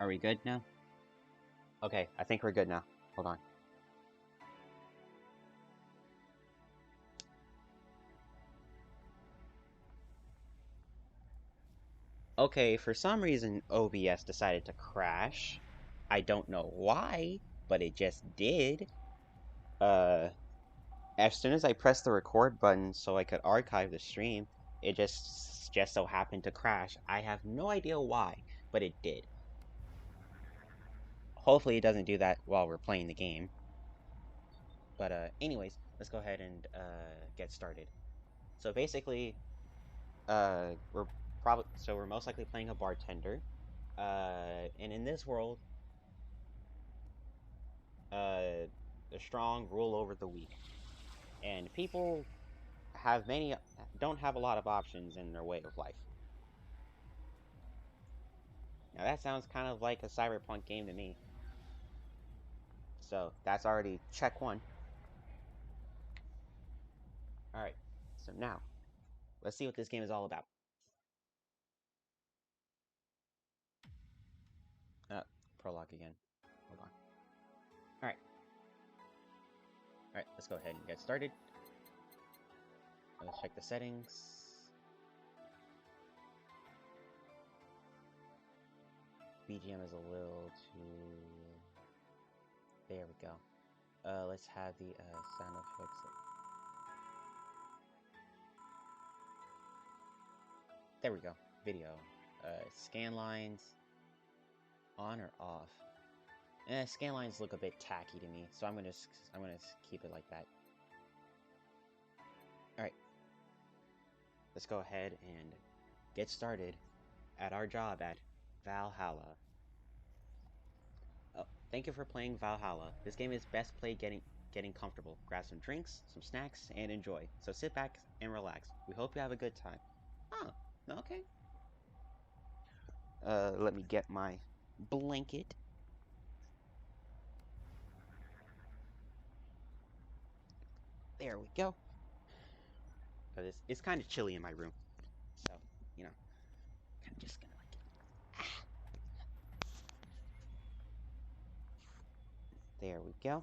Are we good now? Okay, I think we're good now. Hold on. Okay, for some reason OBS decided to crash. I don't know why, but it just did. Uh, as soon as I pressed the record button so I could archive the stream, it just so happened to crash. I have no idea why, but it did. Hopefully it doesn't do that while we're playing the game. But anyways, let's go ahead and get started. So basically, we're most likely playing a bartender. And in this world, the strong rule over the weak, and people have many don't have a lot of options in their way of life. Now that sounds kind of like a Cyberpunk game to me. So that's already check one. All right. So now let's see what this game is all about. Prologue again. Hold on. All right. All right. Let's go ahead and get started. Let's check the settings. BGM is a little too... There we go. Let's have the sound effects. There we go. Video. Scan lines on or off. Scan lines look a bit tacky to me, so I'm gonna keep it like that. All right. Let's go ahead and get started at our job at Valhalla. Oh, thank you for playing Valhalla. This game is best played getting comfortable. Grab some drinks, some snacks, and enjoy. So sit back and relax. We hope you have a good time. Oh, okay. Let me get my blanket. There we go. Because it's kind of chilly in my room. So, you know, I'm just gonna like... There we go.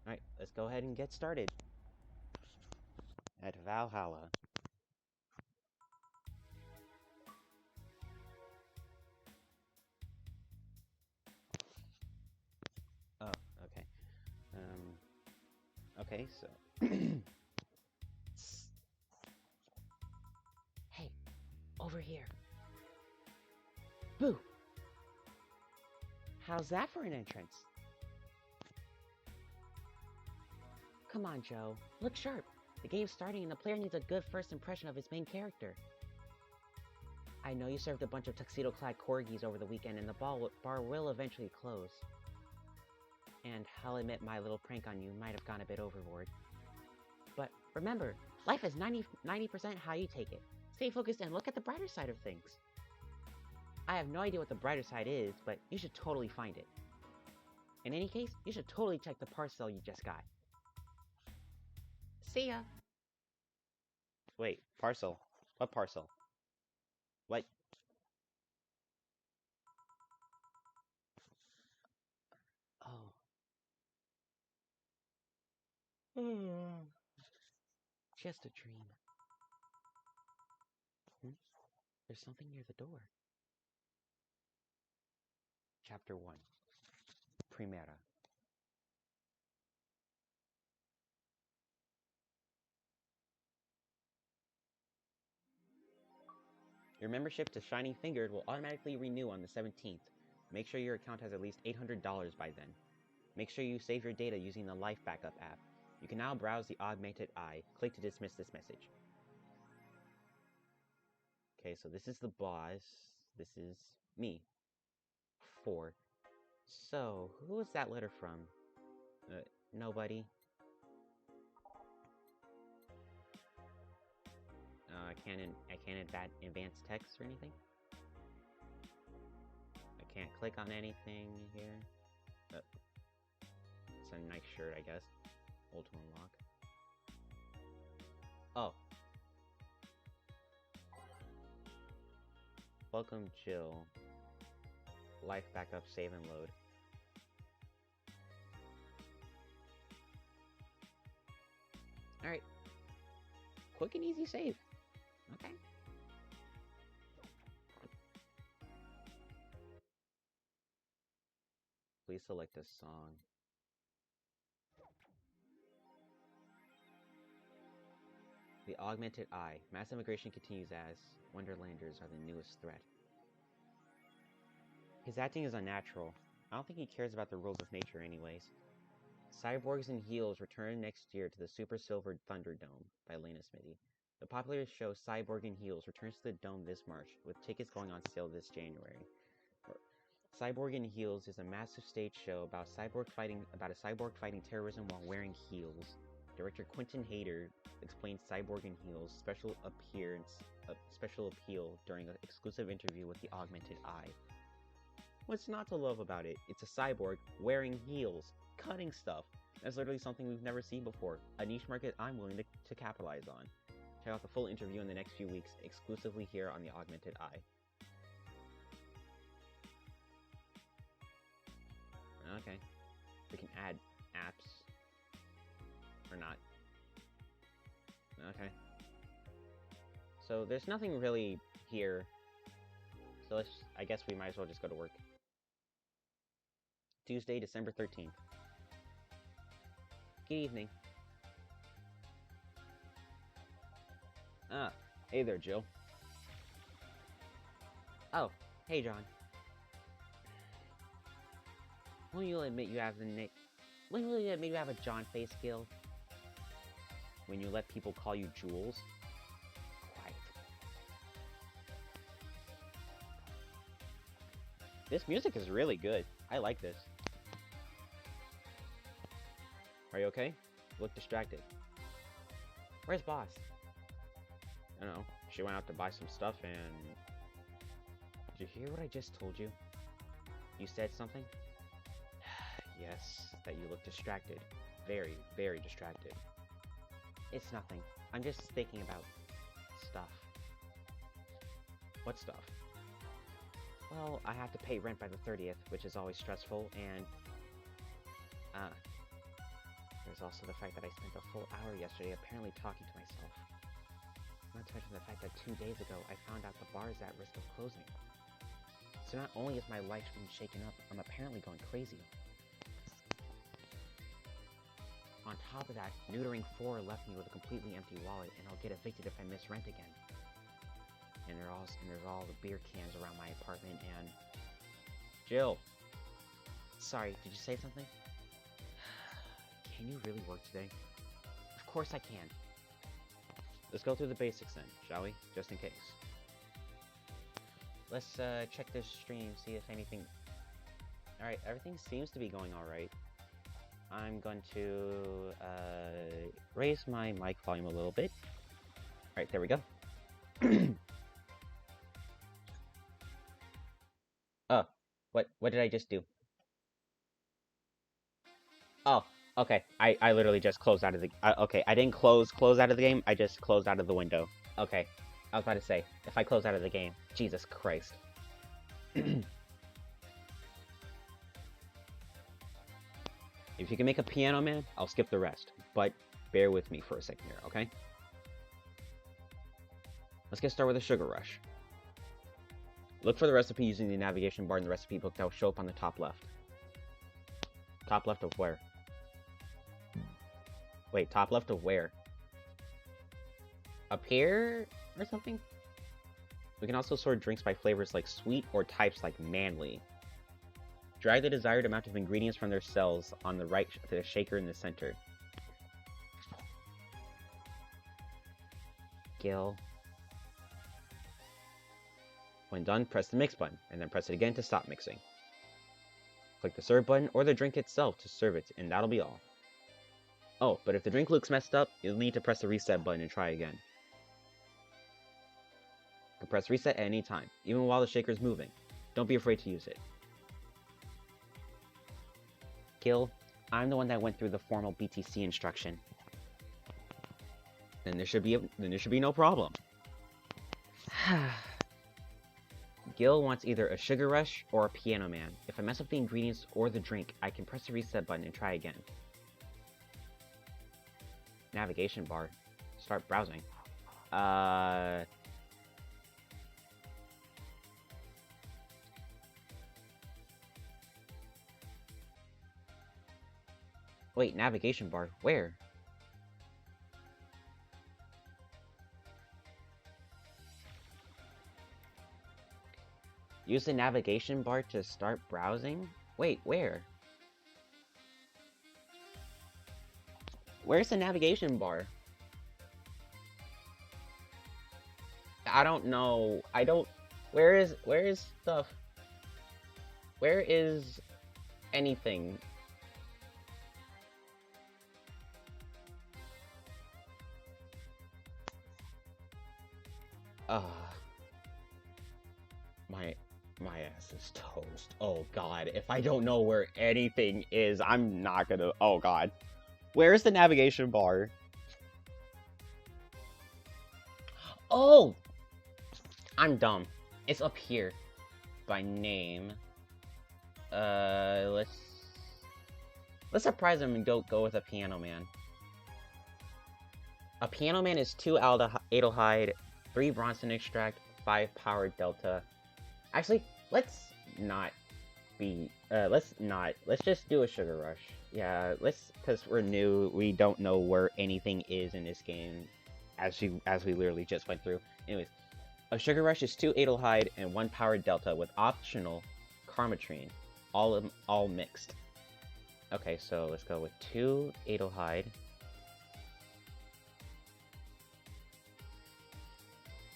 Alright, let's go ahead and get started. At Valhalla. Oh, okay. Okay, so... Hey, over here. Boo! How's that for an entrance? Come on, Joe. Look sharp. The game's starting and the player needs a good first impression of his main character. I know you served a bunch of tuxedo-clad corgis over the weekend and the bar will eventually close. And I'll admit my little prank on you might have gone a bit overboard. But remember, life is 90% how you take it. Stay focused and look at the brighter side of things. I have no idea what the brighter side is, but you should totally find it. In any case, you should totally check the parcel you just got. See ya! Wait, parcel? What parcel? What? Oh. Just a dream. There's something near the door. Chapter 1. Primera. Your membership to Shining Fingered will automatically renew on the 17th. Make sure your account has at least $800 by then. Make sure you save your data using the Life Backup app. You can now browse the augmented eye. Click to dismiss this message. Okay, so this is the boss. This is me. 4. So, who was that letter from? Nobody. I can't add advanced text or anything. I can't click on anything here. It's a nice shirt, I guess. Hold to unlock. Oh. Welcome, Jill. life backup, save and load. Alright. Quick and easy save. Okay. Please select a song. The Augmented Eye. Mass immigration continues as Wonderlanders are the newest threat. His acting is unnatural. I don't think he cares about the rules of nature anyways. Cyborgs and Heels return next year to the Super Silver Thunderdome by Lena Smithy. The popular show Cyborg and Heels returns to the Dome this March, with tickets going on sale this January. Cyborg and Heels is a massive stage show about a cyborg fighting terrorism while wearing heels. Director Quentin Hayter explained Cyborg and Heels' special appeal during an exclusive interview with the Augmented Eye. What's not to love about it? It's a cyborg wearing heels, cutting stuff. That's literally something we've never seen before. A niche market I'm willing to capitalize on. Check out the full interview in the next few weeks, exclusively here on the Augmented Eye. Okay. We can add apps. Or not. Okay. So there's nothing really here. So I guess we might as well just go to work. Tuesday, December 13th. Good evening. Ah, hey there, Jill. Oh, hey, John. When will you admit you have When will you admit you have a John face skill? When you let people call you Jules? Quiet. This music is really good. I like this. Are you okay? You look distracted. Where's Boss? I don't know. She went out to buy some stuff and... Did you hear what I just told you? You said something? Yes, that you look distracted. Very, very distracted. It's nothing. I'm just thinking about stuff. What stuff? Well, I have to pay rent by the 30th, which is always stressful, and... there's also the fact that I spent a full hour yesterday apparently talking to myself. Not to mention the fact that 2 days ago I found out the bar is at risk of closing. So not only is my life being shaken up, I'm apparently going crazy. On top of that, neutering 4 left me with a completely empty wallet, and I'll get evicted if I miss rent again. And there's all the beer cans around my apartment, and... Jill! Sorry, did you say something? Can you really work today? Of course I can. Let's go through the basics then, shall we? Just in case. Let's check this stream, see if anything... Alright, everything seems to be going alright. I'm going to raise my mic volume a little bit. Alright, there we go. Oh, what did I just do? Oh, okay. I literally just closed out of the... okay, I didn't close out of the game. I just closed out of the window. Okay, I was about to say, if I close out of the game, Jesus Christ. If you can make a Piano Man, I'll skip the rest. But bear with me for a second here, okay? Let's get started with a sugar rush. Look for the recipe using the navigation bar in the recipe book that will show up on the top left. Top left of where? Wait, top left of where? Up here? Or something? We can also sort drinks by flavors like sweet or types like manly. Drag the desired amount of ingredients from their cells on the right to the shaker in the center. Gil. When done, press the mix button, and then press it again to stop mixing. Click the serve button or the drink itself to serve it, and that'll be all. Oh, but if the drink looks messed up, you'll need to press the reset button and try again. You can press reset at any time, even while the shaker is moving. Don't be afraid to use it. Gil, I'm the one that went through the formal BTC instruction. Then there should be no problem. Gil wants either a Sugar Rush or a Piano Man. If I mess up the ingredients or the drink, I can press the reset button and try again. Navigation bar. Start browsing. Wait, navigation bar. Where? Use the navigation bar to start browsing? Wait, where? Where's the navigation bar? I don't know. Where is stuff? Where is anything? My ass is toast. Oh god, if I don't know where anything is, I'm not gonna... Oh god. Where's the navigation bar? Oh! I'm dumb. It's up here. By name. Let's surprise him and go with a Piano Man. A Piano Man is 2 Adelhyde, 3 Bronson Extract, 5 Power Delta. Actually, let's just do a Sugar Rush. Yeah, because we're new, we don't know where anything is in this game, as we literally just went through. Anyways, a Sugar Rush is 2 Adelhyde and 1 Power Delta with optional Karmatrine, all mixed. Okay, so let's go with 2 Adelhyde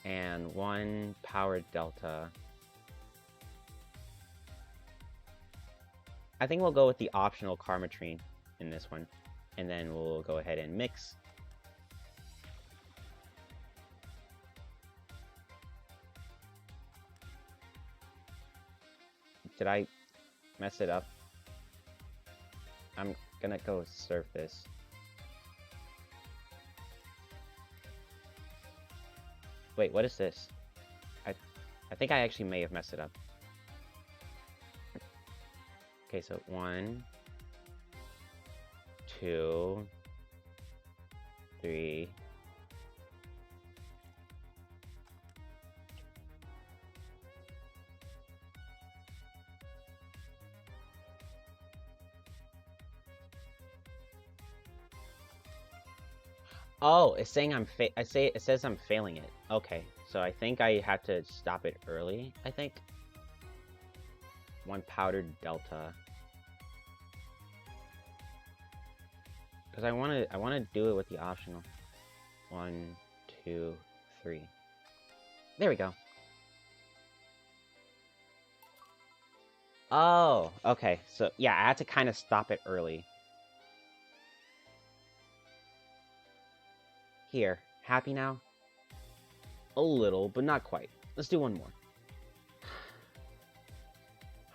and 1 Power Delta. I think we'll go with the optional Karmatrine in this one, and then we'll go ahead and mix. Did I mess it up? I'm gonna go surf this. Wait, what is this? I think I actually may have messed it up. Okay, so 1, 2, 3. Oh, it's saying it says I'm failing it. Okay, so I think I had to stop it early, I think. 1 Powdered Delta. Because I wanna do it with the optional. 1, 2, 3. There we go. Oh, okay. So yeah, I had to kind of stop it early. Here, happy now? A little, but not quite. Let's do one more.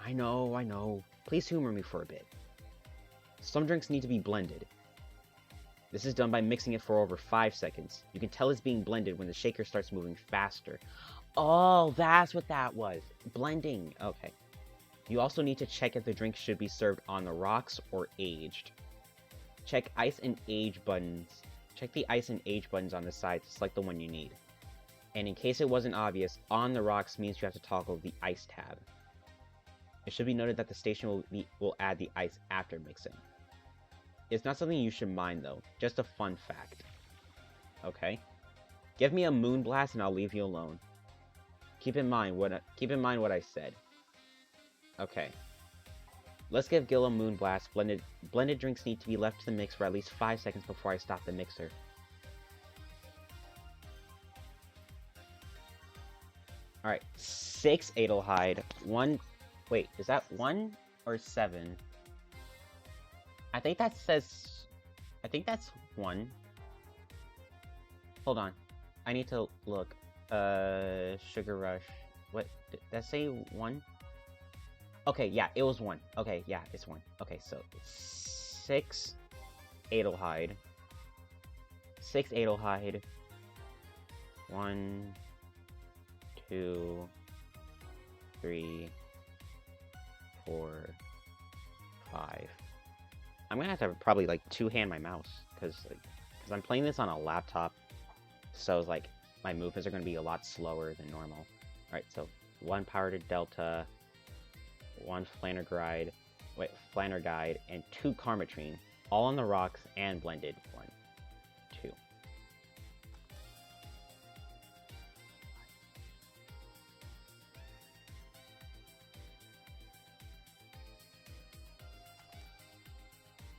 I know. Please humor me for a bit. Some drinks need to be blended. This is done by mixing it for over 5 seconds. You can tell it's being blended when the shaker starts moving faster. Oh, that's what that was. Blending. Okay. You also need to check if the drink should be served on the rocks or aged. Check ice and age buttons. Check the ice and age buttons on the side to select the one you need. And in case it wasn't obvious, on the rocks means you have to toggle the ice tab. It should be noted that the station will add the ice after mixing. It's not something you should mind though, just a fun fact. Okay? Give me a Moonblast and I'll leave you alone. Keep in mind what I said. Okay. Let's give Gil a Moonblast. Blended drinks need to be left to the mix for at least 5 seconds before I stop the mixer. Alright, 6 Adelhyde, 1... Wait, is that 1 or 7? I think that says... I think that's 1. Hold on. I need to look. Sugar Rush. What? Did that say 1? Okay, yeah, it was 1. Okay, yeah, it's 1. Okay, so 6 Adelhyde. 6 Adelhyde. 1, 2, 3, 4, 5. I'm gonna have to probably like two-hand my mouse because I'm playing this on a laptop, so it's like my movements are gonna be a lot slower than normal. All right, so 1 power to Delta, 1 Flanner Guide, and 2 Karmatrine, all on the rocks and blended. 1, 2.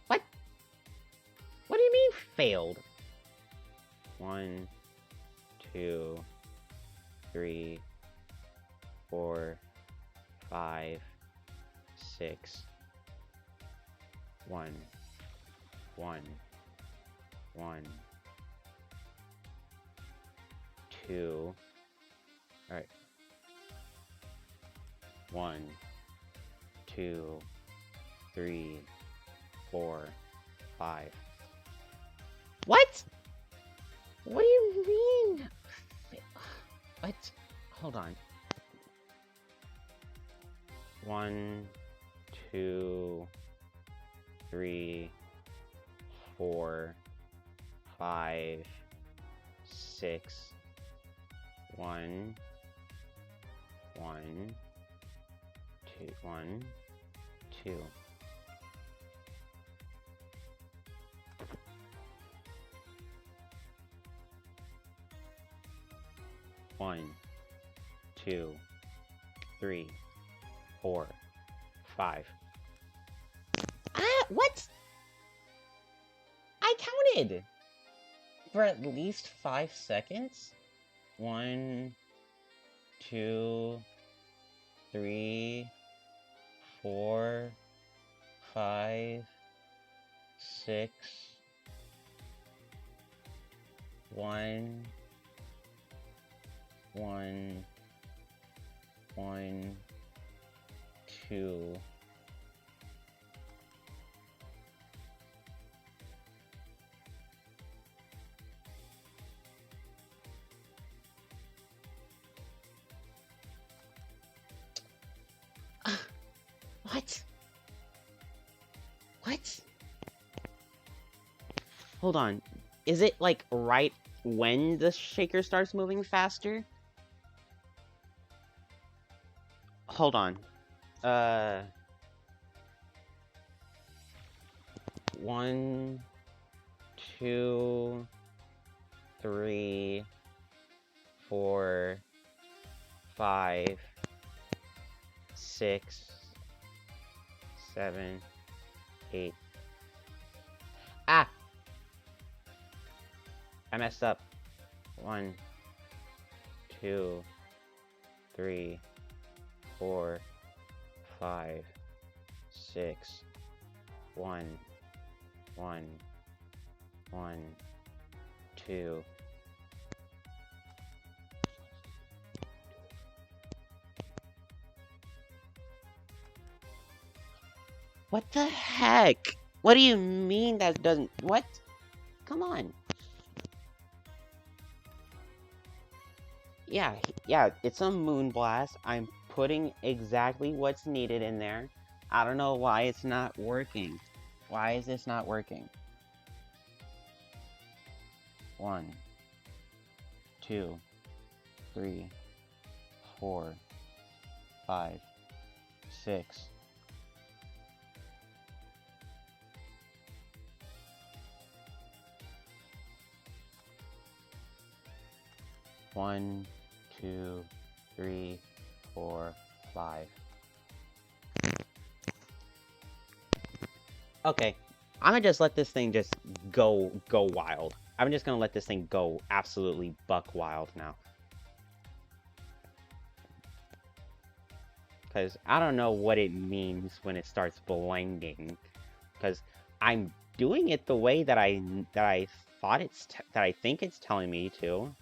What? What do you mean failed? 1, 2, 3, 4, 5, 6. 1, 1, 1, 2. All right. 1, 2, 3, 4, 5. What? What do you mean? What? Hold on. 1, 2, 3, 4, 5, 6. 1, 1, 2, 1, 2. One, 2, 3, 4, 5. What? I counted for at least 5 seconds. 1, 2, 3, 4, 5, 6. 1, 1, 1, 2. What? What? Hold on. Is it like right when the shaker starts moving faster? Hold on. 1, 2, 3, 4, 5, 6, 7, 8. Ah! I messed up. 1, 2, 3, 4, 5, 6. 1, 1, 1, 2. What the heck? What do you mean that doesn't... What? Come on. Yeah, it's a Moonblast. I'm putting exactly what's needed in there. I don't know why it's not working. Why is this not working? 1, 2, 3, 4, 5, 6. 1, 2, 3, 4, 5. Okay, I'm gonna just let this thing just go wild. I'm just gonna let this thing go absolutely buck wild now. Because I don't know what it means when it starts blending. Because I'm doing it the way that I think it's telling me to.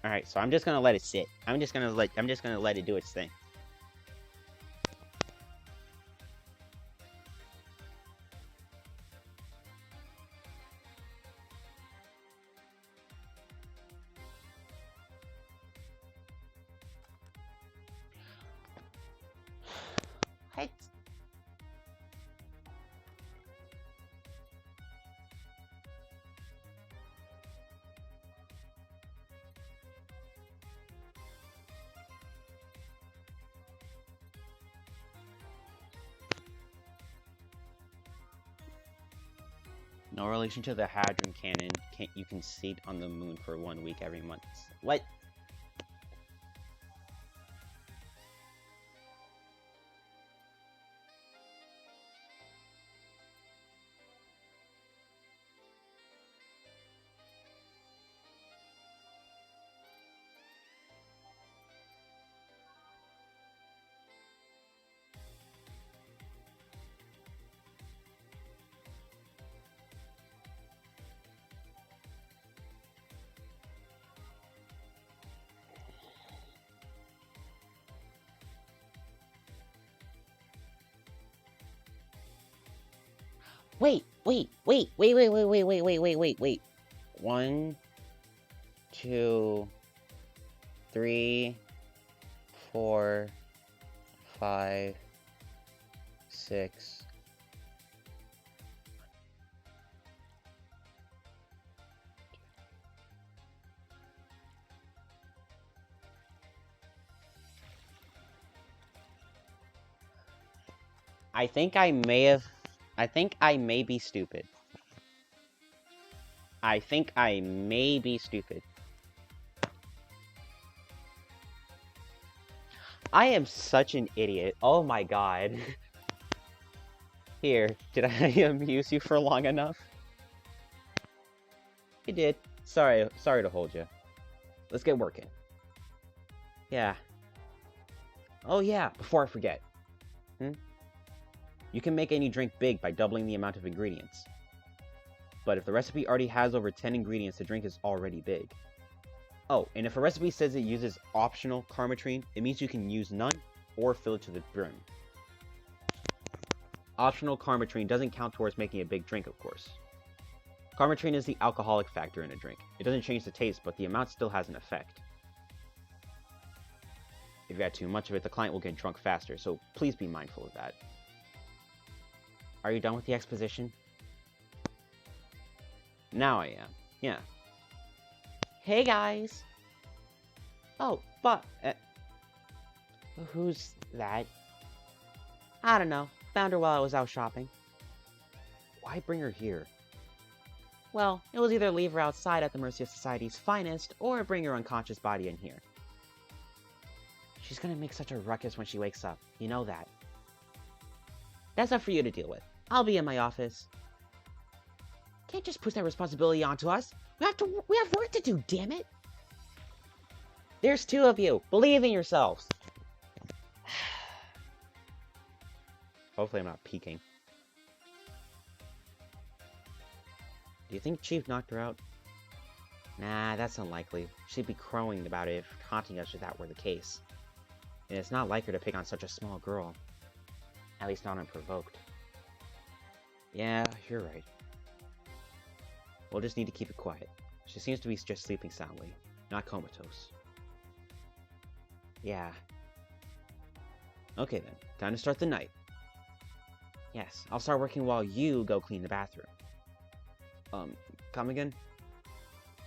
Alright, so I'm just gonna let it sit. I'm just gonna let it do its thing. What? No relation to the Hadron Cannon. You can seat on the moon for 1 week every month. What? Wait. 1, 2, 3, 4, 5, 6. I think I may be stupid. I am such an idiot. Oh my god. Here, did I amuse you for long enough? You did. Sorry to hold you. Let's get working. Yeah. Oh yeah, before I forget. You can make any drink big by doubling the amount of ingredients. But if the recipe already has over 10 ingredients, the drink is already big. Oh, and if a recipe says it uses optional Carmatrine, it means you can use none or fill it to the brim. Optional Carmatrine doesn't count towards making a big drink, of course. Carmatrine is the alcoholic factor in a drink. It doesn't change the taste, but the amount still has an effect. If you add too much of it, the client will get drunk faster, so please be mindful of that. Are you done with the exposition? Now I am. Yeah. Hey guys! Oh, but... who's that? I don't know. Found her while I was out shopping. Why bring her here? Well, it was either leave her outside at the mercy of society's finest, or bring her unconscious body in here. She's gonna make such a ruckus when she wakes up. You know that. That's not for you to deal with. I'll be in my office. Can't just push that responsibility onto us. We have work to do, damn it! There's 2 of you. Believe in yourselves. Hopefully I'm not peeking. Do you think Chief knocked her out? Nah, that's unlikely. She'd be crowing about it if taunting us if that were the case. And it's not like her to pick on such a small girl. At least not unprovoked. Yeah, you're right. We'll just need to keep it quiet. She seems to be just sleeping soundly, not comatose. Yeah. Okay then, time to start the night. Yes, I'll start working while you go clean the bathroom. Come again?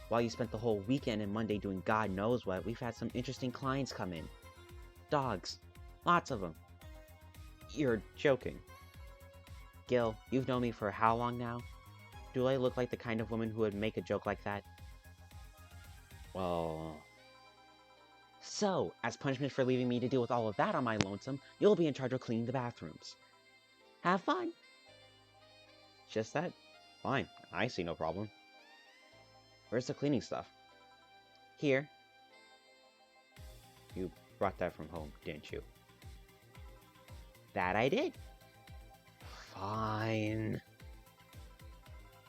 While you spent the whole weekend and Monday doing God knows what, we've had some interesting clients come in. Dogs. Lots of them. You're joking. Gil, you've known me for how long now? Do I look like the kind of woman who would make a joke like that? Well... So, as punishment for leaving me to deal with all of that on my lonesome, you'll be in charge of cleaning the bathrooms. Have fun! Just that? Fine, I see no problem. Where's the cleaning stuff? Here. You brought that from home, didn't you? That I did. Fine.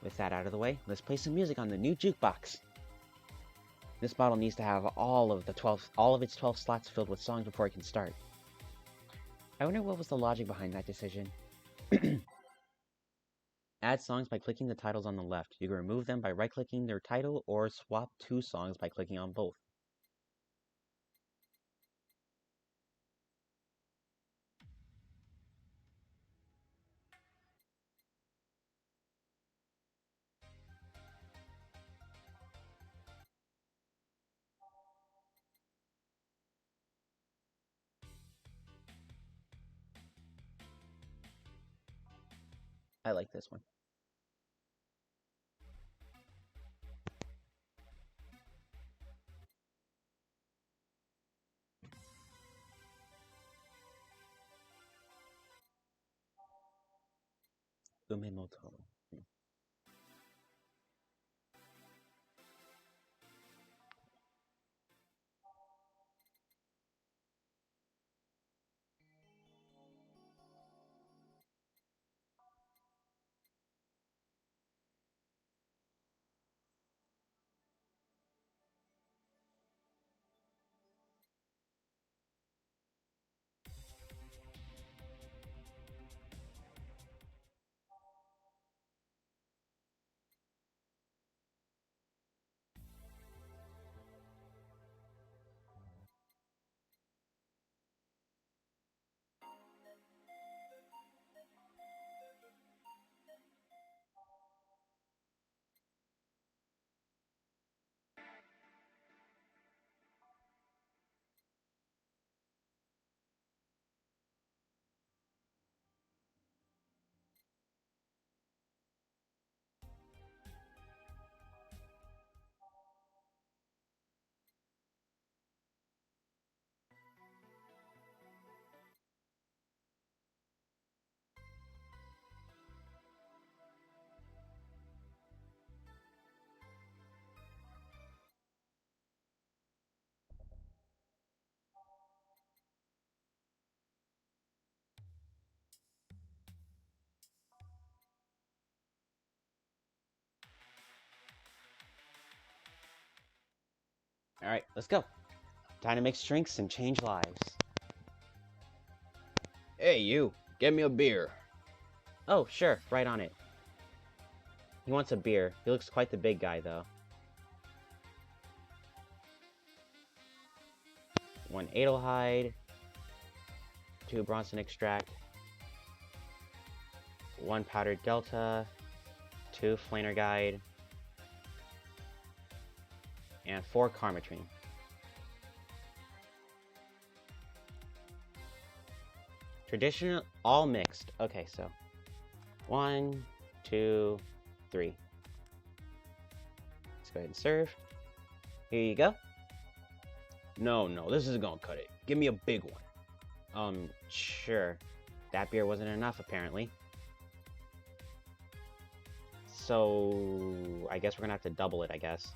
With that out of the way, let's play some music on the new jukebox. This model needs to have all of its 12 slots filled with songs before it can start. I wonder what was the logic behind that decision. Add songs by clicking the titles on the left. You can remove them by right-clicking their title or swap 2 songs by clicking on both. I like this one. Umemoto. Alright, let's go. Time to mix drinks and change lives. Hey, you. Get me a beer. Oh, sure. Right on it. He wants a beer. He looks quite the big guy, though. 1 Adelhyde. 2 Bronson Extract. 1 Powdered Delta. 2 Flaner Guide. And 4 Karmatrine. Traditional, all mixed. Okay, so 1, 2, 3. Let's go ahead and serve. Here you go. No, this isn't gonna cut it. Give me a big one. Sure. That beer wasn't enough, apparently. So, I guess we're gonna have to double it, I guess.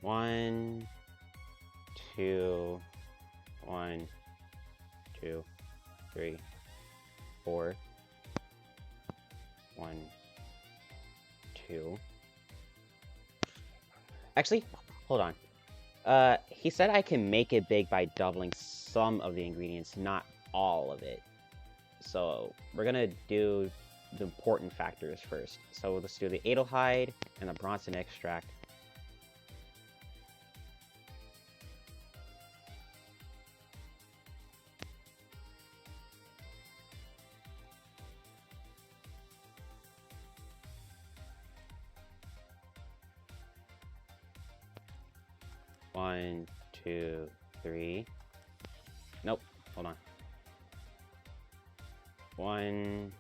1, 2, 1, 2, 3, 4. 1, 2. Actually, hold on. He said I can make it big by doubling some of the ingredients, not all of it. So we're gonna do the important factors first. So let's do the Adelhyde and the Bronson Extract. One, 2, 3. Nope. Hold on. 1.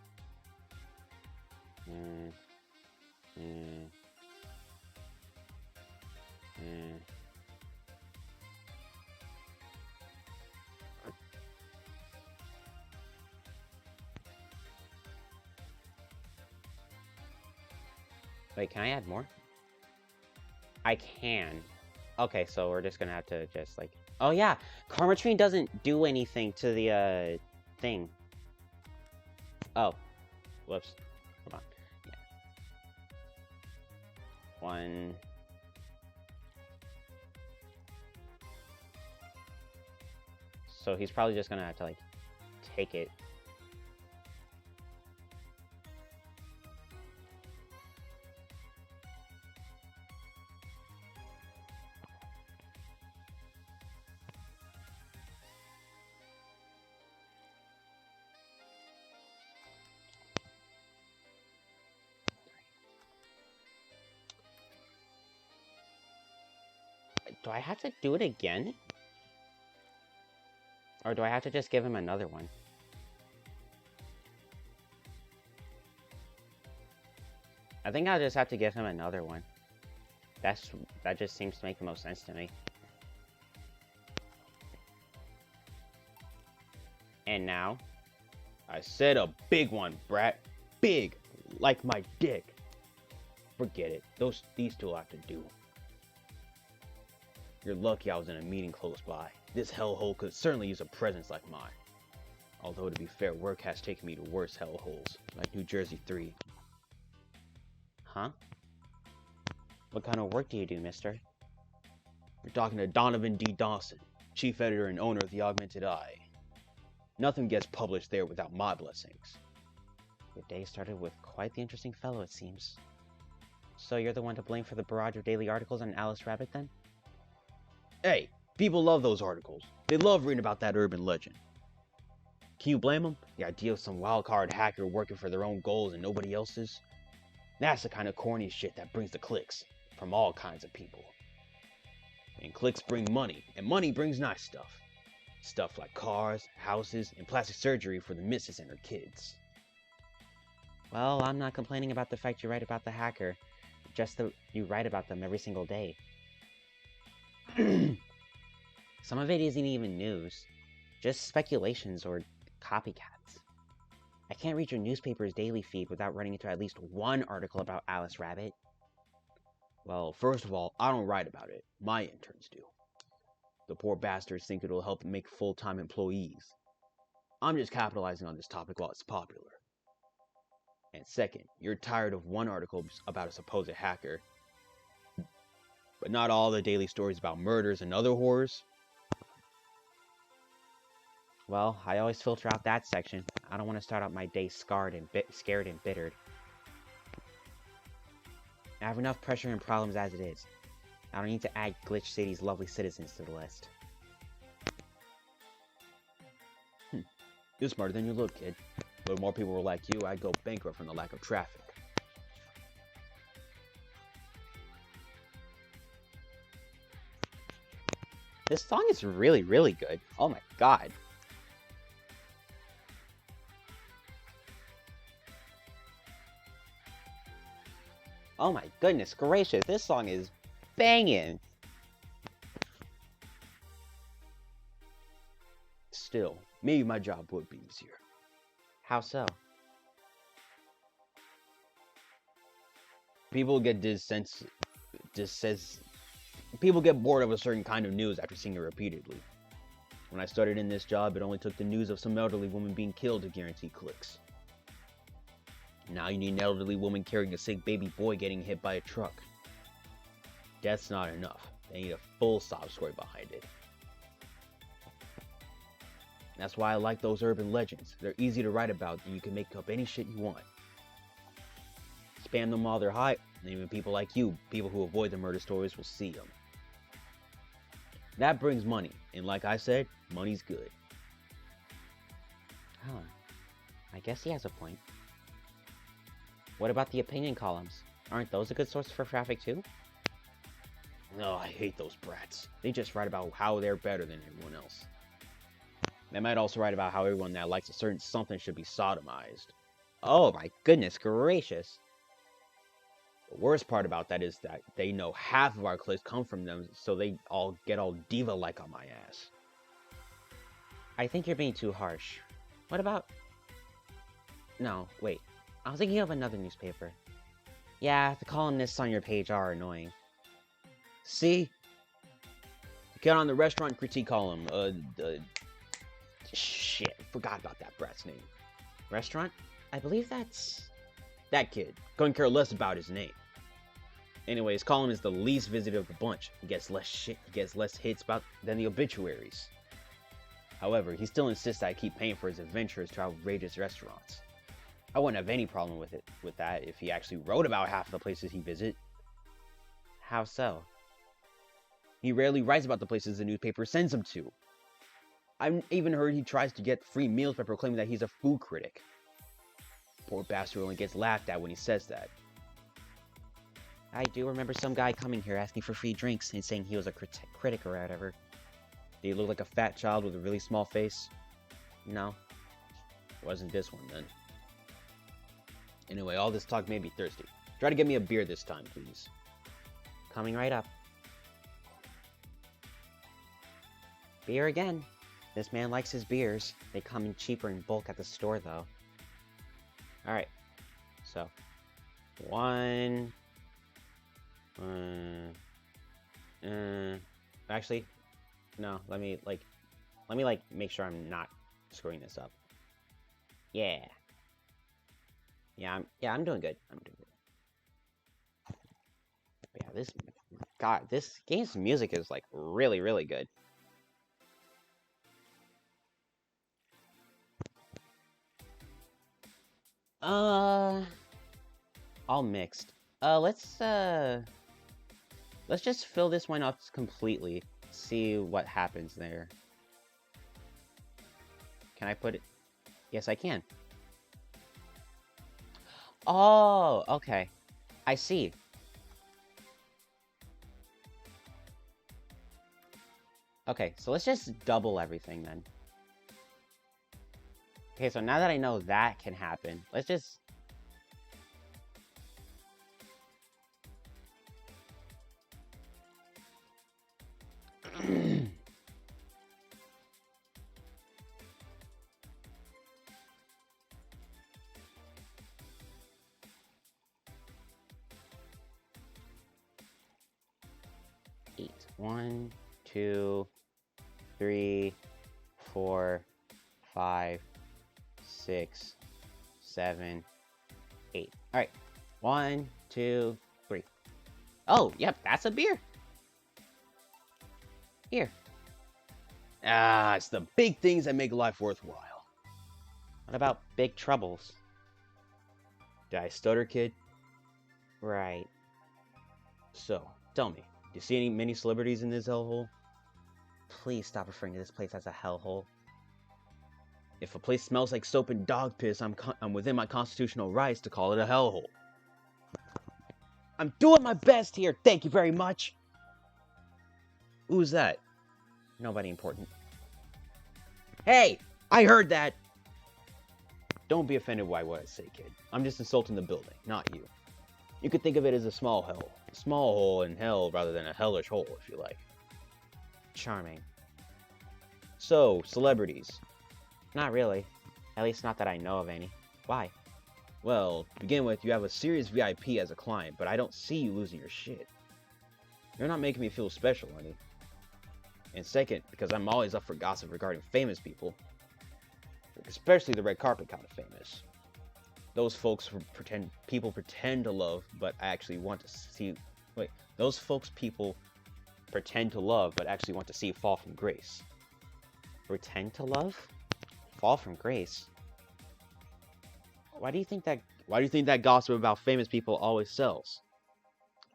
Wait, can I add more? I can. Okay, so we're just gonna have to just like... Oh yeah! Karmatrine doesn't do anything to the, thing. Oh. Whoops. Hold on. Yeah. 1... So he's probably just gonna have to, like, take it. Do I have to do it again? Or do I have to just give him another one? I think I'll just have to give him another one. That just seems to make the most sense to me. And now, I said a big one, brat. Big, like my dick. Forget it. These two will have to do. You're lucky I was in a meeting close by. This hellhole could certainly use a presence like mine. Although, to be fair, work has taken me to worse hellholes, like New Jersey 3. Huh? What kind of work do you do, mister? You're talking to Donovan D. Dawson, chief editor and owner of the Augmented Eye. Nothing gets published there without my blessings. Your day started with quite the interesting fellow, it seems. So you're the one to blame for the barrage of daily articles on Alice Rabbit, then? Hey, people love those articles. They love reading about that urban legend. Can you blame them? The idea of some wildcard hacker working for their own goals and nobody else's? That's the kind of corny shit that brings the clicks from all kinds of people. And clicks bring money, and money brings nice stuff. Stuff like cars, houses, and plastic surgery for the missus and her kids. Well, I'm not complaining about the fact you write about the hacker, just that you write about them every single day. Some of it isn't even news, just speculations or copycats. I can't read your newspaper's daily feed without running into at least one article about Alice Rabbit. Well, first of all, I don't write about it. My interns do. The poor bastards think it'll help them make full-time employees. I'm just capitalizing on this topic while it's popular. And second, you're tired of one article about a supposed hacker, but not all the daily stories about murders and other horrors. Well, I always filter out that section. I don't want to start out my day scared and bittered. I have enough pressure and problems as it is. I don't need to add Glitch City's lovely citizens to the list. You're smarter than you look, kid. If more people were like you, I'd go bankrupt from the lack of traffic. This song is really, really good. Oh my god. Oh my goodness gracious, this song is banging. Still, maybe my job would be easier. How so? People get people get bored of a certain kind of news after seeing it repeatedly. When I started in this job, it only took the news of some elderly woman being killed to guarantee clicks. Now you need an elderly woman carrying a sick baby boy getting hit by a truck. That's not enough. They need a full sob story behind it. That's why I like those urban legends. They're easy to write about and you can make up any shit you want. Spam them while they're hot, and even people like you, people who avoid the murder stories, will see them. That brings money, and like I said, money's good. Oh, I guess he has a point. What about the opinion columns? Aren't those a good source for traffic too? No, I hate those brats. They just write about how they're better than everyone else. They might also write about how everyone that likes a certain something should be sodomized. Oh my goodness gracious. The worst part about that is that they know half of our clicks come from them, so they all get all diva-like on my ass. I think you're being too harsh. What about... No, wait. I was thinking of another newspaper. Yeah, the columnists on your page are annoying. See? Get on the restaurant critique column. Shit, forgot about that brat's name. Restaurant? I believe that's... That kid. Couldn't care less about his name. Anyway, his column is the least visited of the bunch. He gets less hits than the obituaries. However, he still insists that I keep paying for his adventures to outrageous restaurants. I wouldn't have any problem with that if he actually wrote about half of the places he visits. How so? He rarely writes about the places the newspaper sends him to. I've even heard he tries to get free meals by proclaiming that he's a food critic. Poor bastard only gets laughed at when he says that. I do remember some guy coming here asking for free drinks and saying he was a critic or whatever. Did he look like a fat child with a really small face? No. It wasn't this one then. Anyway, all this talk made me thirsty. Try to get me a beer this time, please. Coming right up. Beer again. This man likes his beers. They come in cheaper in bulk at the store, though. Alright. So, one... actually, no, let me make sure I'm not screwing this up. Yeah. I'm doing good. I'm doing good. Yeah, this game's music is, like, really, really good. All mixed. Let's just fill this one up completely. See what happens there. Can I put it? Yes, I can. Oh, okay. I see. Okay, so let's just double everything then. Okay, so now that I know that can happen, let's just... Eight. 1, 2, 3, 4, 5, 6, 7, 8. Alright. 1, 2, 3. Oh, yep, that's a beer. Here. Ah, it's the big things that make life worthwhile. What about big troubles? Did I stutter, kid? Right. So, tell me, do you see many celebrities in this hellhole? Please stop referring to this place as a hellhole. If a place smells like soap and dog piss, I'm within my constitutional rights to call it a hellhole. I'm doing my best here, thank you very much! Who's that? Nobody important. Hey! I heard that! Don't be offended by what I say, kid. I'm just insulting the building, not you. You could think of it as a small hell. A small hole in hell rather than a hellish hole, if you like. Charming. So, celebrities. Not really. At least not that I know of any. Why? Well, to begin with, you have a serious VIP as a client, but I don't see you losing your shit. You're not making me feel special, honey. And second, because I'm always up for gossip regarding famous people. Especially the red carpet kind of famous. Those folks who people pretend to love, but actually want to see... Wait, those folks people pretend to love, but actually want to see fall from grace. Pretend to love? Fall from grace? Why do you think that gossip about famous people always sells?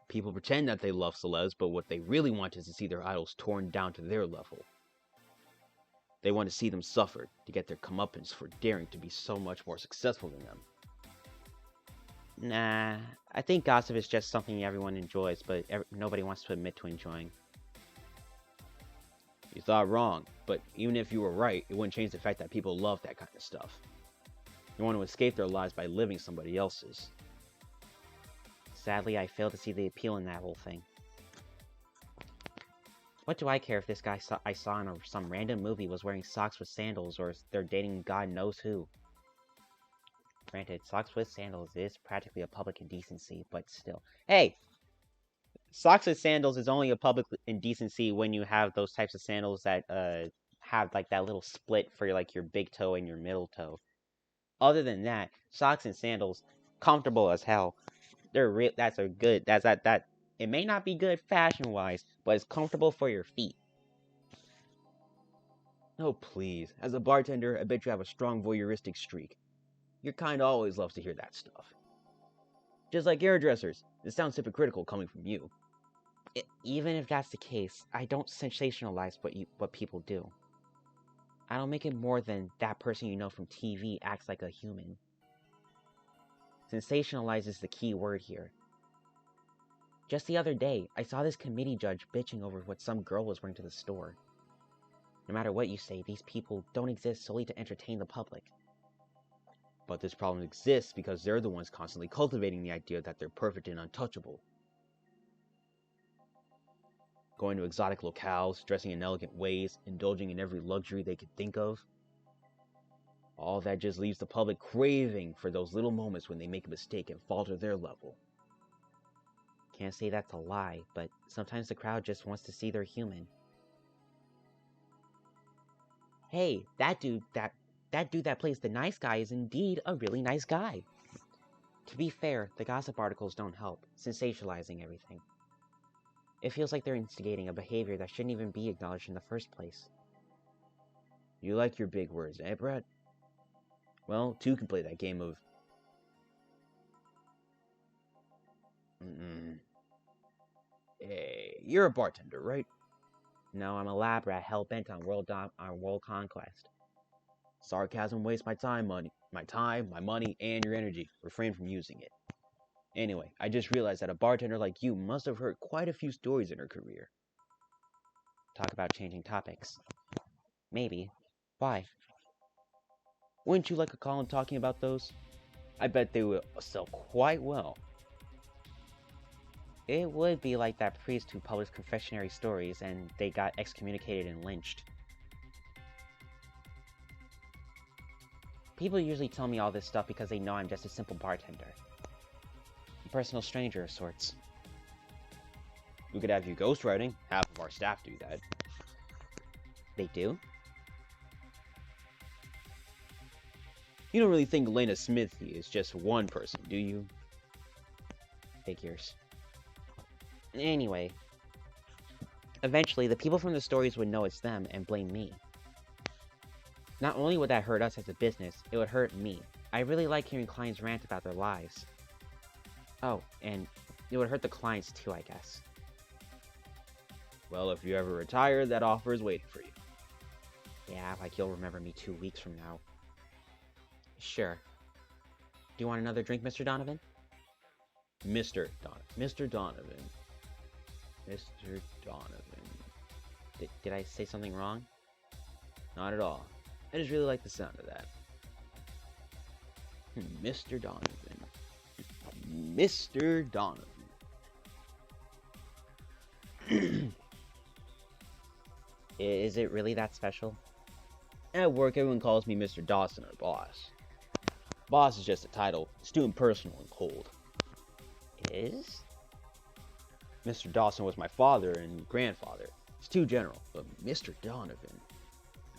People pretend that they love celebs, but what they really want is to see their idols torn down to their level. They want to see them suffer, to get their comeuppance for daring to be so much more successful than them. Nah, I think gossip is just something everyone enjoys, but nobody wants to admit to enjoying. You thought wrong, but even if you were right, it wouldn't change the fact that people love that kind of stuff. They want to escape their lives by living somebody else's. Sadly, I fail to see the appeal in that whole thing. What do I care if this guy I saw in some random movie was wearing socks with sandals or they're dating God knows who? Granted, socks with sandals is practically a public indecency, but still. Hey! Socks with sandals is only a public indecency when you have those types of sandals that have like that little split for like your big toe and your middle toe. Other than that, socks and sandals, comfortable as hell. They're that it may not be good fashion-wise, but it's comfortable for your feet. Oh, please. As a bartender, I bet you have a strong voyeuristic streak. Your kind always loves to hear that stuff. Just like hairdressers. It sounds hypocritical coming from you. Even if that's the case, I don't sensationalize what people do. I don't make it more than that person you know from TV acts like a human. Sensationalize is the key word here. Just the other day, I saw this committee judge bitching over what some girl was wearing to the store. No matter what you say, these people don't exist solely to entertain the public. But this problem exists because they're the ones constantly cultivating the idea that they're perfect and untouchable. Going to exotic locales, dressing in elegant ways, indulging in every luxury they could think of. All that just leaves the public craving for those little moments when they make a mistake and fall to their level. Can't say that's a lie, but sometimes the crowd just wants to see they're human. Hey, that dude that plays the nice guy is indeed a really nice guy. To be fair, the gossip articles don't help, sensationalizing everything. It feels like they're instigating a behavior that shouldn't even be acknowledged in the first place. You like your big words, eh, Brett? Well, two can play that game of... Hey, you're a bartender, right? No, I'm a lab rat hell-bent on world conquest. Sarcasm wastes my time, my money, and your energy. Refrain from using it. Anyway, I just realized that a bartender like you must have heard quite a few stories in her career. Talk about changing topics. Maybe. Why? Wouldn't you like a column talking about those? I bet they will sell quite well. It would be like that priest who published confessionary stories and they got excommunicated and lynched. People usually tell me all this stuff because they know I'm just a simple bartender. A personal stranger of sorts. We could have you ghostwriting. Half of our staff do that. They do? You don't really think Lena Smithy is just one person, do you? Figures. Anyway, eventually the people from the stories would know it's them and blame me. Not only would that hurt us as a business, it would hurt me. I really like hearing clients rant about their lives. Oh, and it would hurt the clients too, I guess. Well, if you ever retire, that offer is waiting for you. Yeah, like you'll remember me 2 weeks from now. Sure. Do you want another drink, Mr. Donovan? Mr. Donovan. Did I say something wrong? Not at all. I just really like the sound of that. Mr. Donovan. Mr. Donovan. Is it really that special? At work, everyone calls me Mr. Dawson or boss. Boss is just a title. It's too impersonal and cold. It is? Mr. Dawson was my father and grandfather. It's too general, but Mr. Donovan,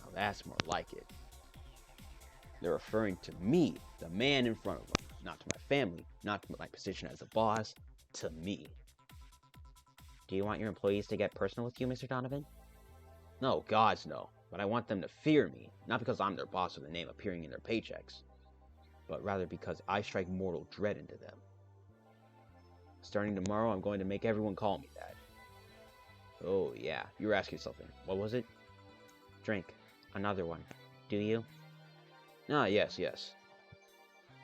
now that's more like it. They're referring to me, the man in front of them, not to my family, not to my position as a boss, to me. Do you want your employees to get personal with you, Mr. Donovan? No, gods no, but I want them to fear me, not because I'm their boss or the name appearing in their paychecks, but rather because I strike mortal dread into them. Starting tomorrow, I'm going to make everyone call me that. Oh, yeah. You were asking something. What was it? Drink. Another one. Do you? Ah, yes.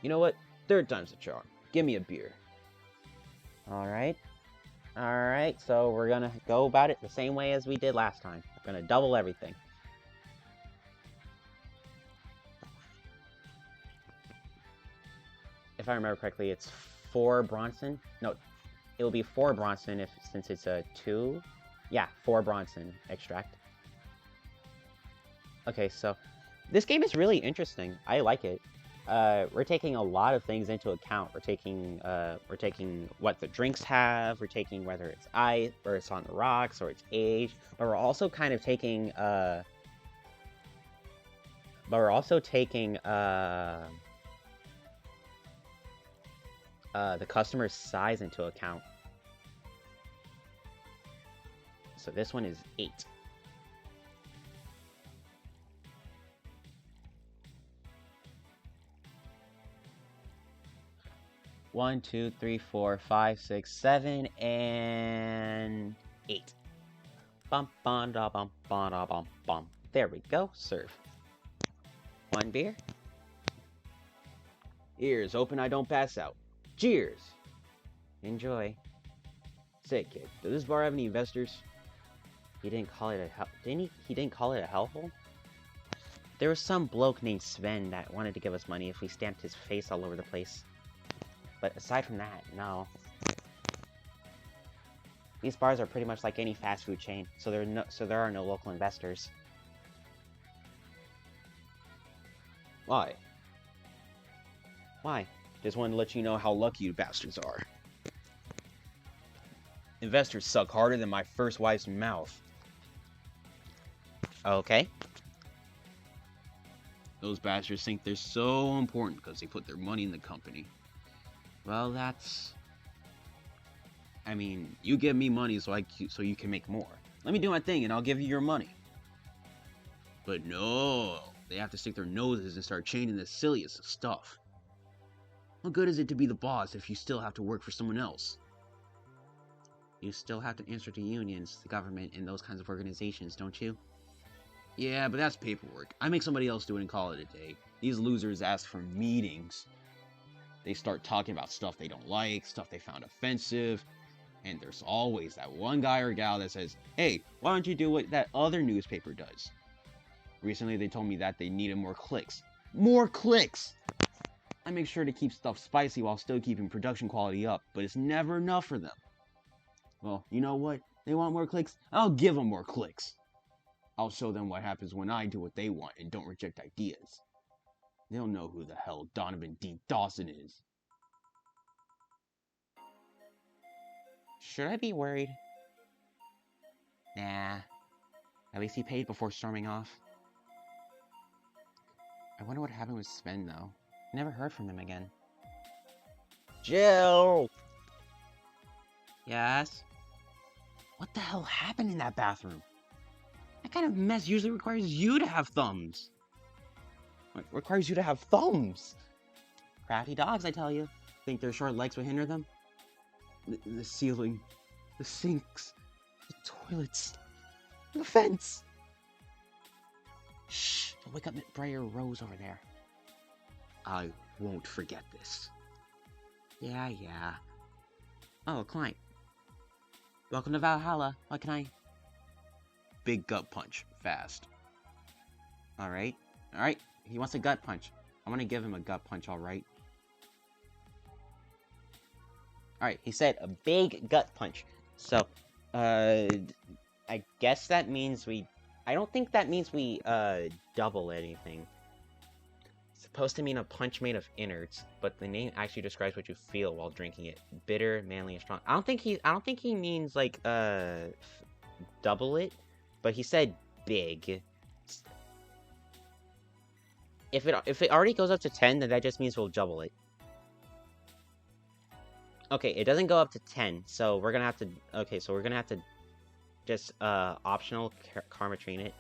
You know what? Third time's the charm. Give me a beer. Alright, so we're gonna go about it the same way as we did last time. We're gonna double everything. If I remember correctly, it's 4 Bronson. No, it will be 4 Bronson since it's a 2. Yeah, 4 Bronson extract. Okay, so this game is really interesting. I like it. We're taking a lot of things into account. We're taking what the drinks have. We're taking whether it's ice or it's on the rocks or it's aged. But we're also kind of taking the customer's size into account. So this one is 8. One, 2, 3, 4, 5, 6, 7, and 8. Bum bum da bum bum da bum bum. There we go. Serve. 1 beer. Ears open, I don't pass out. Cheers! Enjoy. Say, kid, does this bar have any investors? He didn't call it a hell. Didn't he? He didn't call it a hellhole. There was some bloke named Sven that wanted to give us money if we stamped his face all over the place. But aside from that, no. These bars are pretty much like any fast food chain, so there are no local investors. Why? Why? Just wanted to let you know how lucky you bastards are. Investors suck harder than my first wife's mouth. Okay. Those bastards think they're so important because they put their money in the company. Well, that's... I mean, you give me money so you can make more. Let me do my thing and I'll give you your money. But no, they have to stick their noses and start changing the silliest of stuff. What good is it to be the boss if you still have to work for someone else? You still have to answer to unions, the government, and those kinds of organizations, don't you? Yeah, but that's paperwork. I make somebody else do it and call it a day. These losers ask for meetings. They start talking about stuff they don't like, stuff they found offensive, and there's always that one guy or gal that says, hey, why don't you do what that other newspaper does? Recently they told me that they needed more clicks. More clicks! I make sure to keep stuff spicy while still keeping production quality up, but it's never enough for them. Well, you know what? They want more clicks? I'll give them more clicks. I'll show them what happens when I do what they want and don't reject ideas. They'll know who the hell Donovan D. Dawson is. Should I be worried? Nah. At least he paid before storming off. I wonder what happened with Sven, though. I never heard from him again. Jill! Yes? What the hell happened in that bathroom? That kind of mess usually requires you to have thumbs. It requires you to have thumbs. Crafty dogs, I tell you. Think their short legs would hinder them? The ceiling, the sinks, the toilets, the fence. Shh! Don't wake up Briar Rose over there. I won't forget this. Yeah. Oh, a client. Welcome to Valhalla. What can I... Big gut punch, fast. Alright. He wants a gut punch. I want to give him a gut punch, alright. Alright, he said a big gut punch. So, I guess that means we... I don't think that means we, double anything. It's supposed to mean a punch made of innards, but the name actually describes what you feel while drinking it. Bitter, manly, and strong. I don't think he means, like, double it, but he said big. If it already goes up to 10, then that just means we'll double it. Okay, it doesn't go up to 10, so we're gonna have to... Okay, so we're gonna have to just, optional karma train it.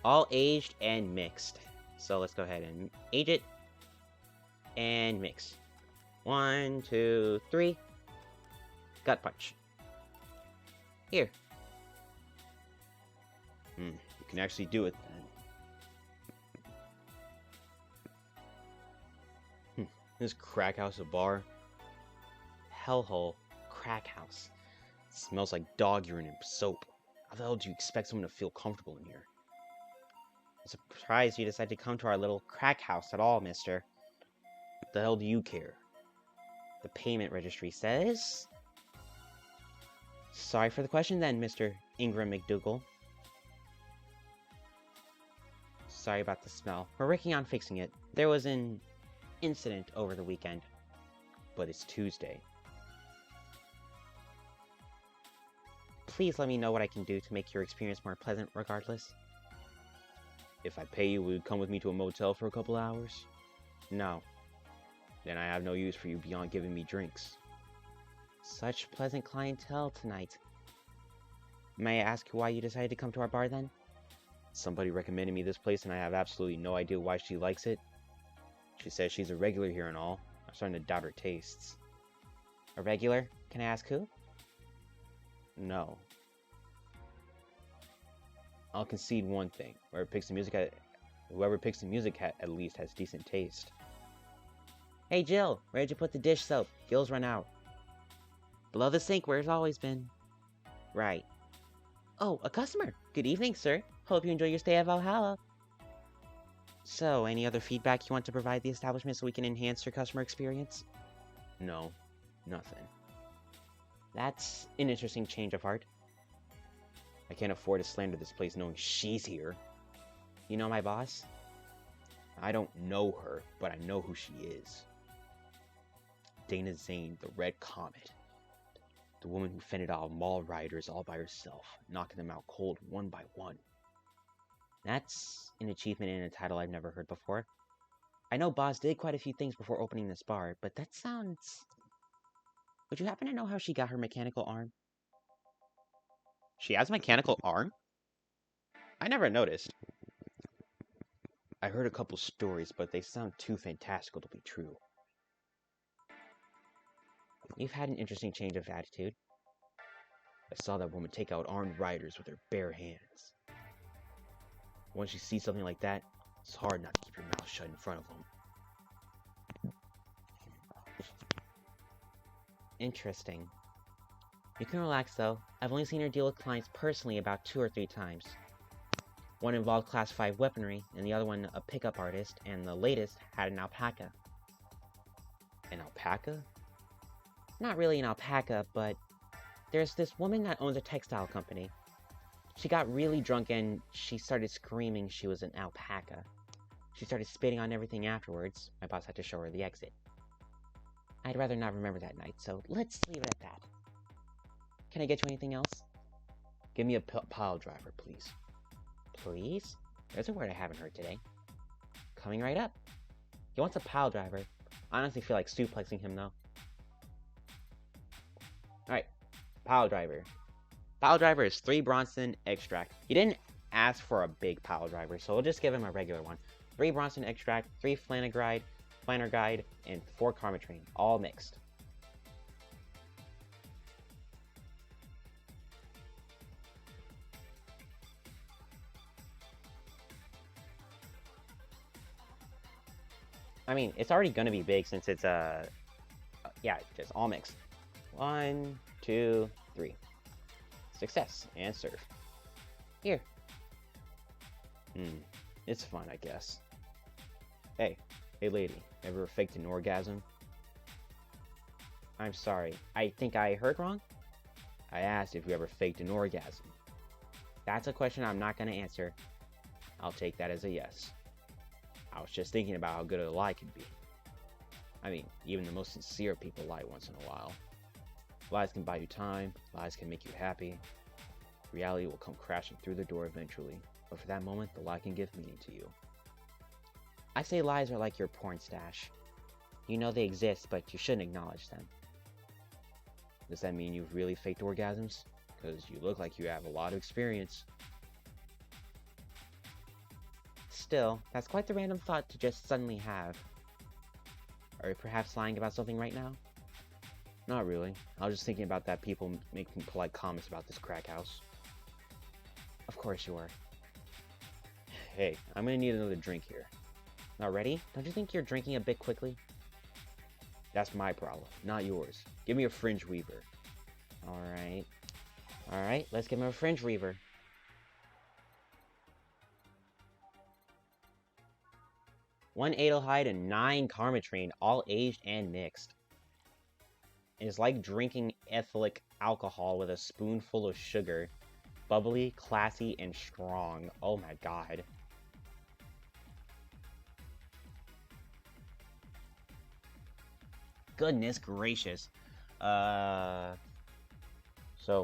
All aged and mixed. So let's go ahead and age it. And mix. 1, 2, 3. Gut punch. Here. You can actually do it then. This crack house a bar? Hellhole. Crack house. It smells like dog urine and soap. How the hell do you expect someone to feel comfortable in here? I'm surprised you decided to come to our little crack house at all, mister. What the hell do you care? The payment registry says... Sorry for the question then, Mr. Ingram McDougal. Sorry about the smell. We're working on fixing it. There was an incident over the weekend. But it's Tuesday. Please let me know what I can do to make your experience more pleasant regardless. If I pay you, will you come with me to a motel for a couple hours? No. Then I have no use for you beyond giving me drinks. Such pleasant clientele tonight. May I ask why you decided to come to our bar then? Somebody recommended me this place and I have absolutely no idea why she likes it. She says she's a regular here and all. I'm starting to doubt her tastes. A regular? Can I ask who? No. I'll concede one thing. Whoever picks the music at least has decent taste. Hey Jill, where'd you put the dish soap? Gil's run out. Below the sink where it's always been. Right. Oh, a customer. Good evening, sir. Hope you enjoy your stay at Valhalla. So, any other feedback you want to provide the establishment so we can enhance your customer experience? No, nothing. That's an interesting change of heart. I can't afford to slander this place knowing she's here. You know my boss? I don't know her, but I know who she is. Dana Zane, the Red Comet. The woman who fended off mall rioters all by herself, knocking them out cold one by one. That's an achievement and a title I've never heard before. I know Boss did quite a few things before opening this bar, but that sounds... Would you happen to know how she got her mechanical arm? She has a mechanical arm? I never noticed. I heard a couple stories, but they sound too fantastical to be true. You've had an interesting change of attitude. I saw that woman take out armed rioters with her bare hands. Once you see something like that, it's hard not to keep your mouth shut in front of them. Interesting. You can relax though. I've only seen her deal with clients personally about 2 or 3 times. One involved Class 5 weaponry, and the other one a pickup artist, and the latest had an alpaca. An alpaca? Not really an alpaca, but there's this woman that owns a textile company. She got really drunk and she started screaming she was an alpaca. She started spitting on everything afterwards. My boss had to show her the exit. I'd rather not remember that night, so let's leave it at that. Can I get you anything else? Give me a pile driver, please. Please? There's a word I haven't heard today. Coming right up. He wants a pile driver. I honestly feel like suplexing him though. Alright, pile driver. Pile driver is 3 Bronson extract. He didn't ask for a big pile driver, so we'll just give him a regular one. 3 Bronson extract, 3 Flanner-Guide, and 4 Karmatrain, all mixed. I mean, it's already gonna be big since it's yeah, just all mixed. 1, 2, 3. Success and serve. Here. It's fun, I guess. Hey lady, ever faked an orgasm? I'm sorry, I think I heard wrong? I asked if you ever faked an orgasm. That's a question I'm not gonna answer. I'll take that as a yes. I was just thinking about how good a lie can be. I mean, even the most sincere people lie once in a while. Lies can buy you time, lies can make you happy. Reality will come crashing through the door eventually, but for that moment, the lie can give meaning to you. I say lies are like your porn stash. You know they exist, but you shouldn't acknowledge them. Does that mean you've really faked orgasms? Because you look like you have a lot of experience. Still, that's quite the random thought to just suddenly have. Are you perhaps lying about something right now? Not really. I was just thinking about that people making polite comments about this crack house. Of course you are. Hey, I'm gonna need another drink here. Already? Don't you think you're drinking a bit quickly? That's my problem, not yours. Give me a fringe weaver. Alright. Alright, let's give him a fringe weaver. One Adelhyde and 9 Karmatrain, all aged and mixed. It's like drinking ethylene alcohol with a spoonful of sugar. Bubbly, classy, and strong. Oh my god. Goodness gracious. So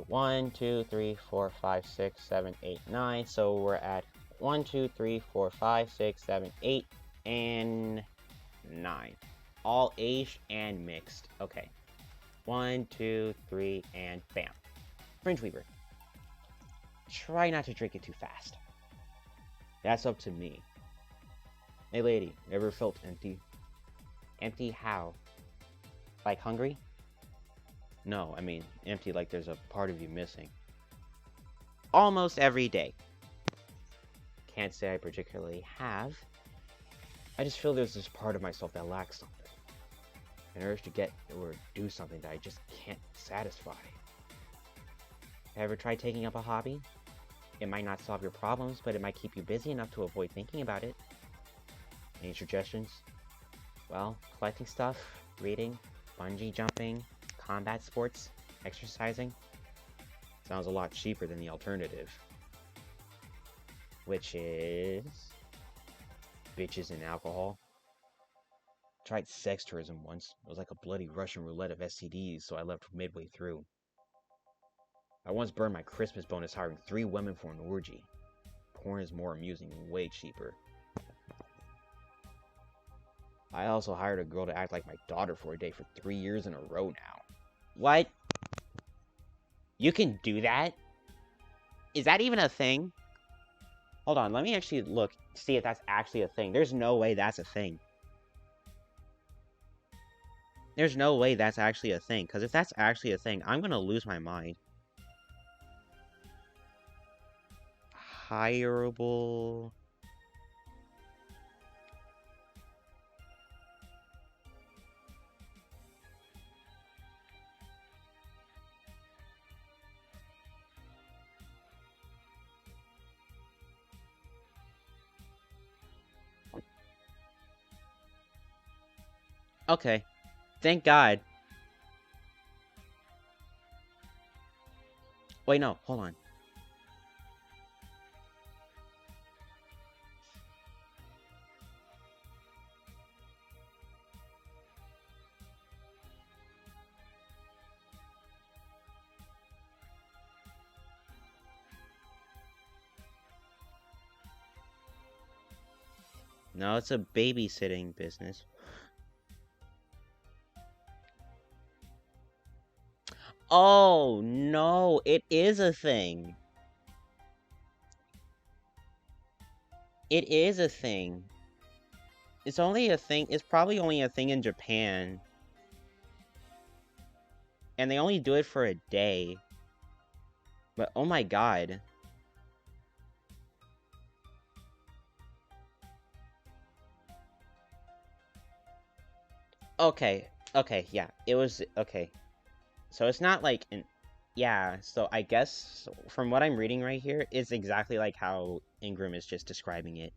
1, 2, 3, 4, 5, 6, 7, 8, 9. So we're at 1, 2, 3, 4, 5, 6, 7, 8, and 9. All aged and mixed. Okay. 1, 2, 3, and bam. Fringe Weaver. Try not to drink it too fast. That's up to me. Hey lady, ever felt empty? Empty how? Like hungry? No, I mean empty like there's a part of you missing. Almost every day. Can't say I particularly have. I just feel there's this part of myself that lacks something. An urge to get or do something that I just can't satisfy. Ever tried taking up a hobby? It might not solve your problems, but it might keep you busy enough to avoid thinking about it. Any suggestions? Well, collecting stuff, reading, bungee jumping, combat sports, exercising. Sounds a lot cheaper than the alternative. Which is... bitches and alcohol. Tried sex tourism once. It was like a bloody Russian roulette of STDs, so I left midway through. I once burned my Christmas bonus hiring 3 women for an orgy. Porn is more amusing and way cheaper. I also hired a girl to act like my daughter for a day for 3 years in a row now. What? You can do that? Is that even a thing? Hold on, let me actually look, see if that's actually a thing. There's no way that's a thing. There's no way that's actually a thing, because if that's actually a thing, I'm gonna lose my mind. Hireable... Okay. Thank God. Wait, no. Hold on. No, it's a babysitting business. Oh, no. It is a thing. It is a thing. It's only a thing. It's probably only a thing in Japan. And they only do it for a day. But, oh my God. Okay. Okay, yeah. It was... Okay. So it's not like... Yeah, so I guess from what I'm reading right here, it's exactly like how Ingram is just describing it.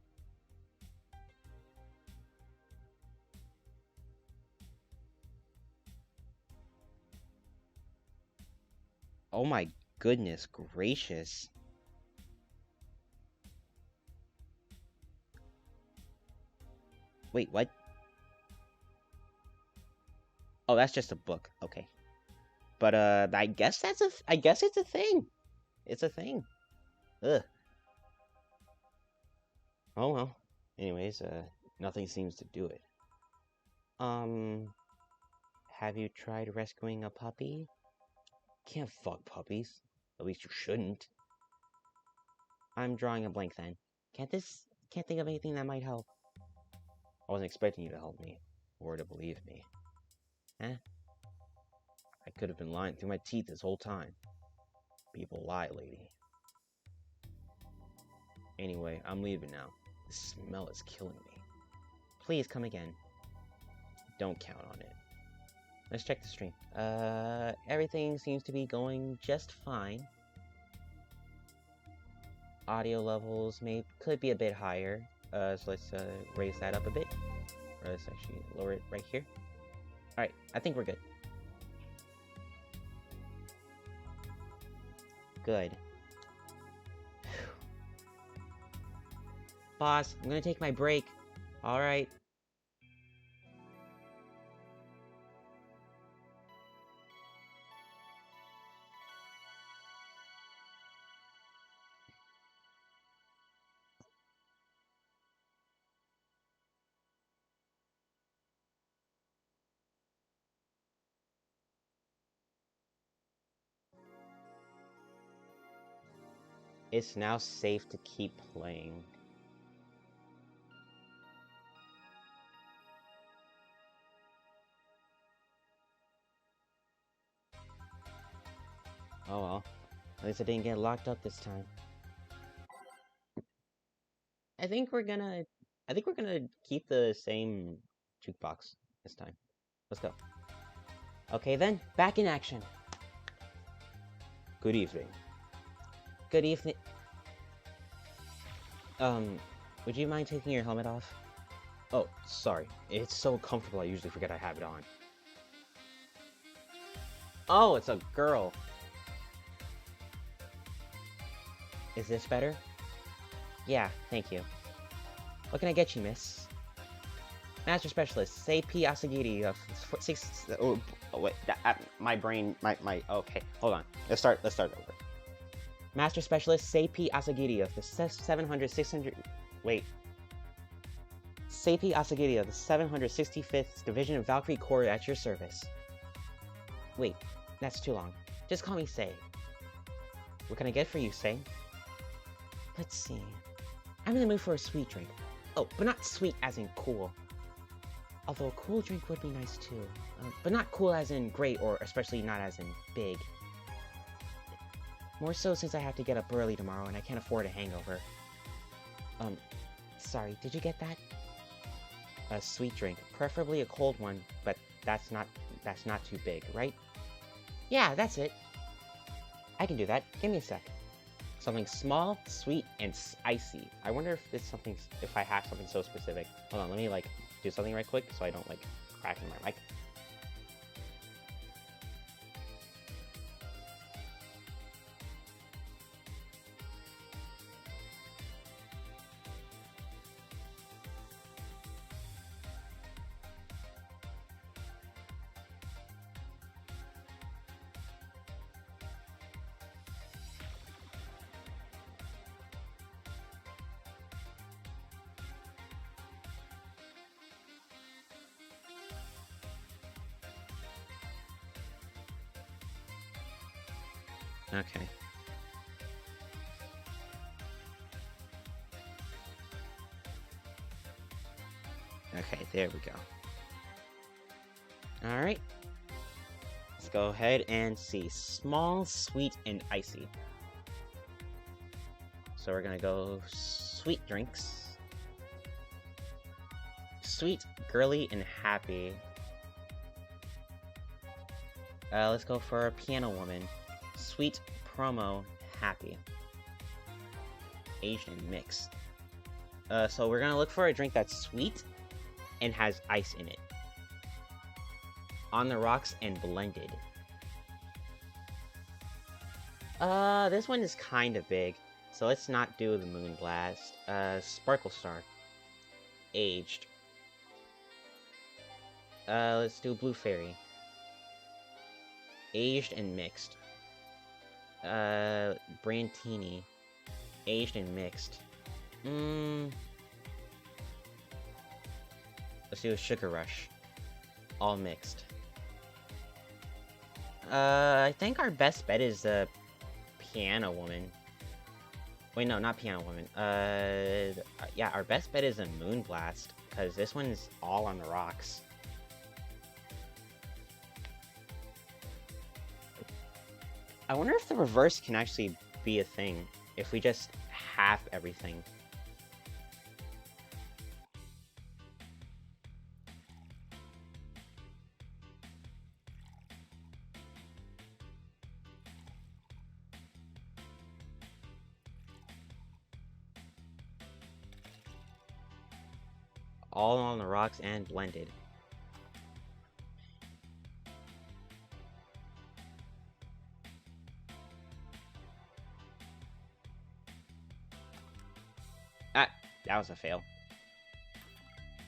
Oh my goodness gracious. Wait, what? Oh, that's just a book. Okay. But, I guess I guess it's a thing. It's a thing. Ugh. Oh, well. Anyways, nothing seems to do it. Have you tried rescuing a puppy? Can't fuck puppies. At least you shouldn't. I'm drawing a blank then. Can't think of anything that might help. I wasn't expecting you to help me. Or to believe me. Eh? I could have been lying through my teeth this whole time. People lie, lady. Anyway, I'm leaving now. The smell is killing me. Please come again. Don't count on it. Let's check the stream. Everything seems to be going just fine. Audio levels could be a bit higher. So let's raise that up a bit. Or let's actually lower it right here. Alright, I think we're good. Good. Boss, I'm gonna take my break. Alright. It's now safe to keep playing. Oh well. At least I didn't get locked up this time. I think we're gonna keep the same jukebox this time. Let's go. Okay then, back in action. Good evening. Good evening. Um, would you mind taking your helmet off? Oh, sorry. It's so comfortable I usually forget I have it on. Oh, it's a girl. Is this better? Yeah, thank you. What can I get you, miss? Master Specialist, Seipi Asagiri of 6... Oh, wait, my brain, okay, hold on. Let's start over. Master Specialist, Seipi Asagiri of the 700, 600... Wait. Seipi Asagiri of the 765th Division of Valkyrie Corps at your service. Wait, that's too long. Just call me Sei. What can I get for you, Sei? Let's see. I'm in the mood for a sweet drink. Oh, but not sweet as in cool. Although a cool drink would be nice too. But not cool as in great, or especially not as in big. More so since I have to get up early tomorrow and I can't afford a hangover. Sorry, did you get that? A sweet drink, preferably a cold one, but that's not too big, right? Yeah, that's it. I can do that. Give me a sec. Something small, sweet, and icy. I wonder if I have something so specific. Hold on, let me do something right quick so I don't crack in my mic. Okay. Okay, there we go. Alright. Let's go ahead and see. Small, sweet, and icy. So we're gonna go sweet drinks. Sweet, girly, and happy. Let's go for a piano woman. Sweet, promo, happy. Asian mix. So we're gonna look for a drink that's sweet and has ice in it. On the rocks and blended. This one is kind of big, so let's not do the Moon Blast. Sparkle Star. Aged. Let's do Blue Fairy. Aged and mixed. Brantini. Aged and mixed. Let's do a Sugar Rush. All mixed. I think our best bet is the Piano Woman. Wait, no, not Piano Woman. Yeah, our best bet is a Moon Blast, because this one's all on the rocks. I wonder if the reverse can actually be a thing, if we just half everything. All on the rocks and blended. Ah, that was a fail.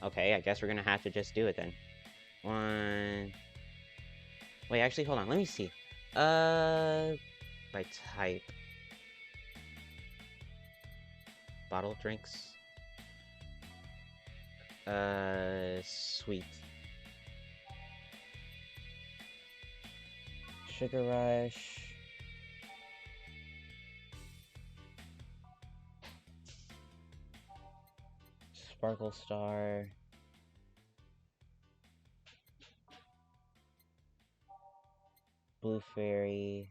Okay, I guess we're gonna have to just do it then. One... Wait, actually, hold on, let me see. By type. Bottled drinks. Sweet. Sugar Rush. Sparkle Star. Blue Fairy.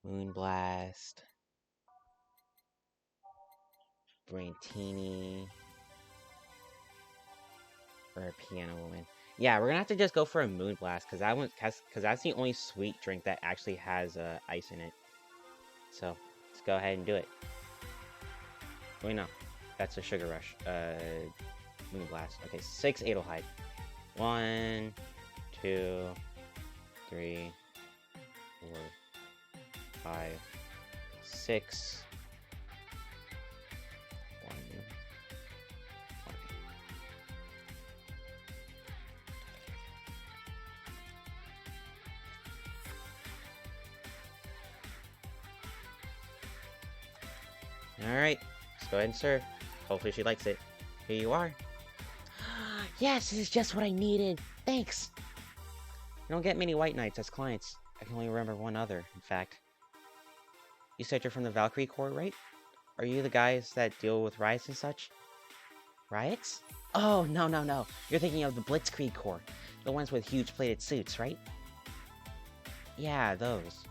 Moon Blast. Brantini. Or a Piano Woman. Yeah, we're gonna have to just go for a Moon Blast, because that's the only sweet drink that actually has ice in it. So, Let's go ahead and do it. Wait, no. That's a Sugar Rush. Moon Blast. Okay, 6 Adelheid. 1, 2, 3, 4, 5, 6. 1, 1. Alright, let's go ahead and serve. Hopefully she likes it. Here you are. Yes, this is just what I needed. Thanks. I don't get many White Knights as clients. I can only remember one other, in fact. You said you're from the Valkyrie Corps, right? Are you the guys that deal with riots and such? Riots? Oh, no. You're thinking of the Blitzkrieg Corps. The ones with huge plated suits, right? Yeah, those.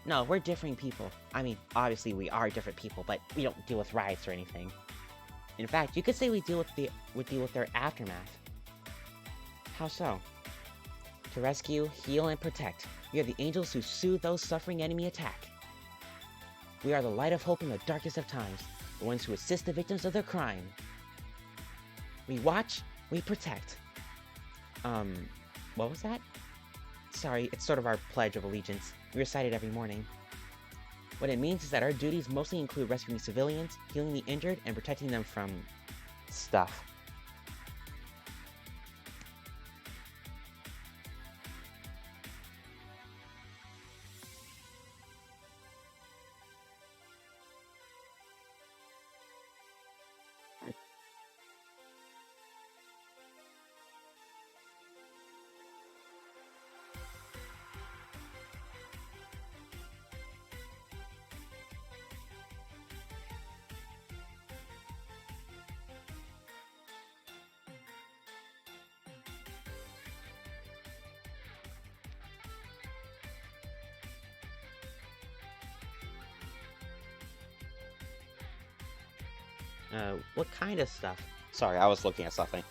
No, we're different people. I mean, obviously we are different people, but we don't deal with riots or anything. In fact, you could say we deal with their aftermath. How so? To rescue, heal, and protect. We are the angels who soothe those suffering enemy attack. We are the light of hope in the darkest of times, the ones who assist the victims of their crime. We watch, we protect. What was that? Sorry, it's sort of our pledge of allegiance. We recite it every morning. What it means is that our duties mostly include rescuing civilians, healing the injured, and protecting them from stuff. What kind of stuff? Sorry, I was looking at something.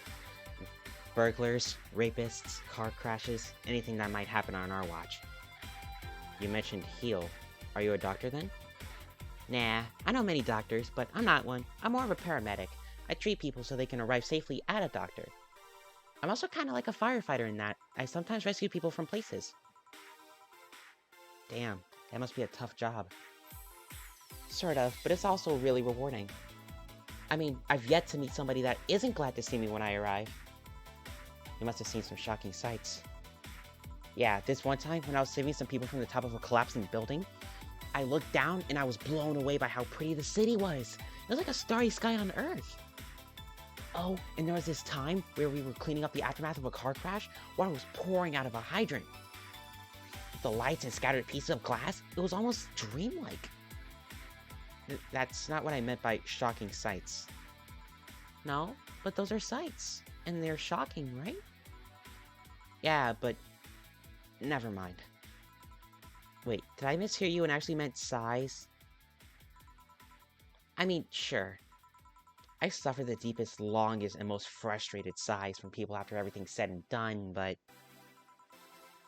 Burglars, rapists, car crashes, anything that might happen on our watch. You mentioned heal. Are you a doctor then? Nah, I know many doctors, but I'm not one. I'm more of a paramedic. I treat people so they can arrive safely at a doctor. I'm also kind of like a firefighter in that I sometimes rescue people from places. Damn, that must be a tough job. Sort of, but it's also really rewarding. I mean, I've yet to meet somebody that isn't glad to see me when I arrive. You must have seen some shocking sights. Yeah, this one time when I was saving some people from the top of a collapsing building, I looked down and I was blown away by how pretty the city was. It was like a starry sky on Earth. Oh, and there was this time where we were cleaning up the aftermath of a car crash. Water was pouring out of a hydrant. With the lights and scattered pieces of glass, it was almost dreamlike. That's not what I meant by shocking sights. No, but those are sights. And they're shocking, right? Yeah, but never mind. Wait, did I mishear you and actually meant sighs? I mean, sure. I suffer the deepest, longest, and most frustrated sighs from people after everything's said and done, but...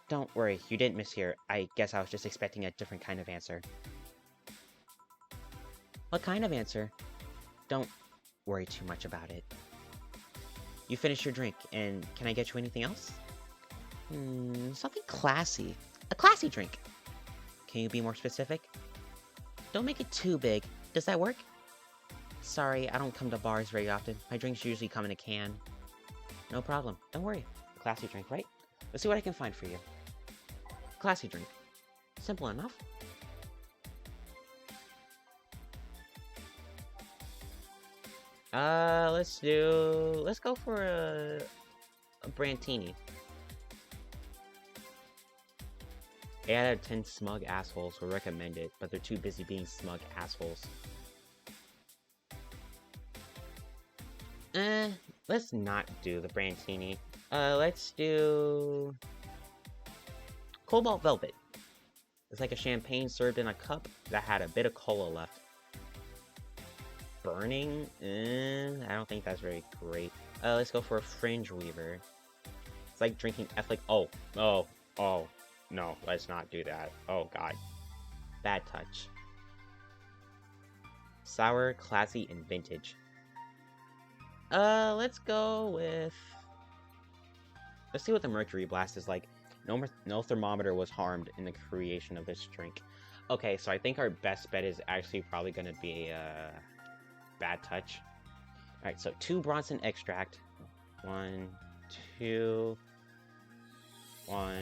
Don't worry, you didn't mishear. I guess I was just expecting a different kind of answer. What kind of answer? Don't worry too much about it. You finished your drink, and can I get you anything else? Something classy. A classy drink. Can you be more specific? Don't make it too big. Does that work? Sorry, I don't come to bars very often. My drinks usually come in a can. No problem. Don't worry. A classy drink, right? Let's see what I can find for you. Classy drink. Simple enough. Let's go for a Brantini. 8 out of 10 smug assholes will recommend it, but they're too busy being smug assholes. Let's not do the Brantini. Let's do... Cobalt Velvet. It's like a champagne served in a cup that had a bit of cola left. Burning? I don't think that's very great. Let's go for a Fringe Weaver. It's like drinking ethnic... Oh, no, let's not do that. Oh, God. Bad touch. sour, classy, and vintage. Let's go with... Let's see what the Mercury Blast is like. No thermometer was harmed in the creation of this drink. Okay, so I think our best bet is actually probably going to be Bad Touch. Alright, so 2 Bronson extract. 1, 2... 1,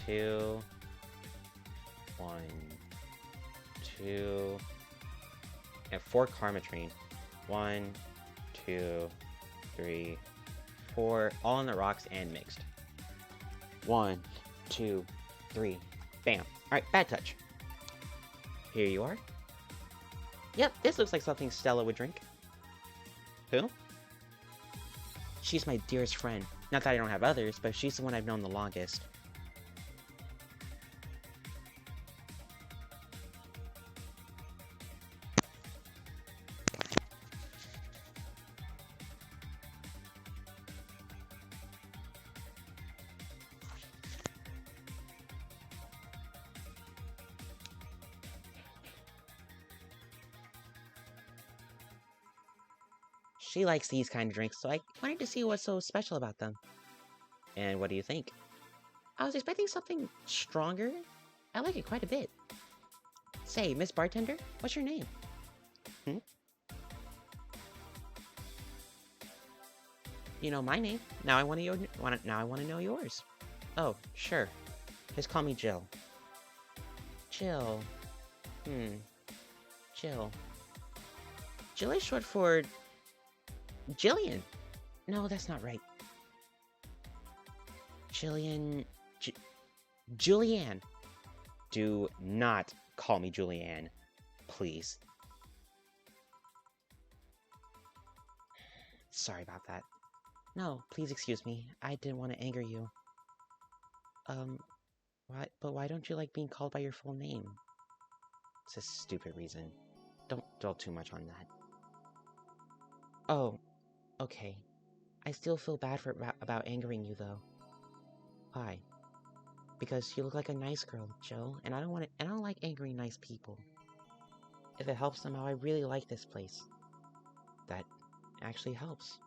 2... 1, 2... And 4 Karmatrine. 1, 2, 3, 4, all on the rocks and mixed. 1, 2, 3, bam. Alright, Bad Touch. Here you are. Yep, this looks like something Stella would drink. Who? She's my dearest friend. Not that I don't have others, but she's the one I've known the longest. She likes these kind of drinks, so I wanted to see what's so special about them. And what do you think? I was expecting something stronger. I like it quite a bit. Say, Miss Bartender, what's your name? You know my name. Now I want to know yours. Oh, sure. Just call me Jill. Jill. Jill. Jill is short for Jillian. No, that's not right. Julianne. Do not call me Julianne, please. Sorry about that. No, please excuse me. I didn't want to anger you. Why don't you like being called by your full name? It's a stupid reason. Don't dwell too much on that. Oh, okay. I still feel bad about angering you, though. Why? Because you look like a nice girl, Joe, and I don't like angry nice people. If it helps somehow, I really like this place. That actually helps.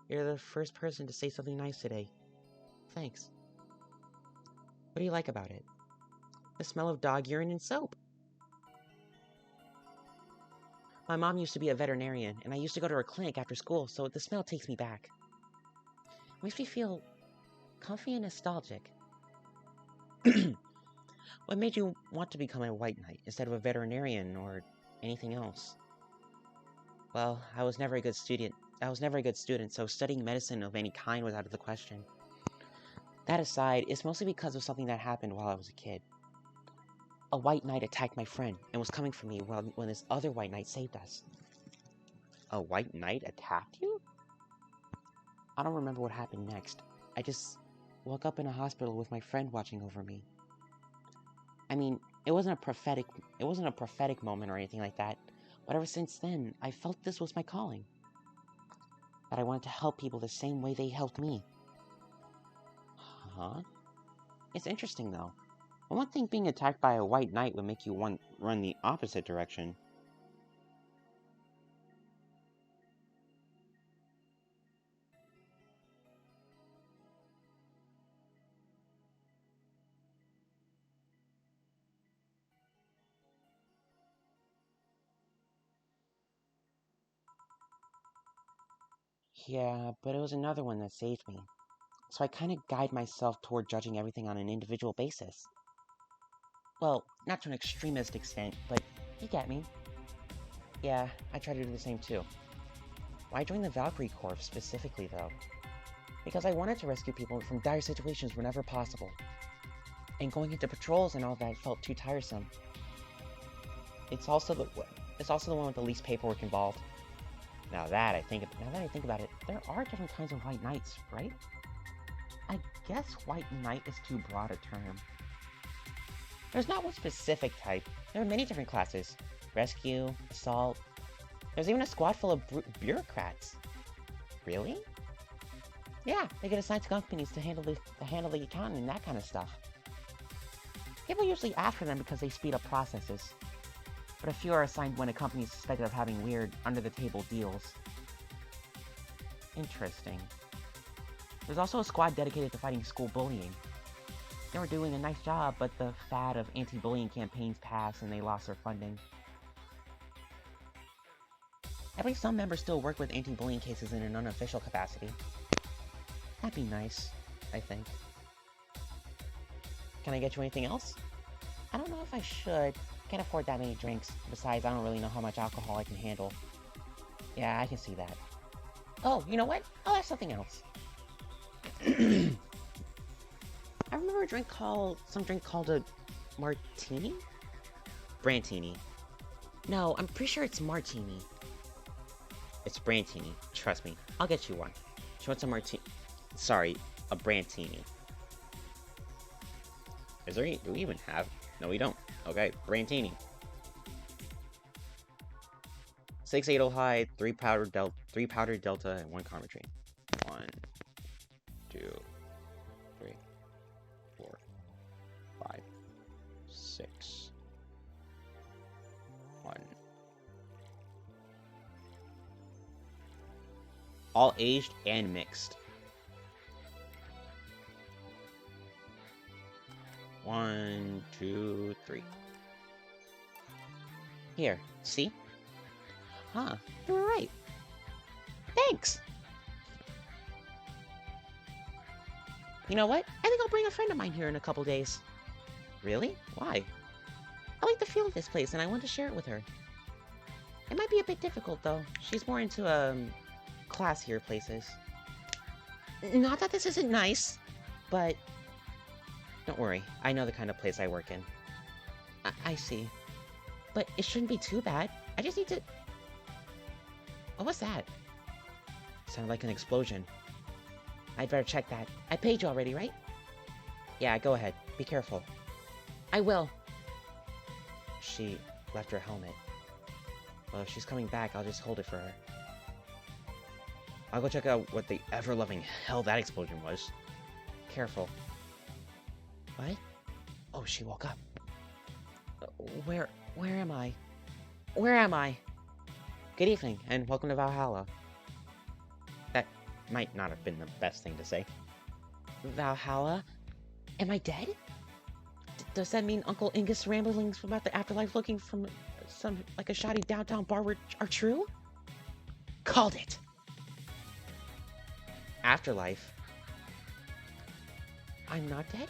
You're the first person to say something nice today. Thanks. What do you like about it? The smell of dog urine and soap. My mom used to be a veterinarian, and I used to go to her clinic after school, so the smell takes me back. It makes me feel comfy and nostalgic. What made you want to become a white knight instead of a veterinarian or anything else? Well, I was never a good student, so studying medicine of any kind was out of the question. That aside, it's mostly because of something that happened while I was a kid. A white knight attacked my friend and was coming for me when this other white knight saved us. A white knight attacked you? I don't remember what happened next. I just woke up in a hospital with my friend watching over me. I mean, it wasn't a prophetic moment or anything like that, but ever since then, I felt this was my calling. That I wanted to help people the same way they helped me. Huh? It's interesting, though. I wouldn't think being attacked by a white knight would make you run the opposite direction. Yeah, but it was another one that saved me. So I kind of guide myself toward judging everything on an individual basis. Well, not to an extremist extent, but you get me. Yeah, I try to do the same too. Why join the Valkyrie Corps specifically, though? Because I wanted to rescue people from dire situations whenever possible. And going into patrols and all that felt too tiresome. It's also the one with the least paperwork involved. Now that I think about it, there are different kinds of white knights, right? I guess white knight is too broad a term. There's not one specific type. There are many different classes. Rescue, assault. There's even a squad full of bureaucrats. Really? Yeah, they get assigned to companies to handle the accounting and that kind of stuff. People usually ask for them because they speed up processes. but a few are assigned when a company is suspected of having weird, under-the-table deals. Interesting. There's also a squad dedicated to fighting school bullying. They were doing a nice job, but the fad of anti-bullying campaigns passed and they lost their funding. At least some members still work with anti-bullying cases in an unofficial capacity. That'd be nice, I think. Can I get you anything else? I don't know if I should. Can't afford that many drinks. Besides, I don't really know how much alcohol I can handle. Yeah, I can see that. Oh, you know what? I'll have something else. I remember some drink called a Martini? Brantini. No, I'm pretty sure it's Martini. It's Brantini. Trust me. I'll get you one. She wants a Martini. Sorry, a Brantini. Is there any, do we even have? No, we don't. Okay, Brantini. 6 8 high, 3 powdered delta, and 1 Carmetrine. 1, 2, 3, 4, 5, 6, 1. All aged and mixed. 1, 2, 3. Here, see? Huh, you were right. Thanks! You know what? I think I'll bring a friend of mine here in a couple days. Really? Why? I like the feel of this place and I want to share it with her. It might be a bit difficult though. She's more into, classier places. Not that this isn't nice, but don't worry, I know the kind of place I work in. I see. But it shouldn't be too bad. I just need to... What was that? Sounded like an explosion. I'd better check that. I paid you already, right? Yeah, go ahead. Be careful. I will. She left her helmet. Well, if she's coming back, I'll just hold it for her. I'll go check out what the ever-loving hell that explosion was. Careful. What? Oh, she woke up. Where am I? Where am I? Good evening, and welcome to Valhalla. That might not have been the best thing to say. Valhalla? Am I dead? Does that mean Uncle Ingus' ramblings about the afterlife looking from like a shoddy downtown bar are true? Called it! Afterlife? I'm not dead?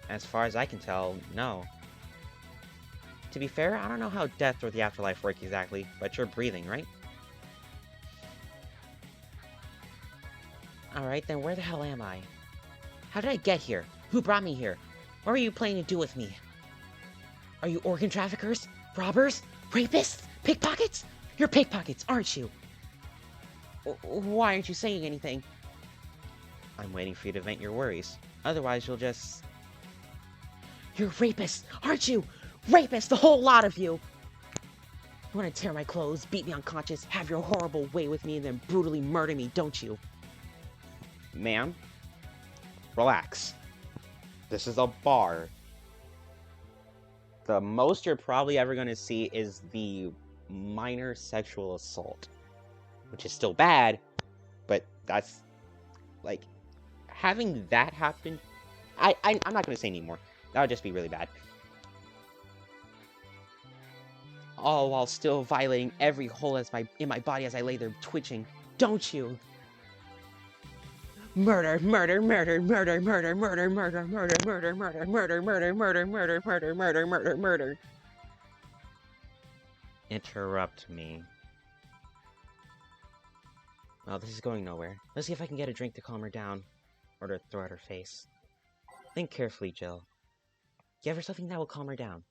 As far as I can tell, no. To be fair, I don't know how death or the afterlife work exactly, but you're breathing, right? Alright, then where the hell am I? How did I get here? Who brought me here? What are you planning to do with me? Are you organ traffickers? Robbers? Rapists? Pickpockets? You're pickpockets, aren't you? Why aren't you saying anything? I'm waiting for you to vent your worries. Otherwise, you'll just... You're rapists, aren't you? Rapists, the whole lot of you! You want to tear my clothes, beat me unconscious, have your horrible way with me, and then brutally murder me, don't you? Ma'am? Relax. This is a bar. The most you're probably ever going to see is the minor sexual assault. Which is still bad, but that's... like... having that happen... I'm not going to say anymore. That would just be really bad. All while still violating every hole in my body as I lay there twitching. Don't you? Murder, murder, murder, murder, murder, murder, murder, murder, murder, murder, murder, murder, murder, murder, murder, murder, murder, murder. Interrupt me. Well, this is going nowhere. Let's see if I can get a drink to calm her down. Or to throw at her face. Think carefully, Jill. Give her something that will calm her down.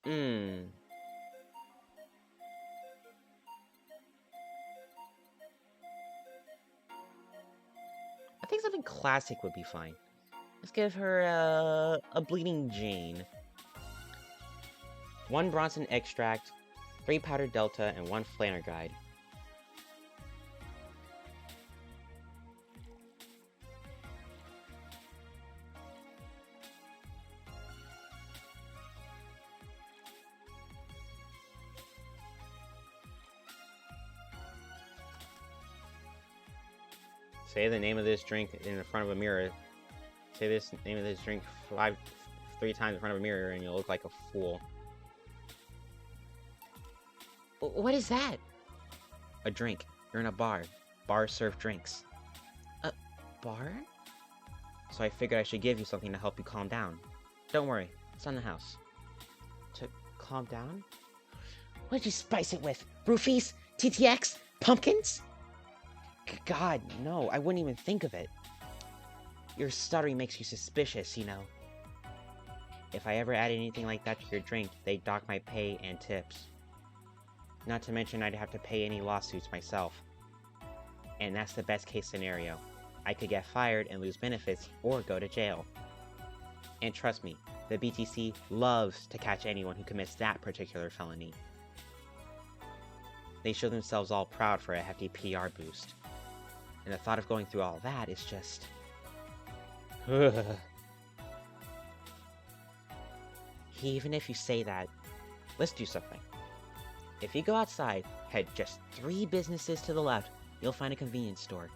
I think something classic would be fine. Let's give her a Bleeding Jane. 1 Bronson extract, 3 powdered delta, and 1 Flanner guide. Say the name of this drink in front of a mirror. Say this name of this drink 3 times in front of a mirror and you'll look like a fool. What is that? A drink. You're in a bar. Bars serve drinks. A bar? So I figured I should give you something to help you calm down. Don't worry, it's on the house. To calm down? What did you spice it with? Roofies? TTX? Pumpkins? God, no, I wouldn't even think of it. Your stuttering makes you suspicious, you know. If I ever added anything like that to your drink, they'd dock my pay and tips. Not to mention I'd have to pay any lawsuits myself. And that's the best case scenario. I could get fired and lose benefits, or go to jail. And trust me, the BTC loves to catch anyone who commits that particular felony. They show themselves all proud for a hefty PR boost. And the thought of going through all that is just... Even if you say that, let's do something. If you go outside, head just 3 businesses to the left, you'll find a convenience store.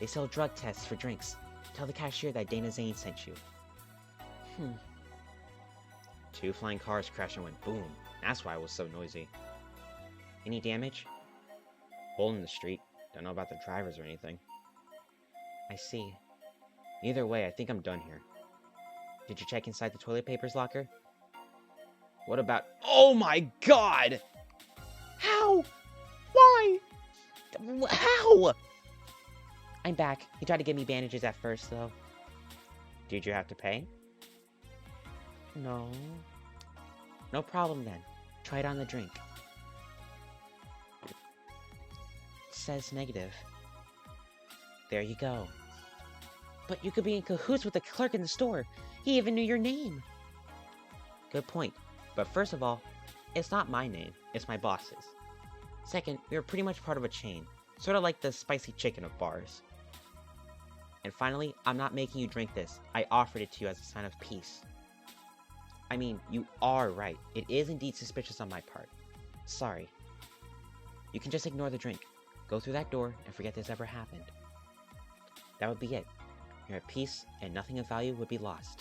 They sell drug tests for drinks. Tell the cashier that Dana Zane sent you. 2 flying cars crashed and went boom. That's why it was so noisy. Any damage? Hole in the street. Don't know about the drivers or anything. I see. Either way, I think I'm done here. Did you check inside the toilet papers locker? What about— Oh my god! How? Why? How? I'm back. He tried to give me bandages at first, though. Did you have to pay? No. No problem, then. Try it on the drink. It says negative. There you go. But you could be in cahoots with the clerk in the store. He even knew your name. Good point. But first of all, it's not my name. It's my boss's. Second, we are pretty much part of a chain. Sort of like the spicy chicken of bars. And finally, I'm not making you drink this. I offered it to you as a sign of peace. I mean, you are right. It is indeed suspicious on my part. Sorry. You can just ignore the drink. Go through that door and forget this ever happened. That would be it. You're at peace, and nothing of value would be lost.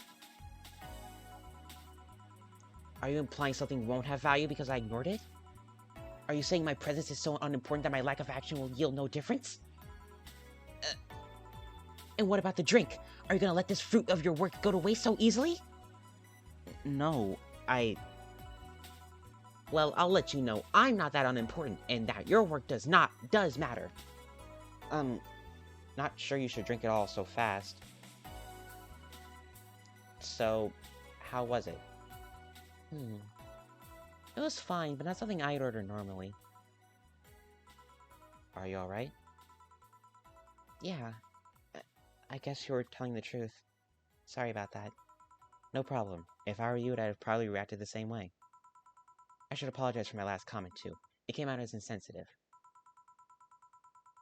Are you implying something won't have value because I ignored it? Are you saying my presence is so unimportant that my lack of action will yield no difference? And what about the drink? Are you gonna let this fruit of your work go to waste so easily? No, Well, I'll let you know I'm not that unimportant, and that your work does matter. Not sure you should drink it all so fast. So, how was it? It was fine, but not something I'd order normally. Are you alright? Yeah. I guess you were telling the truth. Sorry about that. No problem. If I were you, I'd have probably reacted the same way. I should apologize for my last comment, too. It came out as insensitive.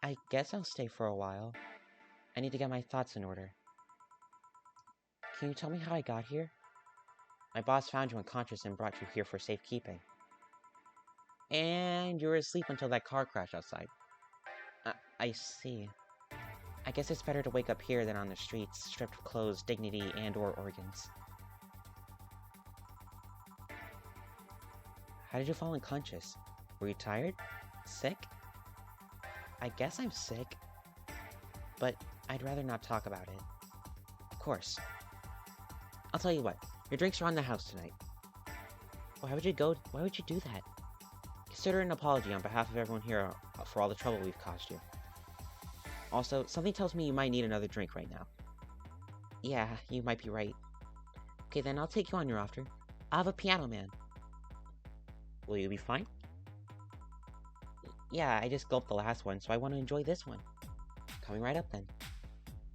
I guess I'll stay for a while. I need to get my thoughts in order. Can you tell me how I got here? My boss found you unconscious and brought you here for safekeeping. And you were asleep until that car crash outside. I see. I guess it's better to wake up here than on the streets, stripped of clothes, dignity, and/or organs. How did you fall unconscious? Were you tired? Sick? I guess I'm sick. But I'd rather not talk about it. Of course. I'll tell you what. Your drinks are on the house tonight. Why would you do that? Consider an apology on behalf of everyone here for all the trouble we've caused you. Also, something tells me you might need another drink right now. Yeah, you might be right. Okay, then I'll take you on your offer. I'll have a piano man. Will you be fine? Yeah, I just gulped the last one, so I want to enjoy this one. Coming right up then.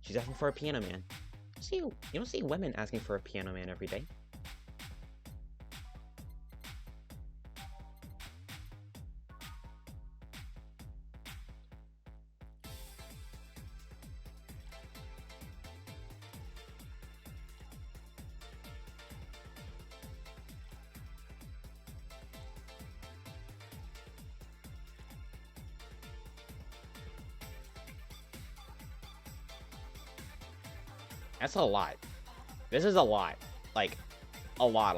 She's asking for a piano man. You don't see women asking for a piano man every day. That's a lot. This is a lot. Like, a lot.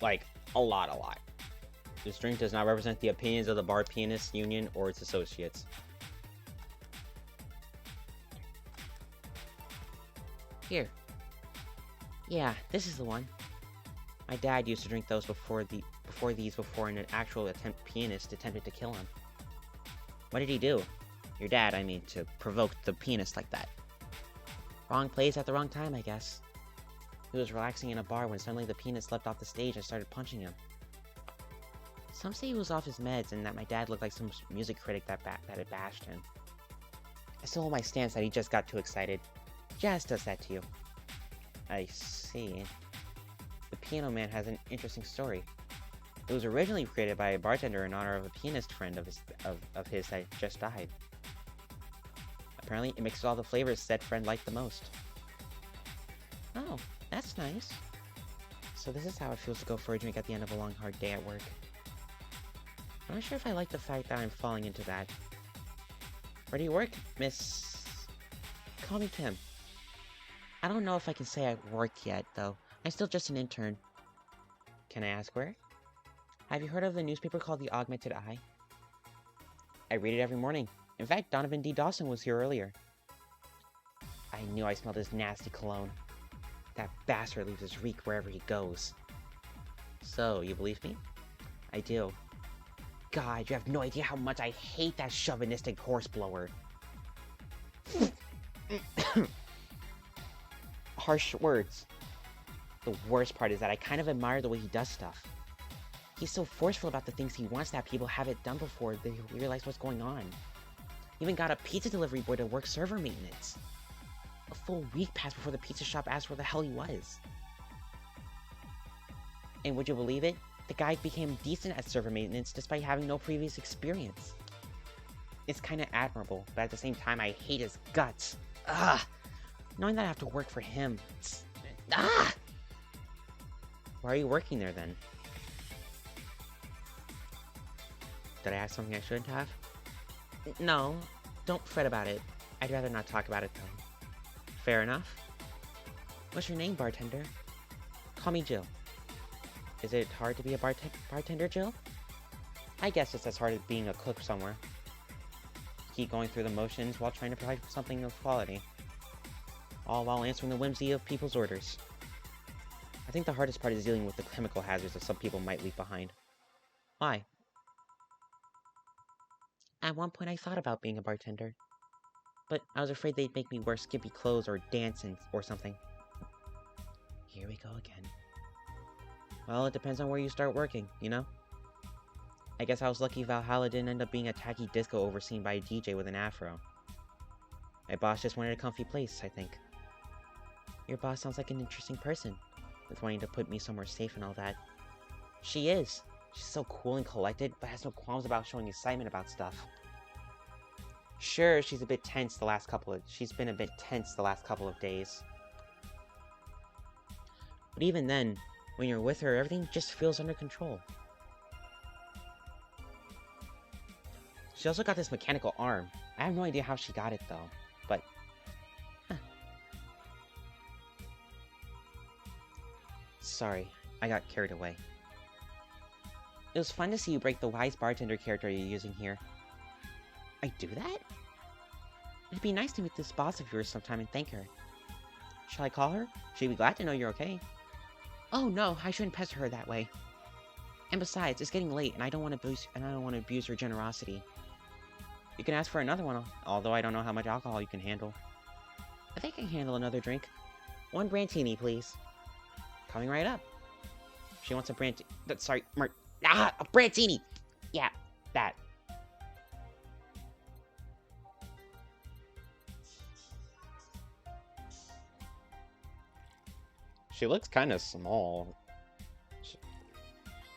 Like, a lot. This drink does not represent the opinions of the Bar Pianists Union or its associates. Here. Yeah, this is the one. My dad used to drink those before an actual pianist attempted to kill him. What did he do? Your dad, I mean, to provoke the pianist like that. Wrong place at the wrong time, I guess. He was relaxing in a bar when suddenly the pianist leapt off the stage and started punching him. Some say he was off his meds and that my dad looked like some music critic that had bashed him. I still hold my stance that he just got too excited. Jazz does that to you. I see. The Piano Man has an interesting story. It was originally created by a bartender in honor of a pianist friend of his that just died. Apparently, it mixes all the flavors said friend liked the most. Oh, that's nice. So this is how it feels to go for a drink at the end of a long, hard day at work. I'm not sure if I like the fact that I'm falling into that. Where do you work, Miss... Call me Kim. I don't know if I can say I work yet, though. I'm still just an intern. Can I ask where? Have you heard of the newspaper called The Augmented Eye? I read it every morning. In fact, Donovan D. Dawson was here earlier. I knew I smelled his nasty cologne. That bastard leaves his reek wherever he goes. So, you believe me? I do. God, you have no idea how much I hate that chauvinistic horseblower. Harsh words. The worst part is that I kind of admire the way he does stuff. He's so forceful about the things he wants that people haven't done before they realize what's going on. He even got a pizza delivery boy to work server maintenance. A full week passed before the pizza shop asked where the hell he was. And would you believe it? The guy became decent at server maintenance despite having no previous experience. It's kinda admirable, but at the same time I hate his guts. Ugh! Knowing that I have to work for him, it's... Ah! Why are you working there then? Did I ask something I shouldn't have? No, don't fret about it. I'd rather not talk about it though. Fair enough. What's your name, bartender? Call me Jill. Is it hard to be a bartender, Jill? I guess it's as hard as being a cook somewhere. Keep going through the motions while trying to provide something of quality. All while answering the whimsy of people's orders. I think the hardest part is dealing with the chemical hazards that some people might leave behind. Why? At one point I thought about being a bartender. But I was afraid they'd make me wear skimpy clothes or dance or something. Here we go again. Well, it depends on where you start working, you know? I guess I was lucky Valhalla didn't end up being a tacky disco overseen by a DJ with an afro. My boss just wanted a comfy place, I think. Your boss sounds like an interesting person, with wanting to put me somewhere safe and all that. She is. She's so cool and collected, but has no qualms about showing excitement about stuff. Sure, she's been a bit tense the last couple of days. But even then, when you're with her, everything just feels under control. She also got this mechanical arm. I have no idea how she got it though, but... Huh. Sorry, I got carried away. It was fun to see you break the wise bartender character you're using here. I do that? It'd be nice to meet this boss of yours sometime and thank her. Shall I call her? She'd be glad to know you're okay. Oh no, I shouldn't pester her that way. And besides, it's getting late and I don't want to abuse her generosity. You can ask for another one, although I don't know how much alcohol you can handle. I think I can handle another drink. One Martini, please. Coming right up. She wants a a Martini! Yeah, that. She looks kind of small.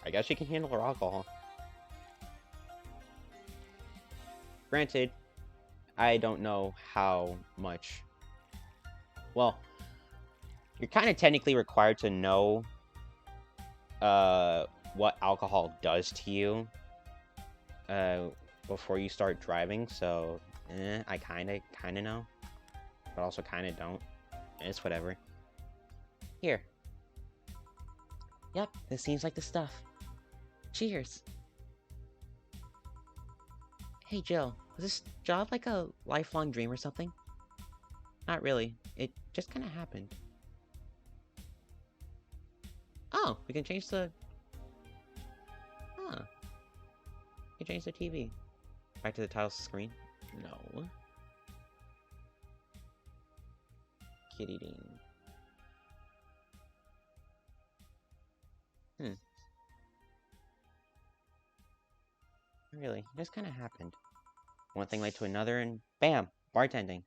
I guess she can handle her alcohol. Granted, I don't know how much... Well, you're kind of technically required to know what alcohol does to you before you start driving, so I kinda know, but also kinda don't. It's whatever. Here. Yep, this seems like the stuff. Cheers. Hey Jill, was this job like a lifelong dream or something? Not really. It just kind of happened. Oh, we can change the... Huh. We can change the TV. Back to the title screen? No. Kitty Dean. Really, it just kind of happened. One thing led to another, and bam! Bartending.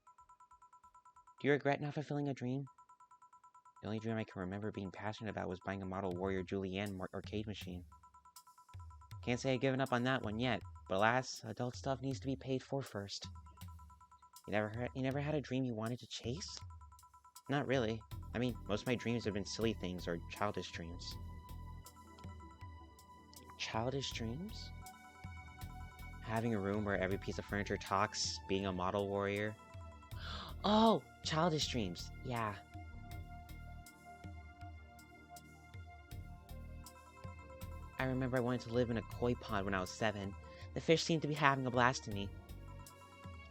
Do you regret not fulfilling a dream? The only dream I can remember being passionate about was buying a model Warrior Julianne arcade machine. Can't say I've given up on that one yet, but alas, adult stuff needs to be paid for first. You never had a dream you wanted to chase? Not really. I mean, most of my dreams have been silly things or childish dreams. Childish dreams? Having a room where every piece of furniture talks, being a model warrior. Oh, childish dreams. Yeah. I remember I wanted to live in a koi pond when I was 7. The fish seemed to be having a blast in me.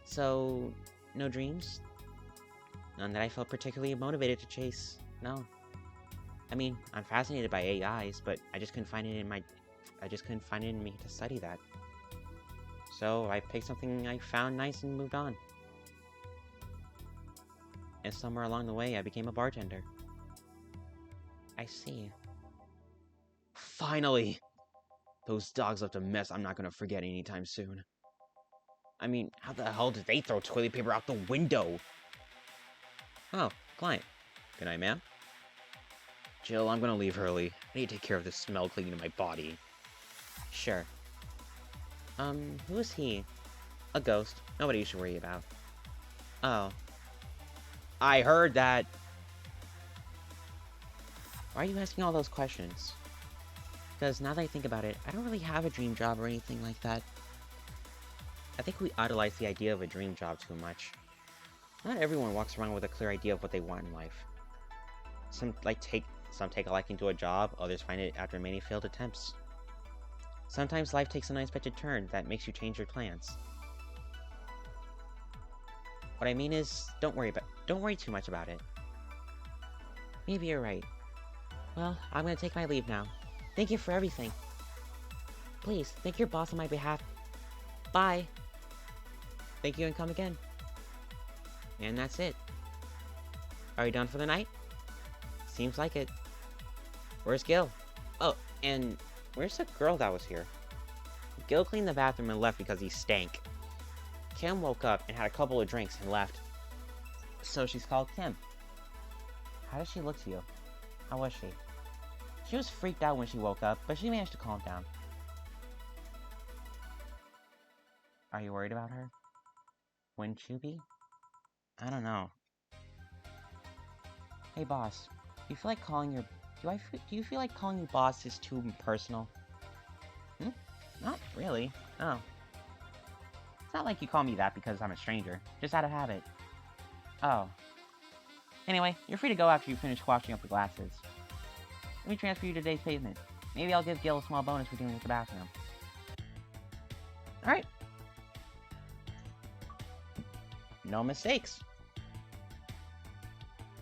So, no dreams? None that I felt particularly motivated to chase. No. I mean, I'm fascinated by AIs, but I just couldn't find it in me to study that. So I picked something I found nice and moved on. And somewhere along the way, I became a bartender. I see. Finally! Those dogs left a mess I'm not gonna forget anytime soon. I mean, how the hell did they throw toilet paper out the window? Oh, client. Good night, ma'am. Jill, I'm gonna leave early. I need to take care of this smell clinging to my body. Sure. Who is he? A ghost. Nobody you should worry about. Oh. I heard that. Why are you asking all those questions? Because now that I think about it, I don't really have a dream job or anything like that. I think we idolize the idea of a dream job too much. Not everyone walks around with a clear idea of what they want in life. Some take a liking to a job, others find it after many failed attempts. Sometimes life takes an unexpected turn that makes you change your plans. What I mean is, don't worry too much about it. Maybe you're right. Well, I'm gonna take my leave now. Thank you for everything. Please, thank your boss on my behalf. Bye. Thank you and come again. And that's it. Are you done for the night? Seems like it. Where's Gil? Oh, and where's the girl that was here? Gil cleaned the bathroom and left because he stank. Kim woke up and had a couple of drinks and left. So she's called Kim. How does she look to you? How was she? She was freaked out when she woke up, but she managed to calm down. Are you worried about her? Wouldn't you be? I don't know. Hey boss, do you feel like calling your... Do you feel like calling you boss is too personal? Not really. Oh. It's not like you call me that because I'm a stranger. Just out of habit. Oh. Anyway, you're free to go after you finish washing up the glasses. Let me transfer you to today's payment. Maybe I'll give Gil a small bonus for dealing with the bathroom. Alright. No mistakes.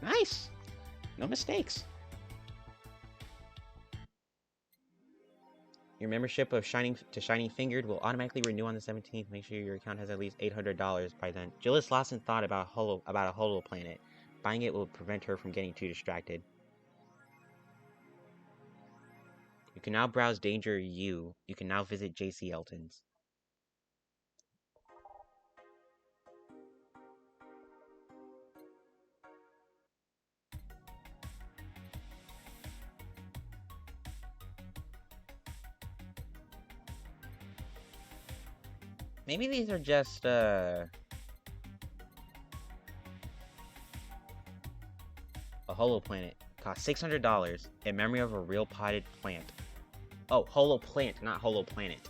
Nice. No mistakes. Your membership of Shining Fingered will automatically renew on the 17th. Make sure your account has at least $800 by then. Jill has lost in thought about a holo planet. Buying it will prevent her from getting too distracted. You can now browse Danger U. You can now visit J.C. Elton's. Maybe these are just, a holo planet. Cost $600 in memory of a real potted plant. Oh, holo plant, not holo planet.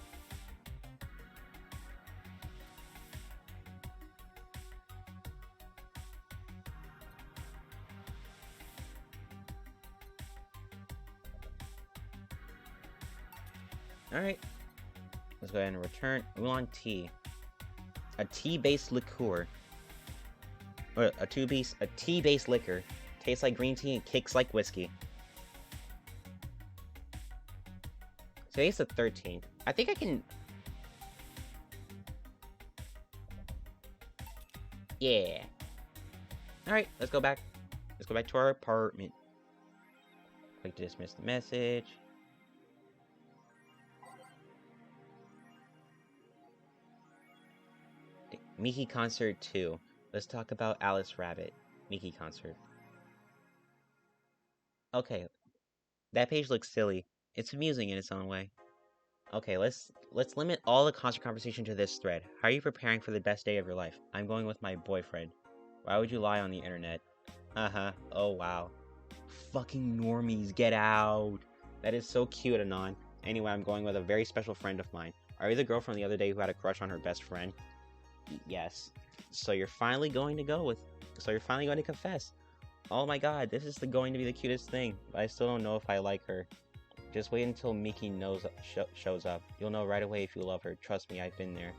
Alright. Let's go ahead and return Oolong tea. A tea-based liqueur. Or a tea-based liquor. Tastes like green tea and kicks like whiskey. Today's the 13th. I think I can... Yeah. Alright, let's go back. Let's go back to our apartment. Click to dismiss the message. Mickey Concert 2. Let's talk about Alice Rabbit. Mickey Concert. Okay. That page looks silly. It's amusing in its own way. Okay, let's limit all the concert conversation to this thread. How are you preparing for the best day of your life? I'm going with my boyfriend. Why would you lie on the internet? Oh wow. Fucking normies, get out. That is so cute, Anon. Anyway, I'm going with a very special friend of mine. Are you the girl from the other day who had a crush on her best friend? Yes. So you're finally going to confess. Oh my god, this is going to be the cutest thing. But I still don't know if I like her. Just wait until Mickey shows up. You'll know right away if you love her. Trust me, I've been there.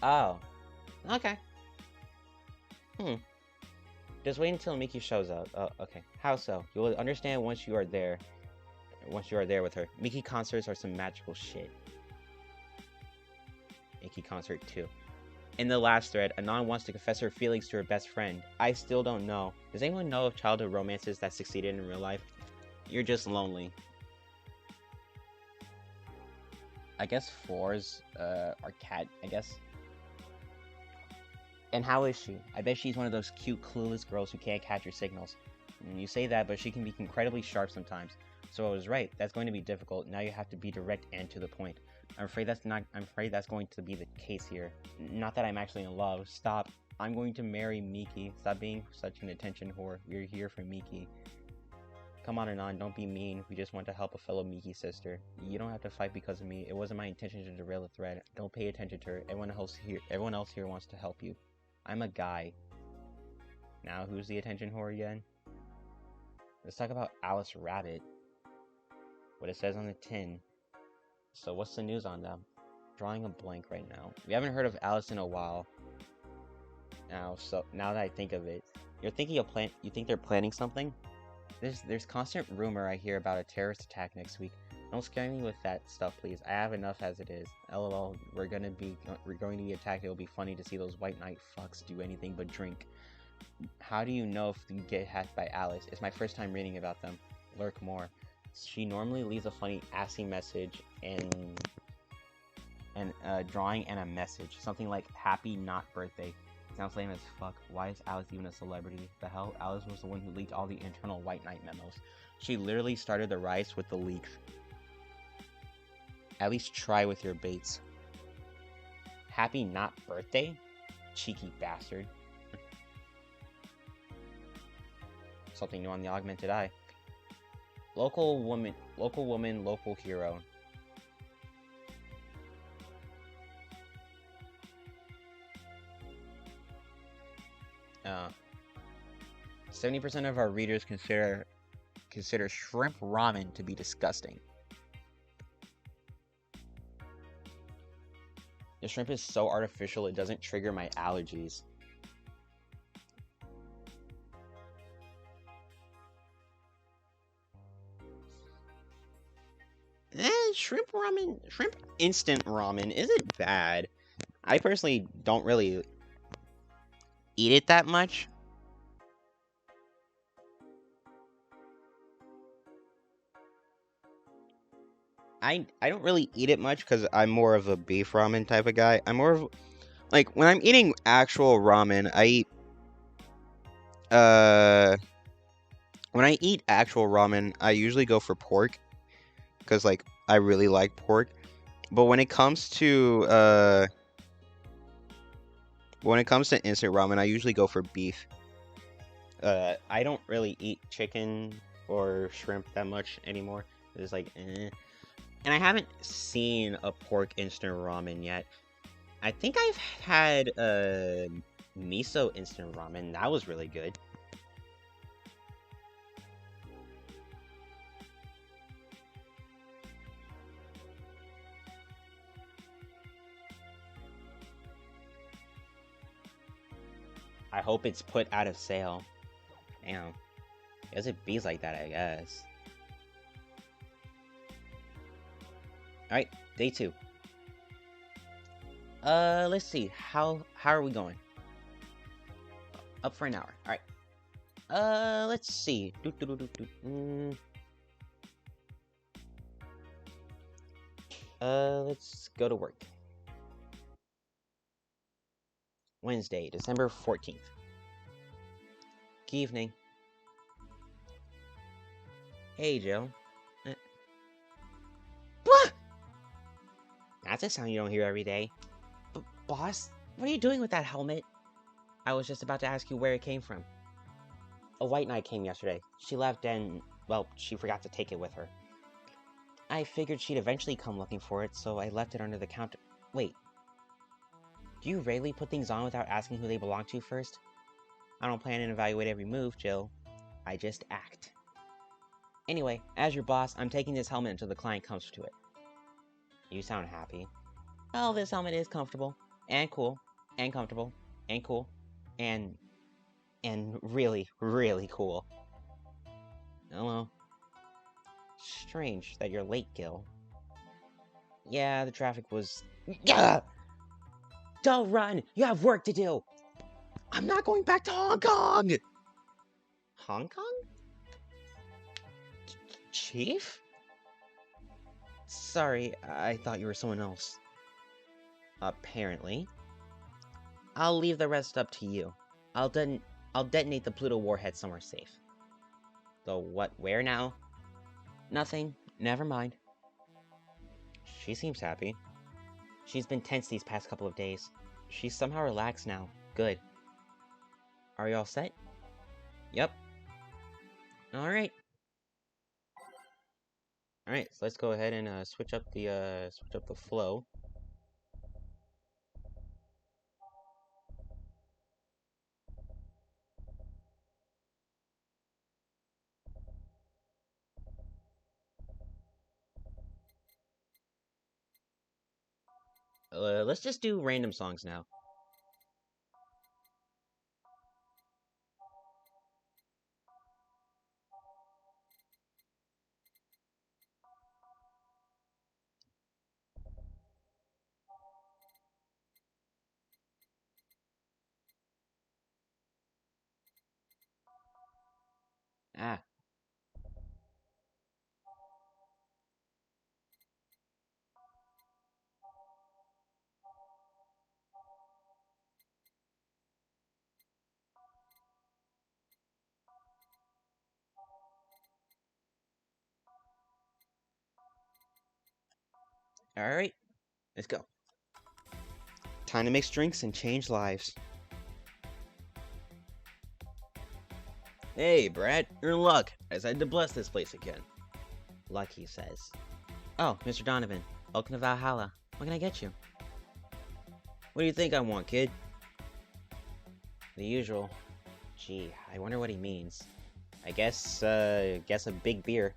Oh. Okay. Just wait until Mickey shows up. Oh, okay. How so? You will understand once you are there. Once you are there with her. Mickey concerts are some magical shit. Mickey Concert 2. In the last thread, Anon wants to confess her feelings to her best friend. I still don't know. Does anyone know of childhood romances that succeeded in real life? You're just lonely. I guess 4's our cat, I guess. And how is she? I bet she's one of those cute, clueless girls who can't catch your signals. You say that, but she can be incredibly sharp sometimes. So I was right. That's going to be difficult. Now you have to be direct and to the point. I'm afraid that's going to be the case here. Not that I'm actually in love. Stop. I'm going to marry Miki. Stop being such an attention whore. We're here for Miki. Come on, Anon, don't be mean. We just want to help a fellow Miki sister. You don't have to fight because of me. It wasn't my intention to derail the thread. Don't pay attention to her. Everyone else here wants to help you. I'm a guy. Now, who's the attention whore again? Let's talk about Alice Rabbit. What it says on the tin. So what's the news on them? Drawing a blank right now. We haven't heard of Alice in a while. Now that I think of it, you think they're planning something? There's constant rumor I hear about a terrorist attack next week. Don't scare me with that stuff, please. I have enough as it is. LOL, we're going to be attacked. It'll be funny to see those white knight fucks do anything but drink. How do you know if you get hacked by Alice? It's my first time reading about them. Lurk more. She normally leaves a funny assy message and a drawing and a message. Something like happy not birthday. Sounds lame as fuck. Why is Alice even a celebrity? The hell? Alice was the one who leaked all the internal White Knight memos. She literally started the rise with the leaks. At least try with your baits. Happy not birthday? Cheeky bastard. Something new on the augmented eye. Local woman, local hero. 70% of our readers consider shrimp ramen to be disgusting. The shrimp is so artificial it doesn't trigger my allergies. Shrimp instant ramen isn't bad. I personally don't really eat it that much. I don't really eat it much because I'm more of a beef ramen type of guy. I'm more of, like, when I'm eating actual ramen, when I eat actual ramen, I usually go for pork. Because, like, I really like pork. But when it comes to instant ramen, I usually go for beef. I don't really eat chicken or shrimp that much anymore. It's like, eh. And I haven't seen a pork instant ramen yet. I think I've had miso instant ramen. That was really good. I hope it's put out of sale. Damn. Guess it bees like that, I guess. Alright, day 2. Let's see. How are we going? Up for an hour. Alright. Let's see. Let's go to work. Wednesday, December 14th. Good evening. Hey, Joe. That's a sound you don't hear every day. Boss, what are you doing with that helmet? I was just about to ask you where it came from. A white knight came yesterday. She left and, well, she forgot to take it with her. I figured she'd eventually come looking for it, so I left it under the counter. Wait. Do you rarely put things on without asking who they belong to first? I don't plan to evaluate every move, Jill. I just act. Anyway, as your boss, I'm taking this helmet until the client comes to it. You sound happy. Well, this helmet is comfortable, and cool, and comfortable, and cool, and really, really cool. Hello. Strange that you're late, Gil. Yeah, the traffic was... Yeah! Don't run! You have work to do! I'm not going back to Hong Kong! Hong Kong? Chief? Sorry, I thought you were someone else. Apparently. I'll leave the rest up to you. I'll detonate the Pluto warhead somewhere safe. The what, where now? Nothing. Never mind. She seems happy. She's been tense these past couple of days. She's somehow relaxed now. Good. Are you all set? Yep. Alright. Alright, so let's go ahead and switch up the flow. Let's just do random songs now. Ah. Alright. Let's go. Time to mix drinks and change lives. Hey, Brad, you're in luck. I decided to bless this place again. Luck, he says. Oh, Mr. Donovan. Welcome to Valhalla. What can I get you? What do you think I want, kid? The usual. Gee, I wonder what he means. I guess a big beer.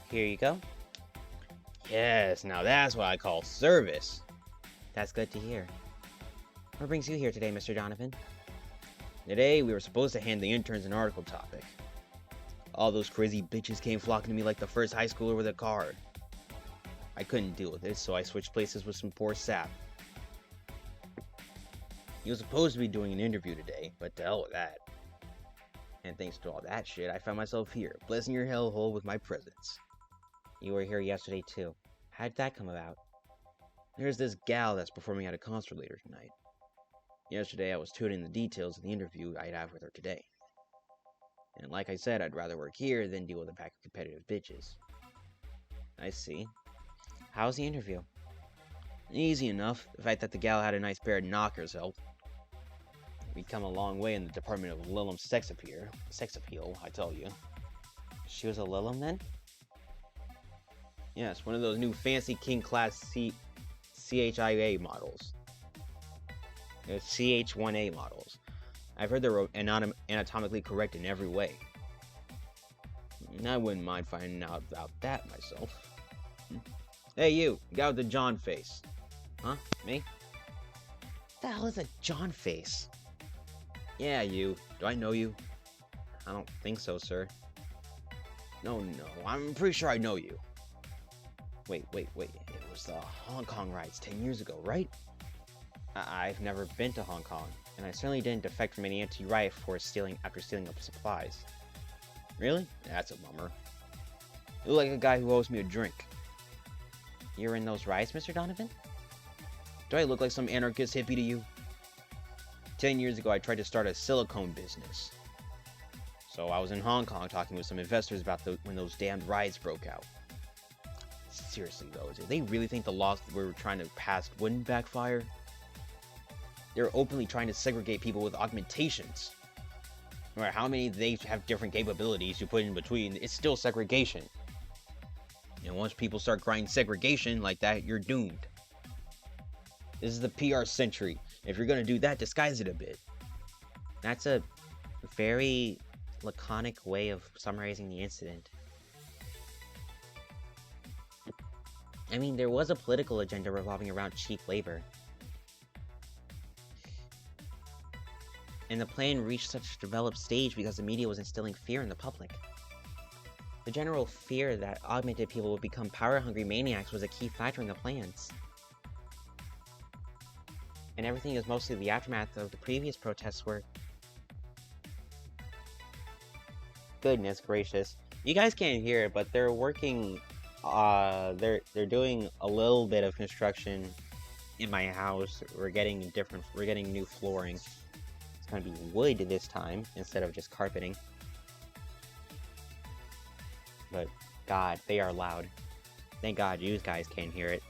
Here you go. Yes, now that's what I call service. That's good to hear. What brings you here today, Mr. Donovan? Today, we were supposed to hand the interns an article topic. All those crazy bitches came flocking to me like the first high schooler with a card. I couldn't deal with it, so I switched places with some poor sap. He was supposed to be doing an interview today, but to hell with that. And thanks to all that shit, I found myself here, blessing your hellhole with my presence. You were here yesterday too. How'd that come about? There's this gal that's performing at a concert later tonight. Yesterday I was tuning the details of the interview I'd have with her today. And like I said, I'd rather work here than deal with a pack of competitive bitches. I see. How's the interview? Easy enough. The fact that the gal had a nice pair of knockers helped. We've come a long way in the department of Lilum's sex appeal, I tell you. She was a Lilum then? Yes, one of those new fancy king class CHIA models. CH1A models. I've heard they're anatomically correct in every way. I wouldn't mind finding out about that myself. Hey you, guy with the John face. Huh? Me? The hell is a John face? Yeah, you. Do I know you? I don't think so, sir. No, I'm pretty sure I know you. Wait. It was the Hong Kong riots 10 years ago, right? I've never been to Hong Kong, and I certainly didn't defect from any anti-riot force after stealing up supplies. Really? That's a bummer. You look like a guy who owes me a drink. You were in those riots, Mr. Donovan? Do I look like some anarchist hippie to you? 10 years ago, I tried to start a silicone business. So I was in Hong Kong talking with some investors about when those damned riots broke out. Seriously though, do they really think the laws we were trying to pass wouldn't backfire? They're openly trying to segregate people with augmentations. No matter how many they have different capabilities you put in between, it's still segregation. And once people start crying segregation like that, you're doomed. This is the PR century. If you're gonna do that, disguise it a bit. That's a very laconic way of summarizing the incident. I mean, there was a political agenda revolving around cheap labor. And the plan reached such a developed stage because the media was instilling fear in the public. The general fear that augmented people would become power-hungry maniacs was a key factor in the plans. And everything is mostly the aftermath of the previous protests where... Goodness gracious. You guys can't hear it, but they're working... they're doing a little bit of construction in my house. We're getting new flooring. It's gonna be wood this time instead of just carpeting. But God, they are loud. Thank God you guys can't hear it.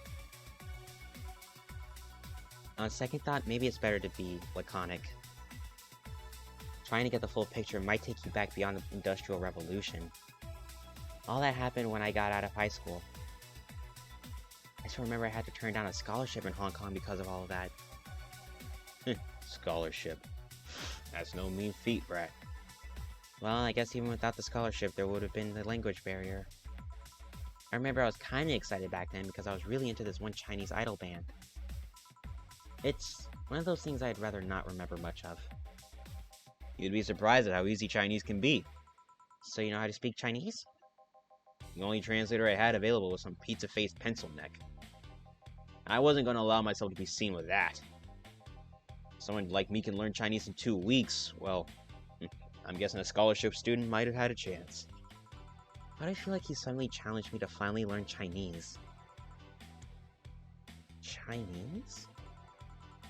On second thought, maybe it's better to be laconic. Trying to get the full picture might take you back beyond the Industrial Revolution. All that happened when I got out of high school. I still remember I had to turn down a scholarship in Hong Kong because of all of that. Scholarship. That's no mean feat, brat. Well, I guess even without the scholarship, there would have been the language barrier. I remember I was kinda excited back then because I was really into this one Chinese idol band. It's one of those things I'd rather not remember much of. You'd be surprised at how easy Chinese can be. So you know how to speak Chinese? The only translator I had available was some pizza-faced pencil neck. I wasn't going to allow myself to be seen with that. Someone like me can learn Chinese in 2 weeks. Well, I'm guessing a scholarship student might have had a chance. Why do I feel like he suddenly challenged me to finally learn Chinese? Chinese?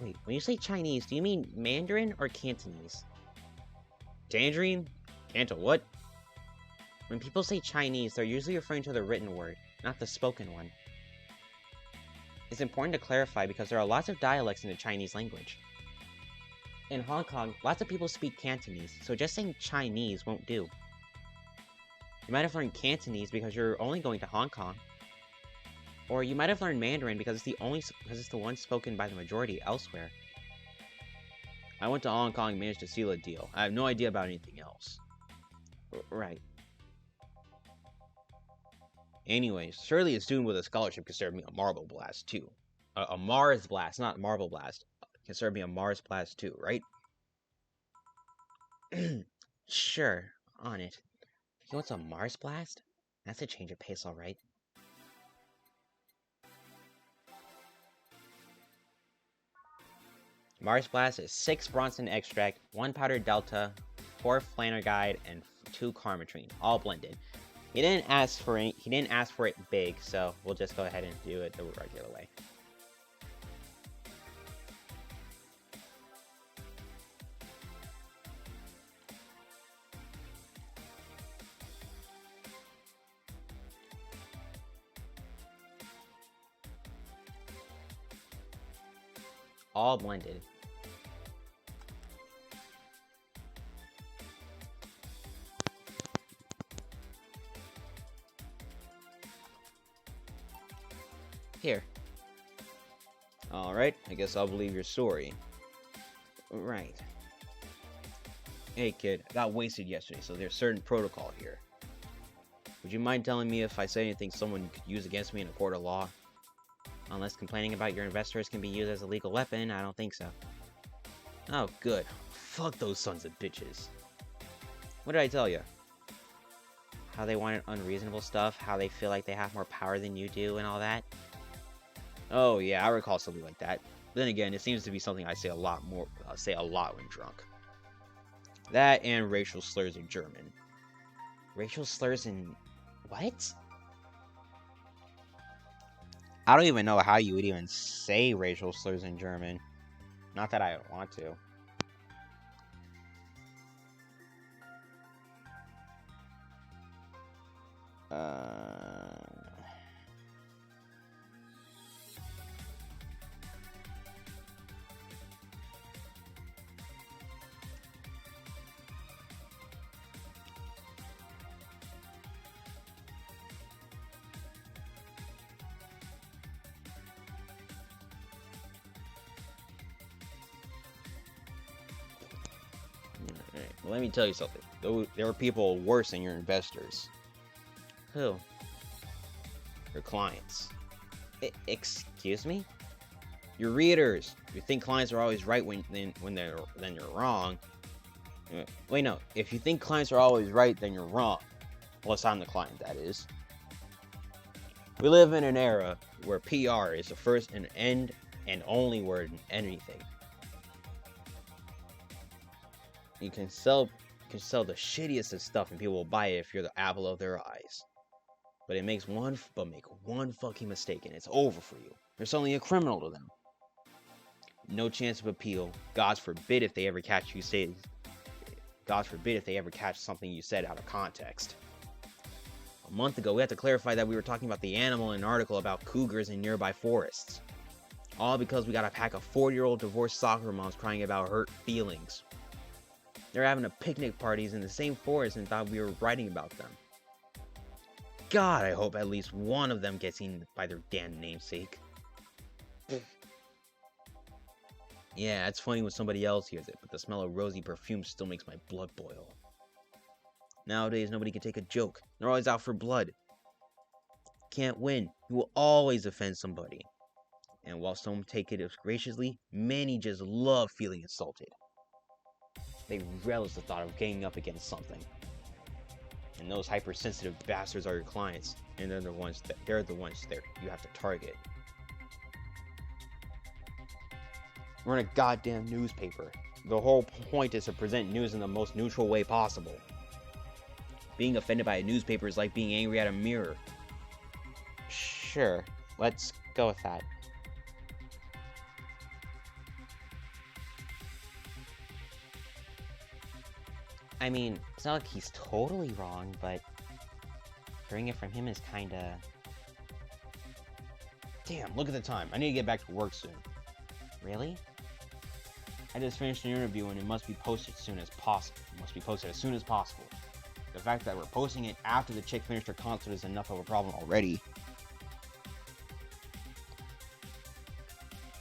Wait, when you say Chinese, do you mean Mandarin or Cantonese? Tangerine? Canto what? When people say Chinese, they're usually referring to the written word, not the spoken one. It's important to clarify because there are lots of dialects in the Chinese language. In Hong Kong, lots of people speak Cantonese, so just saying Chinese won't do. You might have learned Cantonese because you're only going to Hong Kong. Or you might have learned Mandarin because it's the one spoken by the majority elsewhere. I went to Hong Kong and managed to seal a deal. I have no idea about anything else. Right. Anyways, surely a student with a scholarship can serve me a marble blast too. A Mars blast, not marble blast. Can serve me a Mars blast too, right? Sure, on it. You want some Mars Blast? That's a change of pace, alright. Mars Blast is 6 Bronson Extract, 1 Powdered Delta, 4 Flanner Guide, and 2 Karmatrine, all blended. He didn't ask for it big, so we'll just go ahead and do it the regular way. All blended. Here. Alright, I guess I'll believe your story. Right. Hey kid, I got wasted yesterday, so there's certain protocol here. Would you mind telling me if I say anything someone could use against me in a court of law? Unless complaining about your investors can be used as a legal weapon, I don't think so. Oh, good. Fuck those sons of bitches. What did I tell you? How they wanted unreasonable stuff, how they feel like they have more power than you do, and all that. Oh yeah, I recall something like that. Then again, it seems to be something I say a lot when drunk. That and racial slurs in German. Racial slurs in... what? I don't even know how you would even say racial slurs in German. Not that I want to. Well, let me tell you something. There are people worse than your investors. Who? Your clients. Excuse me? Your readers. You think clients are always right then you're wrong. Wait, no. If you think clients are always right, then you're wrong. Unless I'm the client, that is. We live in an era where PR is the first and end and only word in anything. You can sell the shittiest of stuff and people will buy it if you're the apple of their eyes. But make one fucking mistake and it's over for you. You're suddenly a criminal to them. No chance of appeal. God forbid if they ever catch something you said out of context. A month ago, we had to clarify that we were talking about the animal in an article about cougars in nearby forests. All because we got a pack of 40-year-old divorced soccer moms crying about hurt feelings. They're having a picnic parties in the same forest and thought we were writing about them. God, I hope at least one of them gets eaten by their damn namesake. Yeah, it's funny when somebody else hears it, but the smell of rosy perfume still makes my blood boil. Nowadays, nobody can take a joke. They're always out for blood. Can't win. You will always offend somebody. And while some take it graciously, many just love feeling insulted. They relish the thought of ganging up against something. And those hypersensitive bastards are your clients, and they're the ones that you have to target. We're in a goddamn newspaper. The whole point is to present news in the most neutral way possible. Being offended by a newspaper is like being angry at a mirror. Sure, let's go with that. I mean, it's not like he's totally wrong, but hearing it from him is kinda... Damn, look at the time. I need to get back to work soon. Really? I just finished an interview and it must be posted as soon as possible. The fact that we're posting it after the chick finished her concert is enough of a problem already.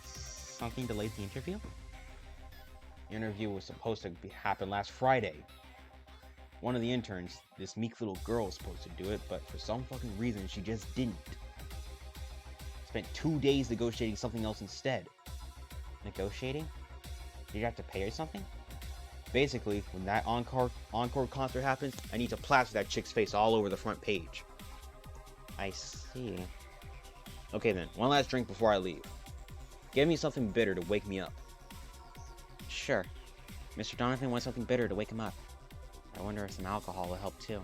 Something delayed the interview? The interview was supposed to happen last Friday. One of the interns, this meek little girl, was supposed to do it, but for some fucking reason she just didn't. Spent 2 days negotiating something else instead. Negotiating? Did you have to pay or something? Basically, when that encore concert happens, I need to plaster that chick's face all over the front page. I see. Okay then, one last drink before I leave. Give me something bitter to wake me up. Sure. Mr. Donovan wants something bitter to wake him up. I wonder if some alcohol will help too.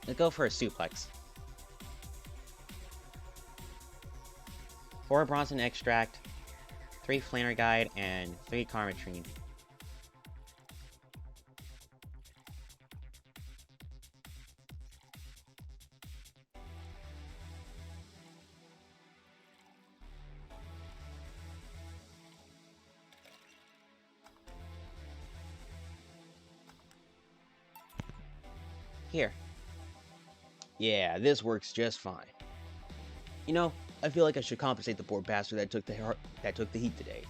Let's go for a suplex. 4 Bronson extract, 3 Flanner guide, and 3 Carmetrine. Here. Yeah, this works just fine. You know, I feel like I should compensate the poor bastard that took the heat today.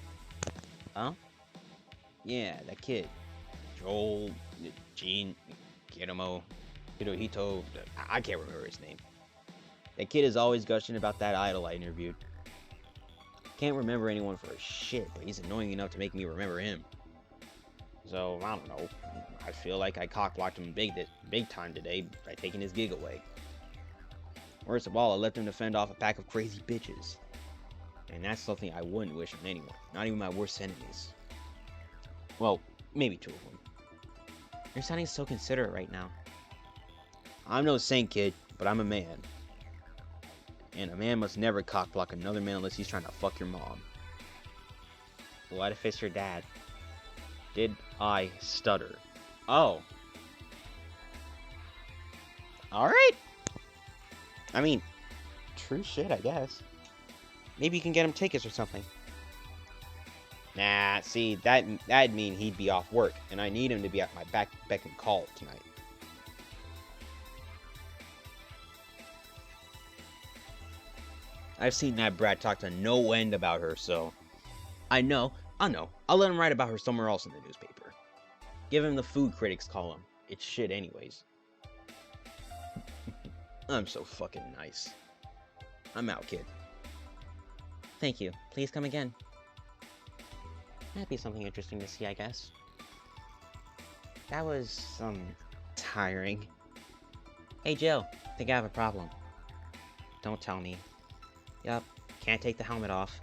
Huh? Yeah, that kid. Joel, Gene, Guillermo, Hirohito, I can't remember his name. That kid is always gushing about that idol I interviewed. Can't remember anyone for a shit, but he's annoying enough to make me remember him. So, I don't know. I feel like I cockblocked him big time today by taking his gig away. Worst of all, I left him to fend off a pack of crazy bitches. And that's something I wouldn't wish on anyone, not even my worst enemies. Well, maybe 2 of them. You're sounding so considerate right now. I'm no saint, kid, but I'm a man. And a man must never cockblock another man unless he's trying to fuck your mom. What if it's your dad? Did I stutter? Oh. Alright. I mean, true shit, I guess. Maybe you can get him tickets or something. Nah, see, that'd mean he'd be off work, and I need him to be at my beck and call tonight. I've seen that brat talk to no end about her, so... I'll know. I'll let him write about her somewhere else in the newspaper. Give him the food critics column. It's shit anyways. I'm so fucking nice. I'm out, kid. Thank you. Please come again. That'd be something interesting to see, I guess. That was, tiring. Hey, Jill. Think I have a problem. Don't tell me. Yup. Can't take the helmet off.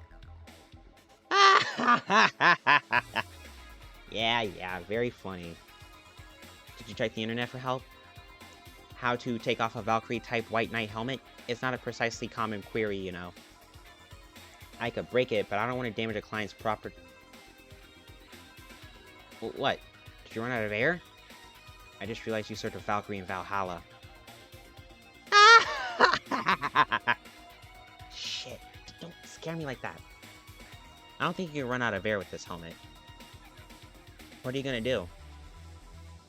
Yeah, very funny. Did you check the internet for help? How to take off a Valkyrie-type White Knight helmet? It's not a precisely common query, you know. I could break it, but I don't want to damage a client's property. What? Did you run out of air? I just realized you served a Valkyrie in Valhalla. Shit, don't scare me like that. I don't think you can run out of air with this helmet. What are you gonna do?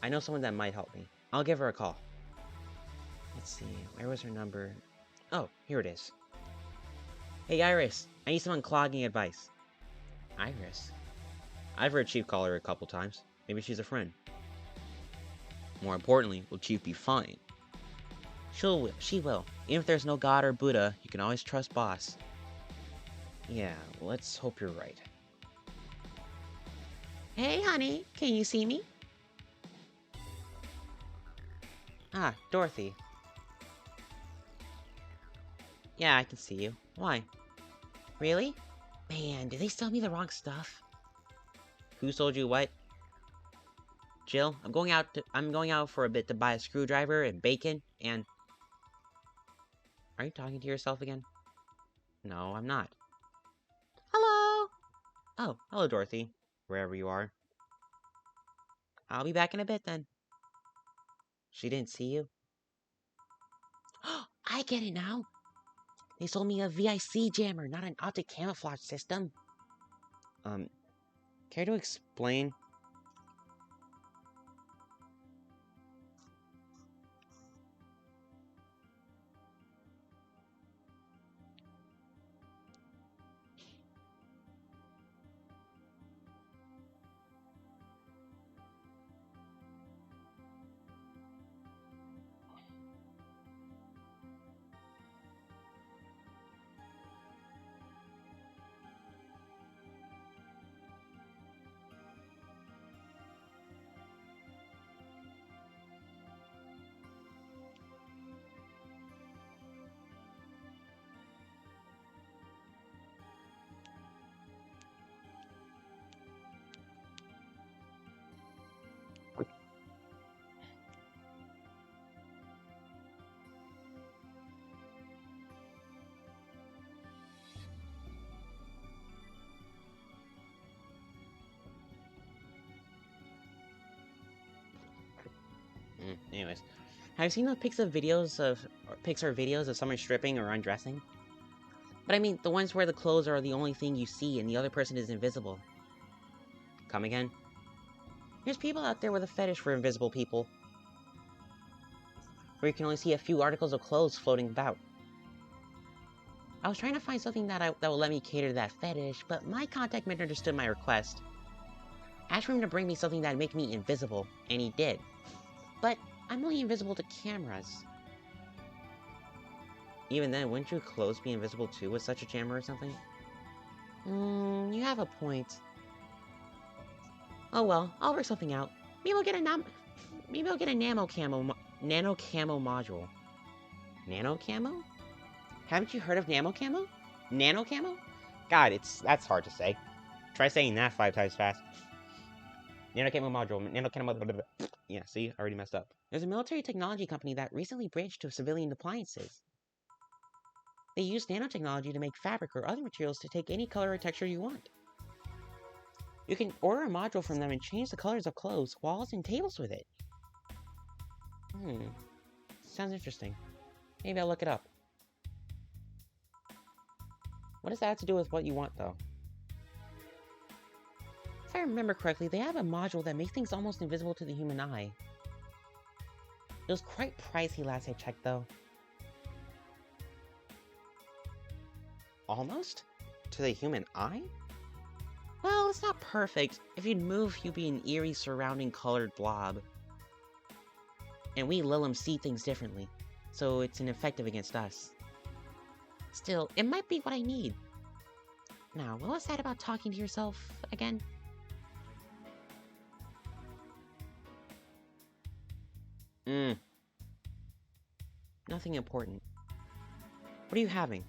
I know someone that might help me. I'll give her a call. Let's see, where was her number? Oh, here it is. Hey, Iris, I need some unclogging advice. Iris? I've heard Chief call her a couple times. Maybe she's a friend. More importantly, will Chief be fine? She will. Even if there's no God or Buddha, you can always trust Boss. Yeah, let's hope you're right. Hey, honey, can you see me? Ah, Dorothy. Yeah, I can see you. Why? Really? Man, did they sell me the wrong stuff? Who sold you what? Jill, I'm going out for a bit to buy a screwdriver and bacon and... Are you talking to yourself again? No, I'm not. Hello! Oh, hello, Dorothy. Wherever you are. I'll be back in a bit, then. She didn't see you? I get it now! They sold me a VIC jammer, not an optic camouflage system. Care to explain? Anyways, have you seen the Pixar videos of someone stripping or undressing? But I mean, the ones where the clothes are the only thing you see and the other person is invisible. Come again? There's people out there with a fetish for invisible people, where you can only see a few articles of clothes floating about. I was trying to find something that will let me cater to that fetish, but my contact misunderstood my request. I asked for him to bring me something that'd make me invisible, and he did. But I'm only invisible to cameras. Even then, wouldn't your clothes be invisible too with such a camera or something? You have a point. Oh well, I'll work something out. Maybe I'll get a nano camo module. Nano camo? Haven't you heard of nano camo? Nano camo? God, that's hard to say. Try saying that 5 times fast. Nano camo module. Nano camo. Yeah, see, I already messed up. There's a military technology company that recently branched to civilian appliances. They use nanotechnology to make fabric or other materials to take any color or texture you want. You can order a module from them and change the colors of clothes, walls, and tables with it. Sounds interesting. Maybe I'll look it up. What does that have to do with what you want, though? If I remember correctly, they have a module that makes things almost invisible to the human eye. It was quite pricey last I checked, though. Almost? To the human eye? Well, it's not perfect. If you'd move, you'd be an eerie surrounding colored blob. And we Lilum see things differently, so it's ineffective against us. Still, it might be what I need. Now, what was that about talking to yourself again? Nothing important. What are you having?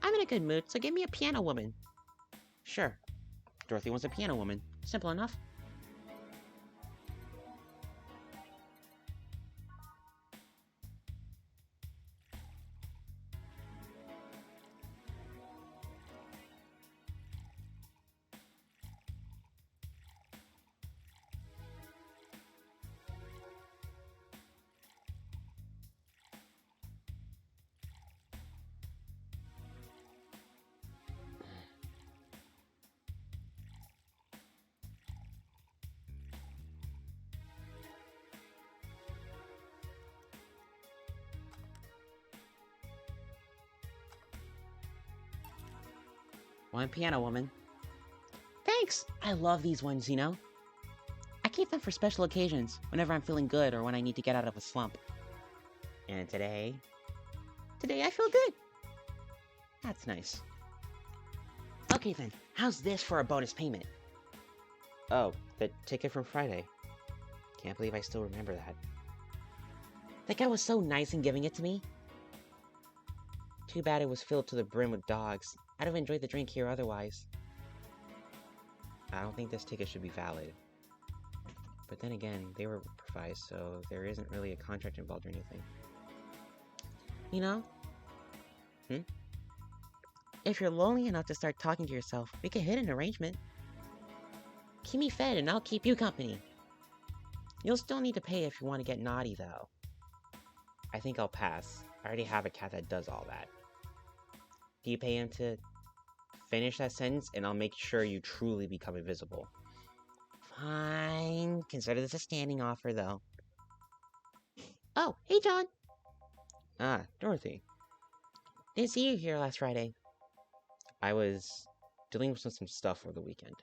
I'm in a good mood, so give me a piano woman. Sure. Dorothy wants a piano woman. Simple enough. One piano woman. Thanks! I love these ones, you know? I keep them for special occasions, whenever I'm feeling good or when I need to get out of a slump. And today? Today I feel good. That's nice. Okay then, how's this for a bonus payment? Oh, the ticket from Friday. Can't believe I still remember that. That guy was so nice in giving it to me. Too bad it was filled to the brim with dogs. I'd have enjoyed the drink here otherwise. I don't think this ticket should be valid. But then again, they were improvised, so there isn't really a contract involved or anything. You know? If you're lonely enough to start talking to yourself, we can hit an arrangement. Keep me fed and I'll keep you company. You'll still need to pay if you want to get naughty, though. I think I'll pass. I already have a cat that does all that. Do you pay him to finish that sentence, and I'll make sure you truly become invisible. Fine. Consider this a standing offer, though. Oh, hey, John. Ah, Dorothy. Didn't see you here last Friday. I was dealing with some stuff over the weekend.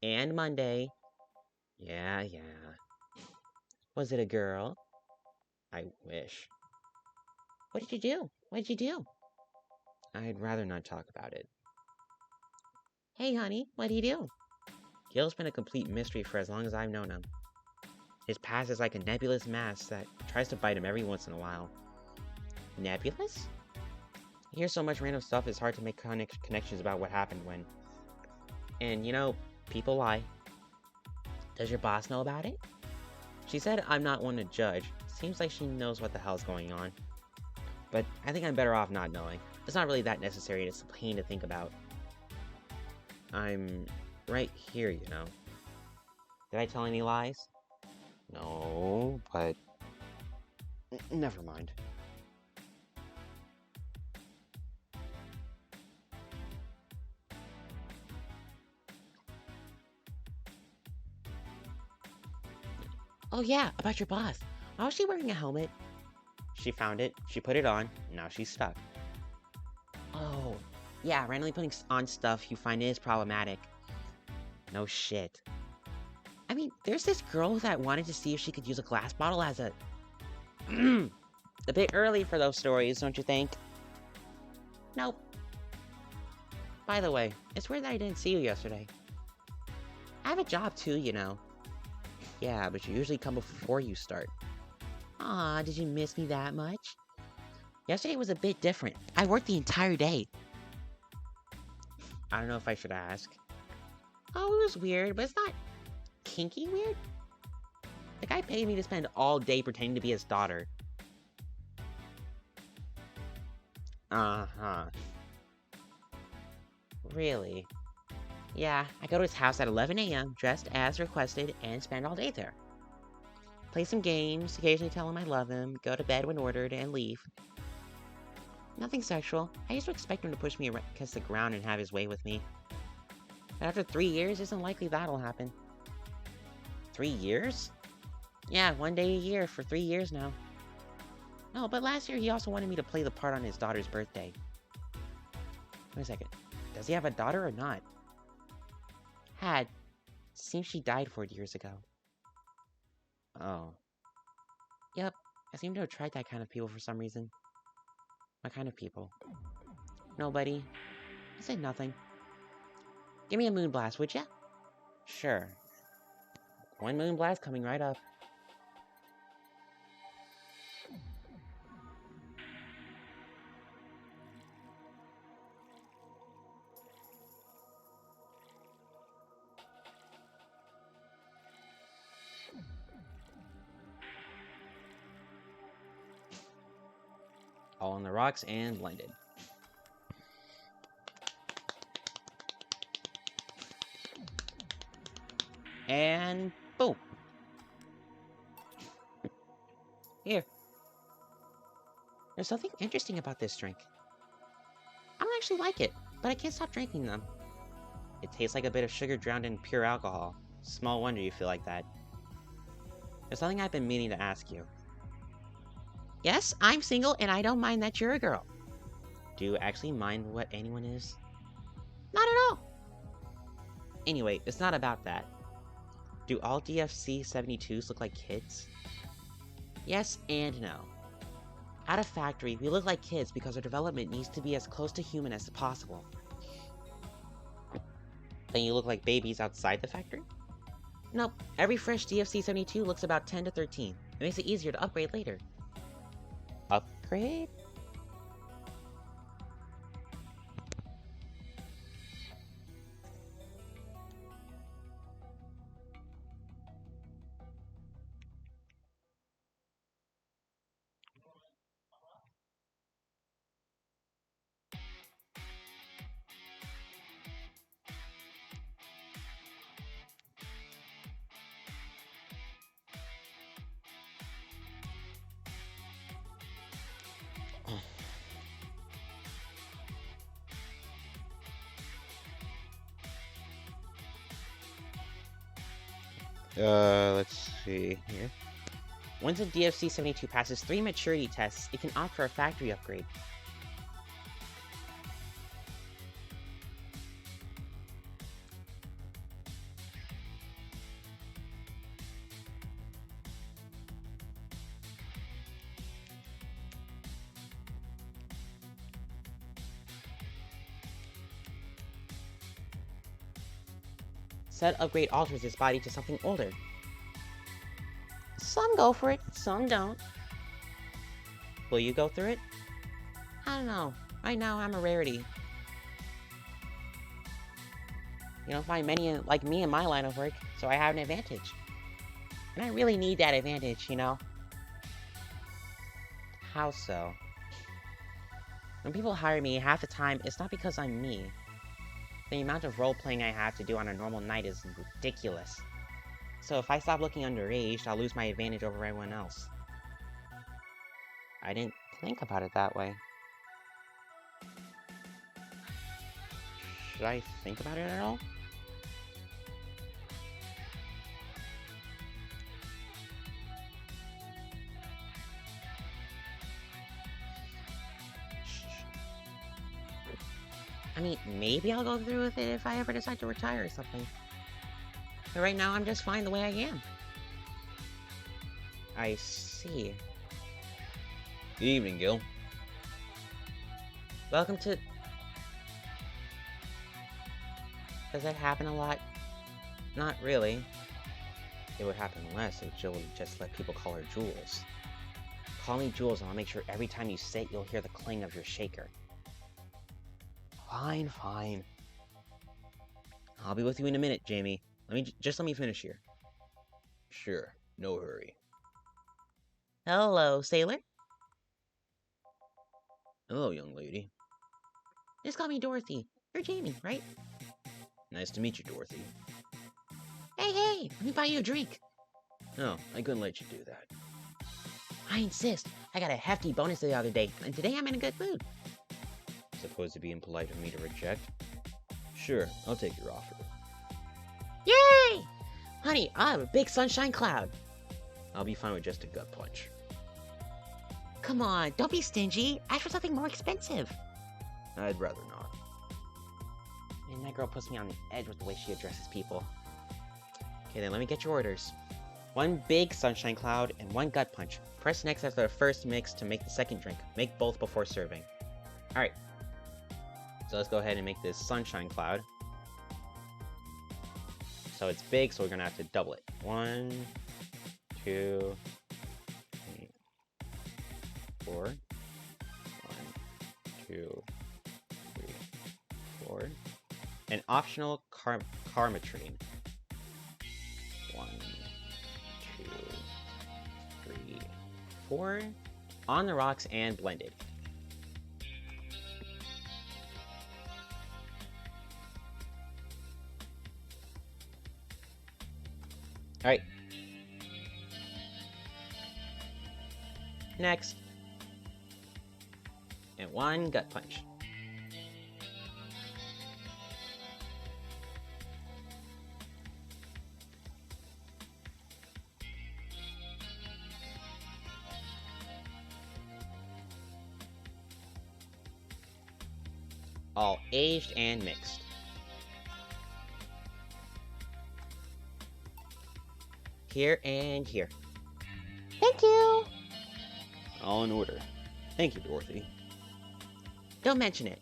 And Monday. Yeah. Was it a girl? I wish. What did you do? What did you do? I'd rather not talk about it. Hey, honey, what do you do? Gil's been a complete mystery for as long as I've known him. His past is like a nebulous mass that tries to bite him every once in a while. Nebulous? I hear so much random stuff, it's hard to make connections about what happened when. And, you know, people lie. Does your boss know about it? She said I'm not one to judge. Seems like she knows what the hell's going on. But I think I'm better off not knowing. It's not really that necessary, it's a pain to think about. I'm right here, you know. Did I tell any lies? No, but... Never mind. Oh yeah, about your boss. Why was she wearing a helmet? She found it, she put it on, now she's stuck. Oh, yeah, randomly putting on stuff you find is problematic. No shit. I mean, there's this girl that wanted to see if she could use a glass bottle as a... A bit early for those stories, don't you think? Nope. By the way, it's weird that I didn't see you yesterday. I have a job too, you know. Yeah, but you usually come before you start. Aw, did you miss me that much? Yesterday was a bit different. I worked the entire day. I don't know if I should ask. Oh, it was weird, but it's not kinky weird. The guy paid me to spend all day pretending to be his daughter. Uh-huh. Really? Yeah, I go to his house at 11 a.m., dressed as requested, and spend all day there. Play some games, occasionally tell him I love him, go to bed when ordered, and leave. Nothing sexual. I used to expect him to push me against the ground and have his way with me. But after 3 years, it's unlikely that'll happen. 3 years? Yeah, 1 day a year for 3 years now. No, but last year he also wanted me to play the part on his daughter's birthday. Wait a second. Does he have a daughter or not? Had. Seems she died 4 years ago. Oh. Yep, I seem to attract that kind of people for some reason. What kind of people? Nobody. I said nothing. Give me a moonblast, would ya? Sure. One moonblast coming right up. All on the rocks and blended. And boom. Here. There's something interesting about this drink. I don't actually like it, but I can't stop drinking them. It tastes like a bit of sugar drowned in pure alcohol. Small wonder you feel like that. There's something I've been meaning to ask you. Yes, I'm single and I don't mind that you're a girl. Do you actually mind what anyone is? Not at all. Anyway, it's not about that. Do all DFC 72s look like kids? Yes and no. At a factory, we look like kids because our development needs to be as close to human as possible. Then you look like babies outside the factory? Nope, every fresh DFC 72 looks about 10 to 13. It makes it easier to upgrade later. Upgrade? Let's see here. Once a DFC 72 passes 3 maturity tests, it can opt for a factory upgrade. Said upgrade alters its body to something older. Some go for it, some don't. Will you go through it? I don't know. Right now, I'm a rarity. You don't find many like me in my line of work, so I have an advantage. And I really need that advantage, you know? How so? When people hire me, half the time, it's not because I'm me. The amount of role-playing I have to do on a normal night is ridiculous. So if I stop looking underage, I'll lose my advantage over everyone else. I didn't think about it that way. Should I think about it at all? I mean, maybe I'll go through with it if I ever decide to retire or something. But right now, I'm just fine the way I am. I see. Good evening, Gil. Welcome to... Does that happen a lot? Not really. It would happen less if Jill would just let people call her Jules. Call me Jules and I'll make sure every time you sit, you'll hear the cling of your shaker. Fine, fine. I'll be with you in a minute, Jamie. Let me finish here. Sure, no hurry. Hello, sailor. Hello, young lady. Just call me Dorothy. You're Jamie, right? Nice to meet you, Dorothy. Hey, let me buy you a drink. No, I couldn't let you do that. I insist. I got a hefty bonus the other day, and today I'm in a good mood. Supposed to be impolite of me to reject? Sure, I'll take your offer. Yay! Honey, I have a big sunshine cloud. I'll be fine with just a gut punch. Come on, don't be stingy. Ask for something more expensive. I'd rather not. Man, that girl puts me on the edge with the way she addresses people. Okay, then let me get your orders. One big sunshine cloud and one gut punch. Press next after the first mix to make the second drink. Make both before serving. Alright. So let's go ahead and make this sunshine cloud. So it's big, so we're gonna have to double it. 1, 2, 3, 4. 1, 2, 3, 4. An optional Karmatrine. 1, 2, 3, 4. On the rocks and blended. Alright. Next. And one gut punch. All aged and mixed. Here and here. Thank you! All in order. Thank you, Dorothy. Don't mention it.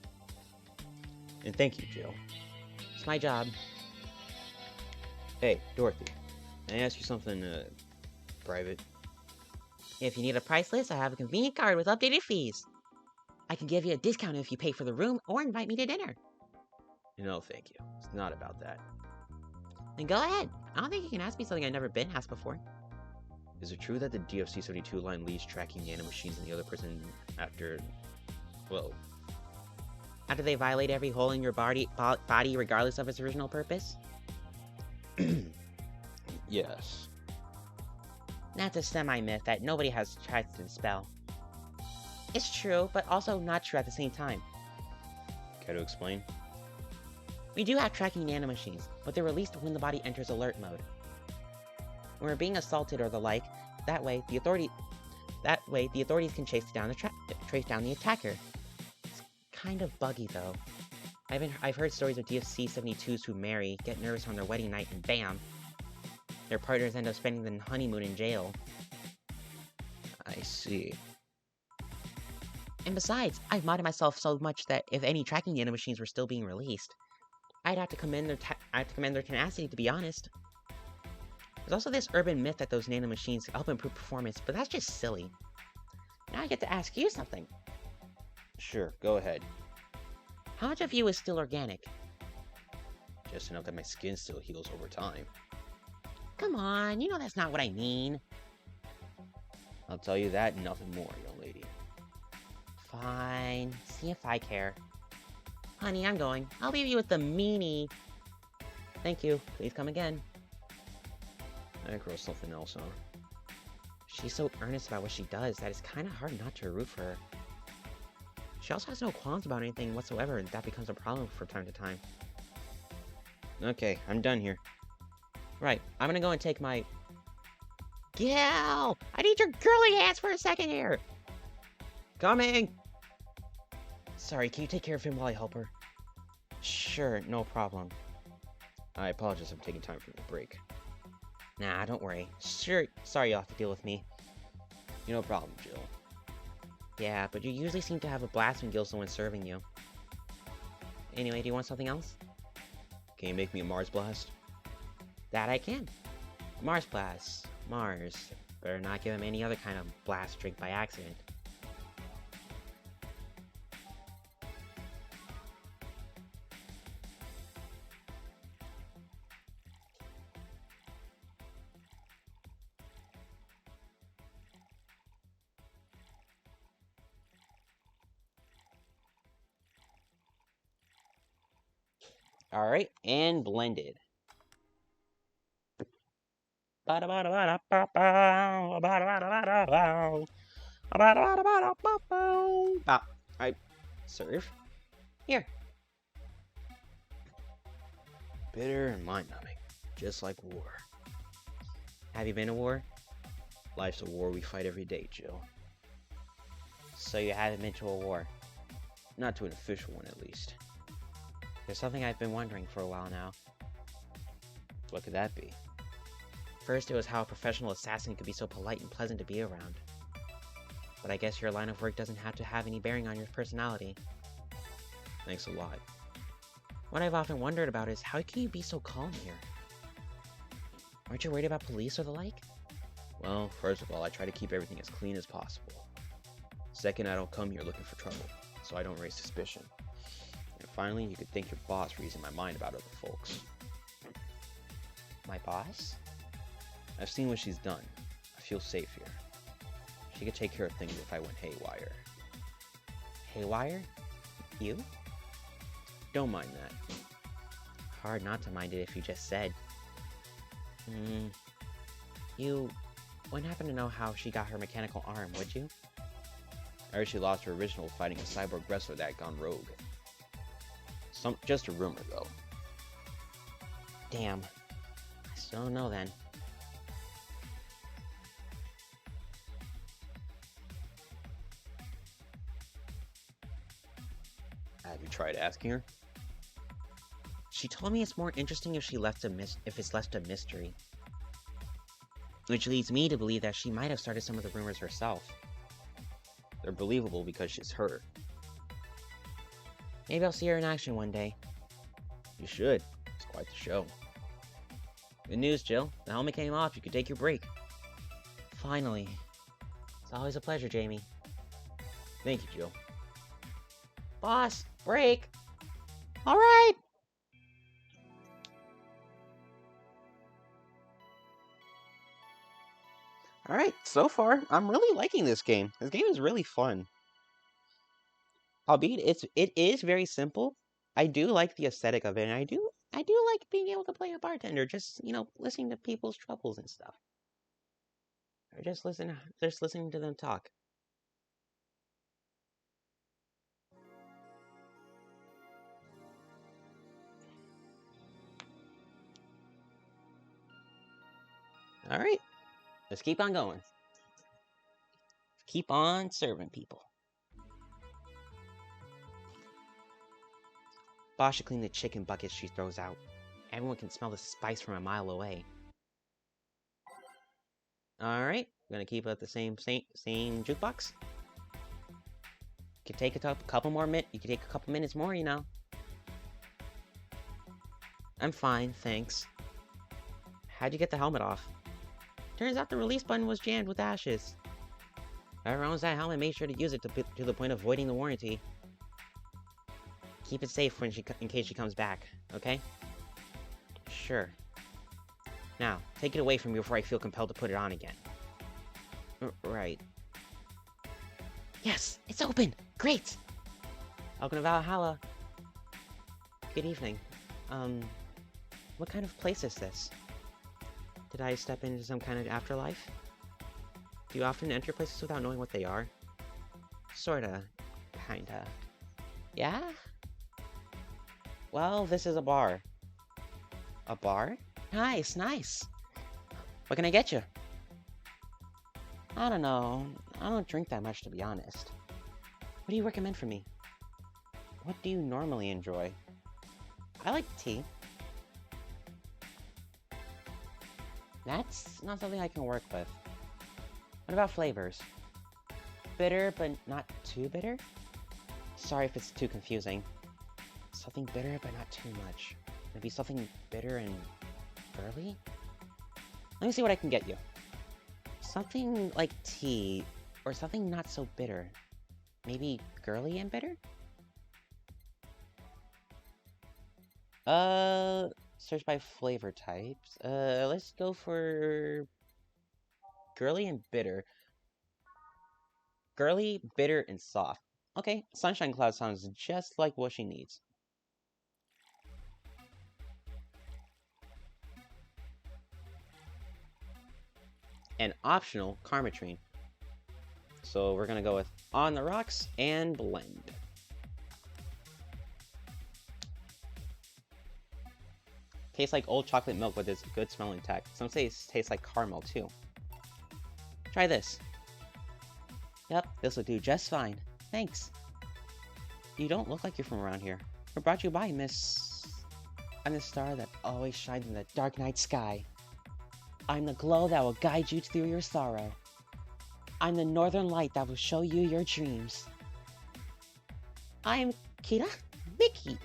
And thank you, Jill. It's my job. Hey, Dorothy. Can I ask you something, private? If you need a price list, I have a convenient card with updated fees. I can give you a discount if you pay for the room or invite me to dinner. No, thank you. It's not about that. Then go ahead. I don't think you can ask me something I've never been asked before. Is it true that the DFC-72 line leaves tracking nanomachines in the other person after... well... After they violate every hole in your body regardless of its original purpose? Yes. That's a semi-myth that nobody has tried to dispel. It's true, but also not true at the same time. Care to explain? We do have tracking nanomachines, but they're released when the body enters alert mode. When we're being assaulted or the like, that way the authorities can chase down the attacker. It's kind of buggy though. I've heard stories of DFC-72s who marry, get nervous on their wedding night, and bam! Their partners end up spending the honeymoon in jail. I see. And besides, I've modded myself so much that if any tracking nanomachines were still being released, I'd have to commend their tenacity, to be honest. There's also this urban myth that those nanomachines help improve performance, but that's just silly. Now I get to ask you something. Sure, go ahead. How much of you is still organic? Just enough that my skin still heals over time. Come on, you know that's not what I mean. I'll tell you that and nothing more, young lady. Fine, see if I care. Honey, I'm going. I'll leave you with the meanie. Thank you. Please come again. That girl's something else, huh? She's so earnest about what she does that it's kind of hard not to root for her. She also has no qualms about anything whatsoever, and that becomes a problem from time to time. Okay, I'm done here. Right, I'm gonna go and take my... Gil! I need your girly ass for a second here! Coming! Sorry, can you take care of him while I help her? Sure, no problem. I apologize, I'm taking time for the break. Nah, don't worry. Sure, sorry you have to deal with me. No problem, Jill. Yeah, but you usually seem to have a blast when Gil's the one serving you. Anyway, do you want something else? Can you make me a Mars Blast? That I can. Mars Blast. Mars. Better not give him any other kind of blast drink by accident. Alright, and blended. I serve. Here. Bitter and mind-numbing, just like war. Have you been to war? Life's a war we fight every day, Jill. So you haven't been to a war? Not to an official one, at least. There's something I've been wondering for a while now. What could that be? First, it was how a professional assassin could be so polite and pleasant to be around. But I guess your line of work doesn't have to have any bearing on your personality. Thanks a lot. What I've often wondered about is how can you be so calm here? Aren't you worried about police or the like? Well, first of all, I try to keep everything as clean as possible. Second, I don't come here looking for trouble, so I don't raise suspicion. And finally, you could thank your boss for easing my mind about other folks. My boss? I've seen what she's done. I feel safe here. She could take care of things if I went haywire. Haywire? You? Don't mind that. Hard not to mind it if you just said. You wouldn't happen to know how she got her mechanical arm, would you? I heard she lost her original fighting a cyborg wrestler that had gone rogue. Just a rumor, though. Damn. I still don't know then. Have you tried asking her? She told me it's more interesting if it's left a mystery. Which leads me to believe that she might have started some of the rumors herself. They're believable because she's her. Maybe I'll see her in action one day. You should. It's quite the show. Good news, Jill. The helmet came off. You could take your break. Finally. It's always a pleasure, Jamie. Thank you, Jill. Boss, break! Alright! Alright, so far, I'm really liking this game. This game is really fun. Albeit, it is very simple. I do like the aesthetic of it, and I do like being able to play a bartender, just, listening to people's troubles and stuff. Or just listening to them talk. Alright, let's keep on going. Keep on serving people. Boss should clean the chicken buckets she throws out. Everyone can smell the spice from a mile away. Alright, gonna keep it at the same jukebox. You can take a couple minutes more, I'm fine, thanks. How'd you get the helmet off? Turns out the release button was jammed with ashes. Whoever owns that helmet made sure to use it to the point of voiding the warranty. Keep it safe in case she comes back, okay? Sure. Now, take it away from me before I feel compelled to put it on again. Right. Yes, it's open! Great! Welcome to Valhalla. Good evening. What kind of place is this? Did I step into some kind of afterlife? Do you often enter places without knowing what they are? Sorta. Kinda. Yeah? Well, this is a bar. A bar? Nice, nice. What can I get you? I don't know. I don't drink that much, to be honest. What do you recommend for me? What do you normally enjoy? I like tea. That's not something I can work with. What about flavors? Bitter, but not too bitter? Sorry if it's too confusing. Something bitter, but not too much. Maybe something bitter and girly? Let me see what I can get you. Something like tea, or something not so bitter. Maybe girly and bitter? Search by flavor types. Let's go for girly and bitter. Girly, bitter, and soft. Okay, Sunshine Cloud sounds just like what she needs. And optional Karmatrine. So we're gonna go with On the Rocks and Blend. Tastes like old chocolate milk with its good smelling tech. Some say it tastes like caramel too. Try this. Yep, this will do just fine. Thanks. You don't look like you're from around here. What brought you by, Miss... I'm the star that always shines in the dark night sky. I'm the glow that will guide you through your sorrow. I'm the northern light that will show you your dreams. I'm Kira Mickey.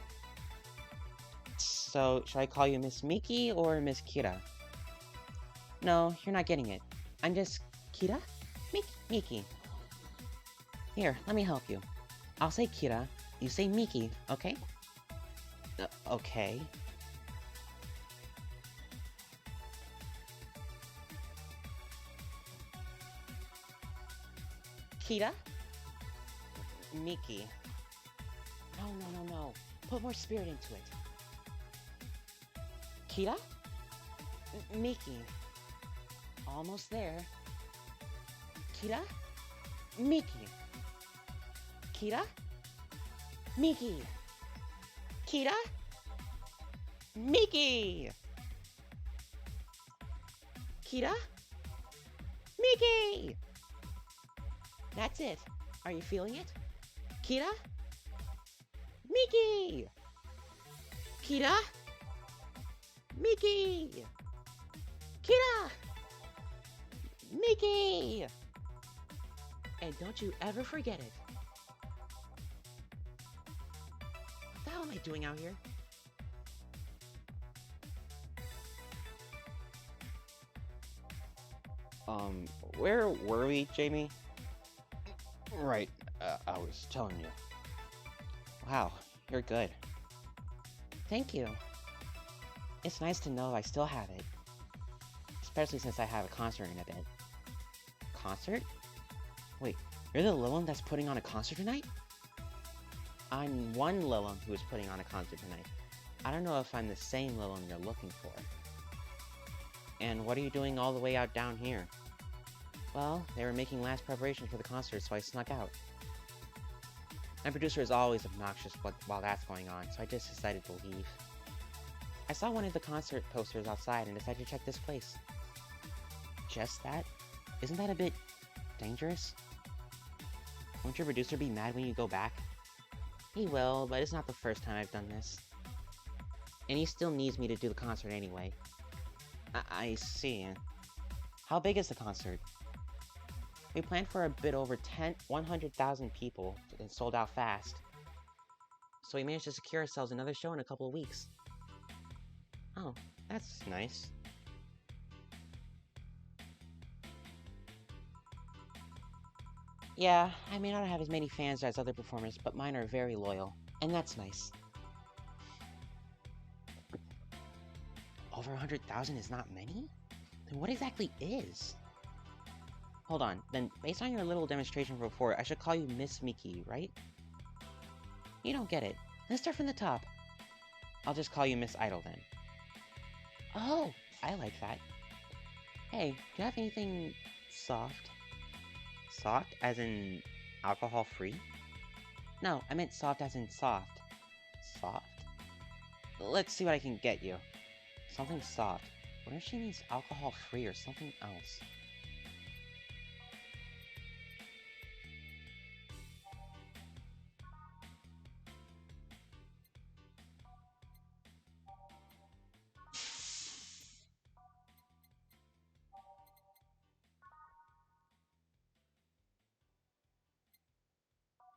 So, should I call you Miss Miki or Miss Kira? No, you're not getting it. I'm just Kira Miki. Here, let me help you. I'll say Kira, you say Miki, okay? Okay. Kira? Miki. No. Put more spirit into it. Kira? Miki. Almost there. Kira? Miki. Kira? Miki. Kira? Miki. Kira? Miki. That's it. Are you feeling it? Kira? Miki! Kira? Miki! Kira! Miki! And don't you ever forget it. What the hell am I doing out here? Where were we, Jamie? Right, I was telling you. Wow, you're good. Thank you. It's nice to know I still have it. Especially since I have a concert in a bit. Concert? Wait, you're the Lilum that's putting on a concert tonight? I'm one Lilum who is putting on a concert tonight. I don't know if I'm the same Lilum you're looking for. And what are you doing all the way out down here? Well, they were making last preparations for the concert, so I snuck out. My producer is always obnoxious while that's going on, so I just decided to leave. I saw one of the concert posters outside and decided to check this place. Just that? Isn't that a bit dangerous? Won't your producer be mad when you go back? He will, but it's not the first time I've done this. And he still needs me to do the concert anyway. I see. How big is the concert? We planned for a bit over 100,000 people and sold out fast. So we managed to secure ourselves another show in a couple of weeks. Oh, that's nice. Yeah, I may not have as many fans as other performers, but mine are very loyal, and that's nice. Over 100,000 is not many? Then what exactly is? Hold on, then based on your little demonstration before, I should call you Miss Miki, right? You don't get it. Let's start from the top. I'll just call you Miss Idol then. Oh, I like that. Hey, do you have anything soft? Soft as in alcohol free? No, I meant soft as in soft. Soft? Let's see what I can get you. Something soft. What if she means alcohol free or something else?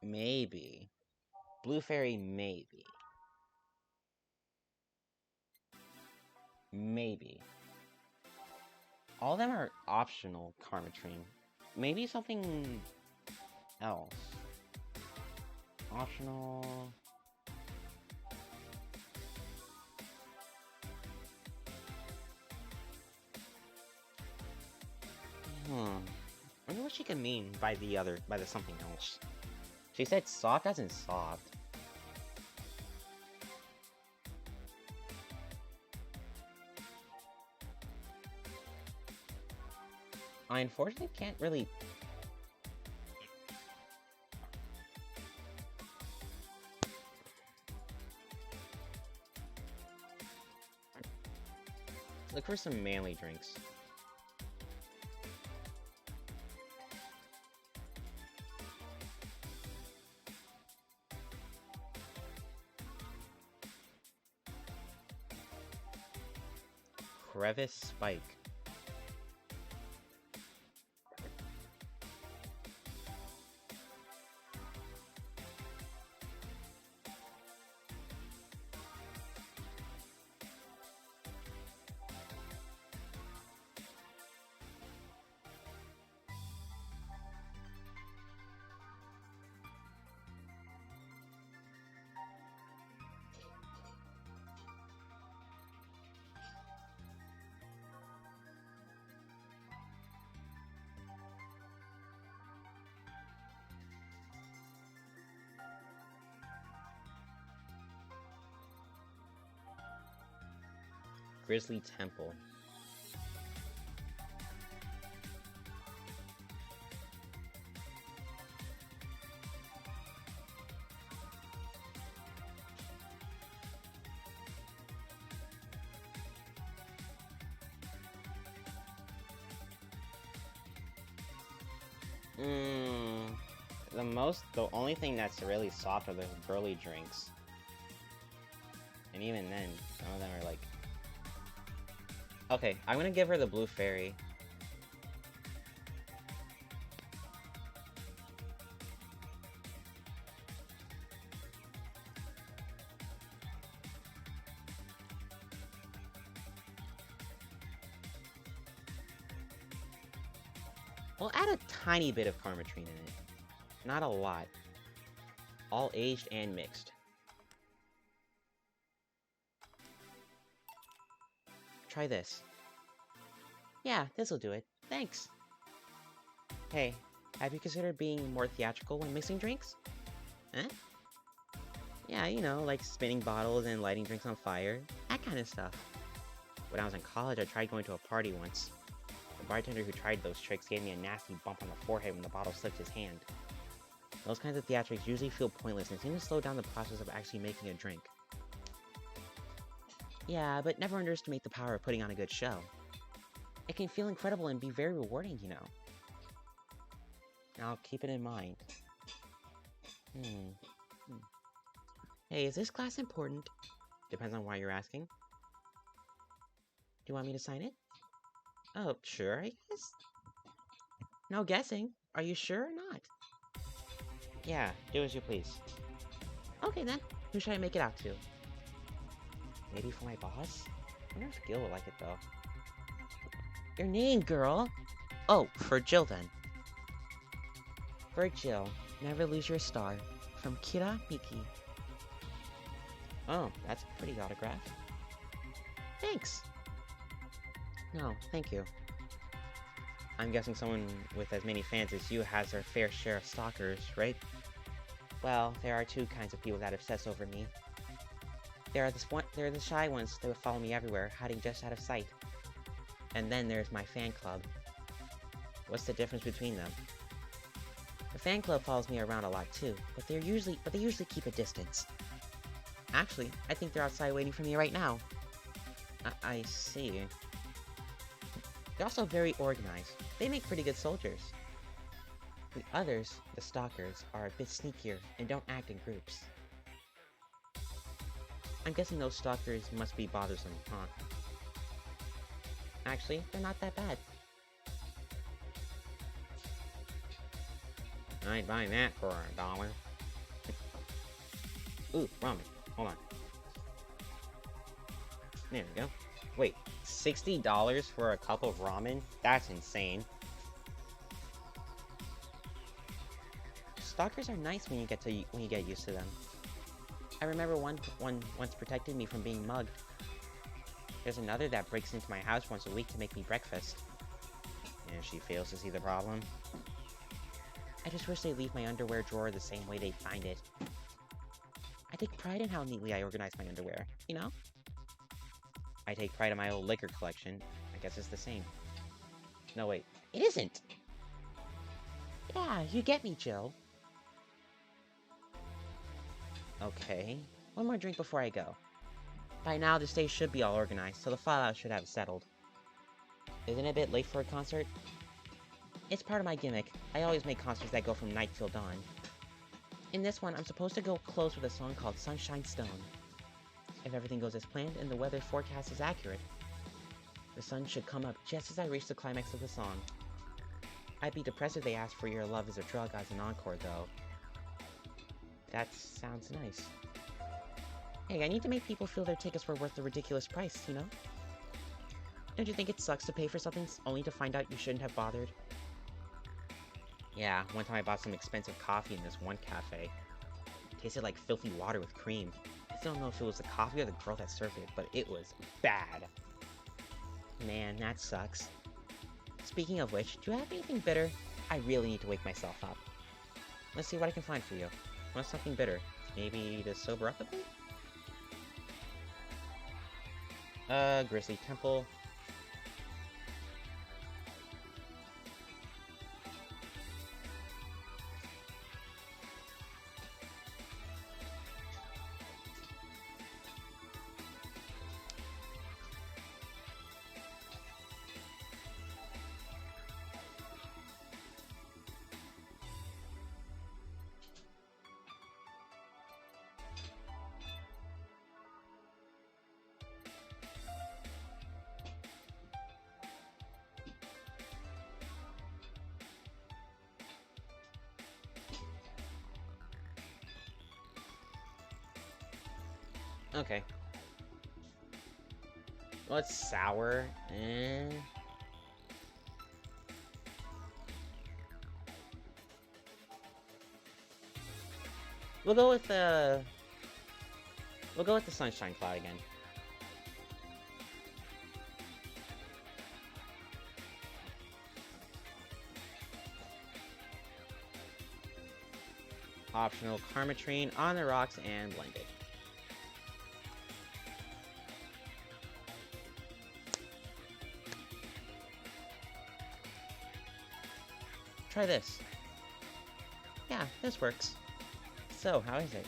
Maybe. Blue Fairy, maybe. Maybe. All of them are optional, Karmatrine. Maybe something else. Optional... I wonder what she can mean by the something else. She said soft as in soft. I unfortunately can't really... Look for some manly drinks. Crevice Spike. Grizzly Temple. The only thing that's really soft are the girly drinks. And even then, some of them are like... Okay, I'm gonna give her the Blue Fairy. We'll add a tiny bit of Karmatrine in it. Not a lot. All aged and mixed. Try this. Yeah, this'll do it. Thanks. Hey, have you considered being more theatrical when mixing drinks? Huh? Yeah, you know, like spinning bottles and lighting drinks on fire. That kind of stuff. When I was in college, I tried going to a party once. The bartender who tried those tricks gave me a nasty bump on the forehead when the bottle slipped his hand. Those kinds of theatrics usually feel pointless and seem to slow down the process of actually making a drink. Yeah, but never underestimate the power of putting on a good show. It can feel incredible and be very rewarding, you know. I'll keep it in mind. Hey, is this class important? Depends on why you're asking. Do you want me to sign it? Oh, sure, I guess. No guessing. Are you sure or not? Yeah, do as you please. Okay then, who should I make it out to? Maybe for my boss? I wonder if Gil will like it though. Your name, girl! Oh, for Jill then. For Jill, never lose your star. From Kira Miki. Oh, that's a pretty autograph. Thanks! No, thank you. I'm guessing someone with as many fans as you has their fair share of stalkers, right? Well, there are two kinds of people that obsess over me. There are the shy ones that would follow me everywhere, hiding just out of sight. And then there's my fan club. What's the difference between them? The fan club follows me around a lot too, but they usually keep a distance. Actually, I think they're outside waiting for me right now. I see. They're also very organized. They make pretty good soldiers. The others, the stalkers, are a bit sneakier and don't act in groups. I'm guessing those stalkers must be bothersome, huh? Actually, they're not that bad. I ain't buying that for $1. Ooh, ramen. Hold on. There we go. Wait, $60 for a cup of ramen? That's insane. Stalkers are nice when you get used to them. I remember one once protected me from being mugged. There's another that breaks into my house once a week to make me breakfast. And she fails to see the problem. I just wish they'd leave my underwear drawer the same way they find it. I take pride in how neatly I organize my underwear, you know? I take pride in my old liquor collection. I guess it's the same. No, wait. It isn't! Yeah, you get me, Jill. Okay. One more drink before I go. By now, the stage should be all organized, so the fallout should have it settled. Isn't it a bit late for a concert? It's part of my gimmick. I always make concerts that go from night till dawn. In this one, I'm supposed to go close with a song called Sunshine Stone. If everything goes as planned and the weather forecast is accurate, the sun should come up just as I reach the climax of the song. I'd be depressed if they asked for Your Love Is a Drug as an encore, though. That sounds nice. Hey, I need to make people feel their tickets were worth the ridiculous price, you know? Don't you think it sucks to pay for something only to find out you shouldn't have bothered? Yeah, one time I bought some expensive coffee in this one cafe. It tasted like filthy water with cream. I still don't know if it was the coffee or the girl that served it, but it was bad. Man, that sucks. Speaking of which, do you have anything bitter? I really need to wake myself up. Let's see what I can find for you. Want something bitter? Maybe to sober up a bit? Grizzly Temple. Okay. Well, it's sour. We'll go with the Sunshine Cloud again. Optional Karmatrine on the rocks and blended. Try this. Yeah, this works. So, how is it?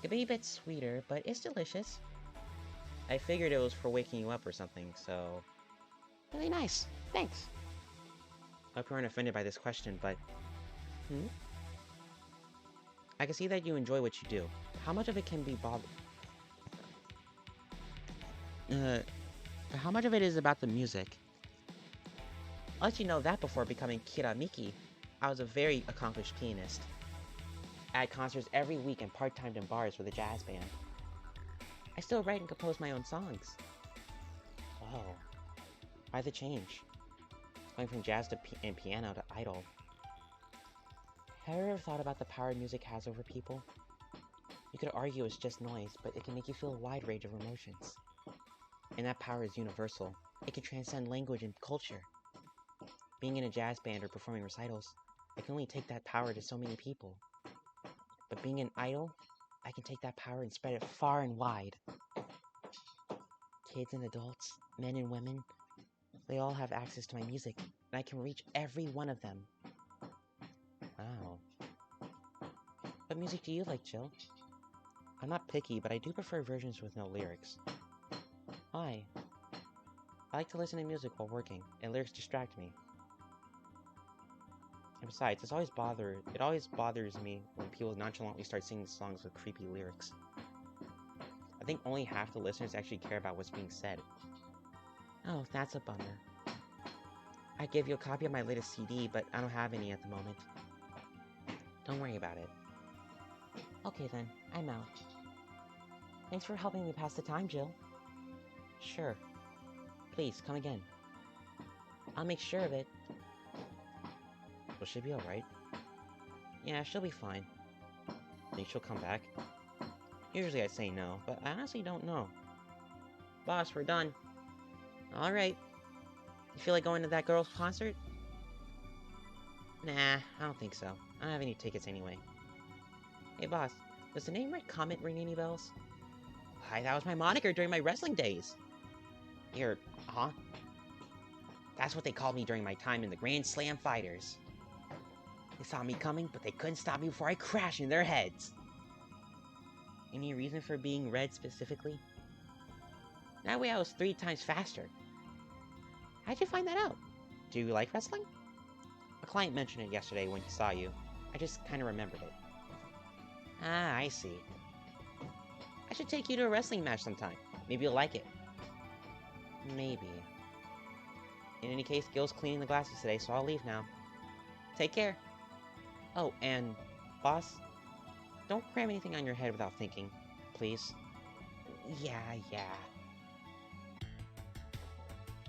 Could be a bit sweeter, but it's delicious. I figured it was for waking you up or something, so... Really nice. Thanks. Hope you aren't offended by this question, but... I can see that you enjoy what you do. How much of it can be how much of it is about the music? I'll let you know that before becoming Kiramiki, I was a very accomplished pianist. I had concerts every week and part-timed in bars with a jazz band. I still write and compose my own songs. Oh, why the change? Going from jazz and piano to idol. Have you ever thought about the power music has over people? You could argue it's just noise, but it can make you feel a wide range of emotions. And that power is universal. It can transcend language and culture. Being in a jazz band or performing recitals, I can only take that power to so many people. But being an idol, I can take that power and spread it far and wide. kids and adults, men and women, they all have access to my music, and I can reach every one of them. Wow. What music do you like, Jill? I'm not picky, but I do prefer versions with no lyrics. Why? I like to listen to music while working, and lyrics distract me. And besides, it always bothers me when people nonchalantly start singing songs with creepy lyrics. I think only half the listeners actually care about what's being said. Oh, that's a bummer. I'd give you a copy of my latest CD, but I don't have any at the moment. Don't worry about it. Okay then, I'm out. Thanks for helping me pass the time, Jill. Sure. Please, come again. I'll make sure of it. Will she be alright? Yeah, she'll be fine. Think she'll come back? Usually I say no, but I honestly don't know. Boss, we're done. Alright. You feel like going to that girl's concert? Nah, I don't think so. I don't have any tickets anyway. Hey boss, does the name Red Comet ring any bells? Why, that was my moniker during my wrestling days. Huh? That's what they called me during my time in the Grand Slam Fighters. They saw me coming, but they couldn't stop me before I crashed in their heads. Any reason for being red specifically? That way I was 3 times faster. How'd you find that out? Do you like wrestling? A client mentioned it yesterday when he saw you. I just kinda remembered it. Ah, I see. I should take you to a wrestling match sometime. Maybe you'll like it. Maybe. In any case, Gil's cleaning the glasses today, so I'll leave now. Take care. Oh, and, boss, don't cram anything on your head without thinking, please. Yeah.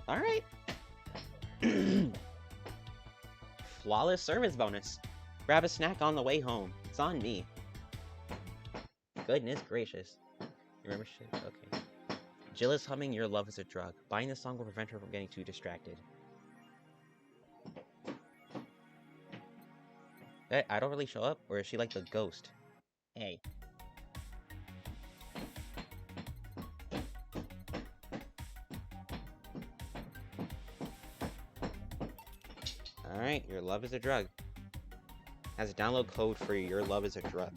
Alright. Flawless service bonus. Grab a snack on the way home. It's on me. Goodness gracious. You remember shit? Okay. Jill is humming Your Love is a Drug. Buying this song will prevent her from getting too distracted. Hey, I don't really show up, or is she like the ghost? Hey. Alright, Your Love is a Drug. Has a download code for Your Love is a Drug.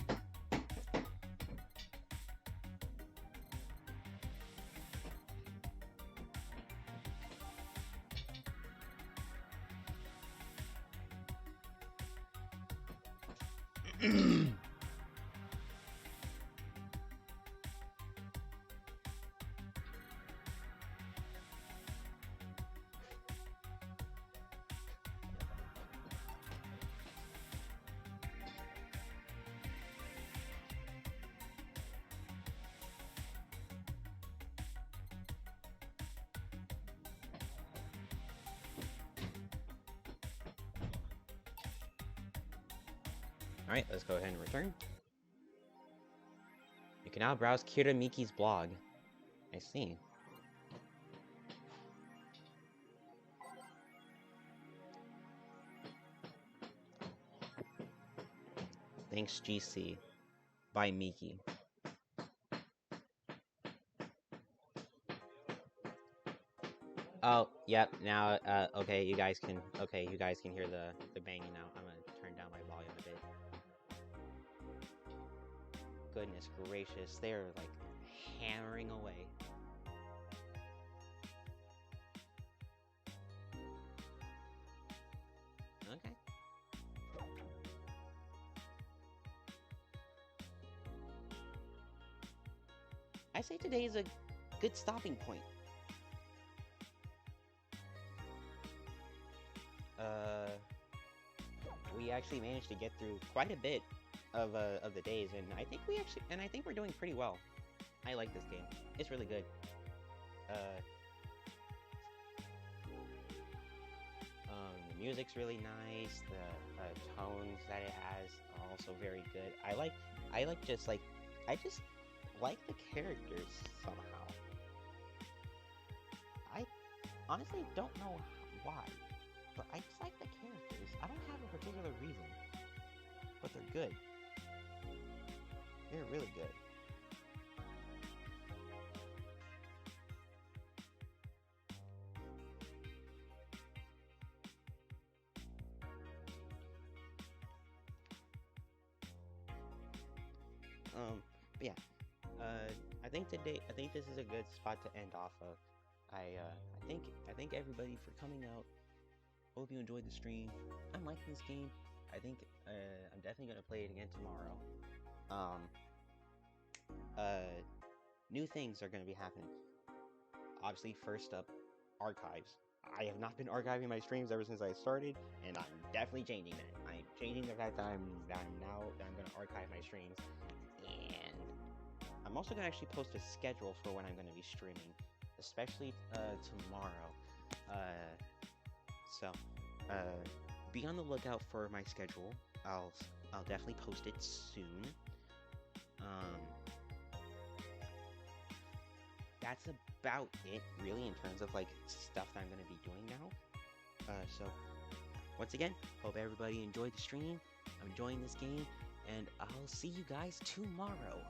Alright, let's go ahead and return. You can now browse Kira Miki's blog. I see. Thanks, GC. By Miki. Oh, yep, now, okay, you guys can hear the banging now. I'm gonna turn down my volume a bit. Goodness gracious, they're, like, hammering away. Okay. I say today is a good stopping point. We actually managed to get through quite a bit of the days, and I think we're doing pretty well. I like this game. It's really good. The music's really nice. The tones that it has are also very good. I just like the characters somehow. I honestly don't know why, but I just like the characters. I don't have a particular reason, but they're good. They're really good. But yeah, I think this is a good spot to end off of. I thank everybody for coming out. Hope you enjoyed the stream. I'm liking this game. I think I'm definitely gonna play it again tomorrow. New things are gonna be happening. Obviously, first up, archives. I have not been archiving my streams ever since I started, and I'm definitely changing that. I'm changing the fact that I'm gonna archive my streams, and I'm also gonna actually post a schedule for when I'm gonna be streaming, especially tomorrow. So be on the lookout for my schedule. I'll definitely post it soon. That's about it, really, in terms of like stuff that I'm gonna be doing now. So once again, hope everybody enjoyed the stream. I'm enjoying this game, and I'll see you guys tomorrow.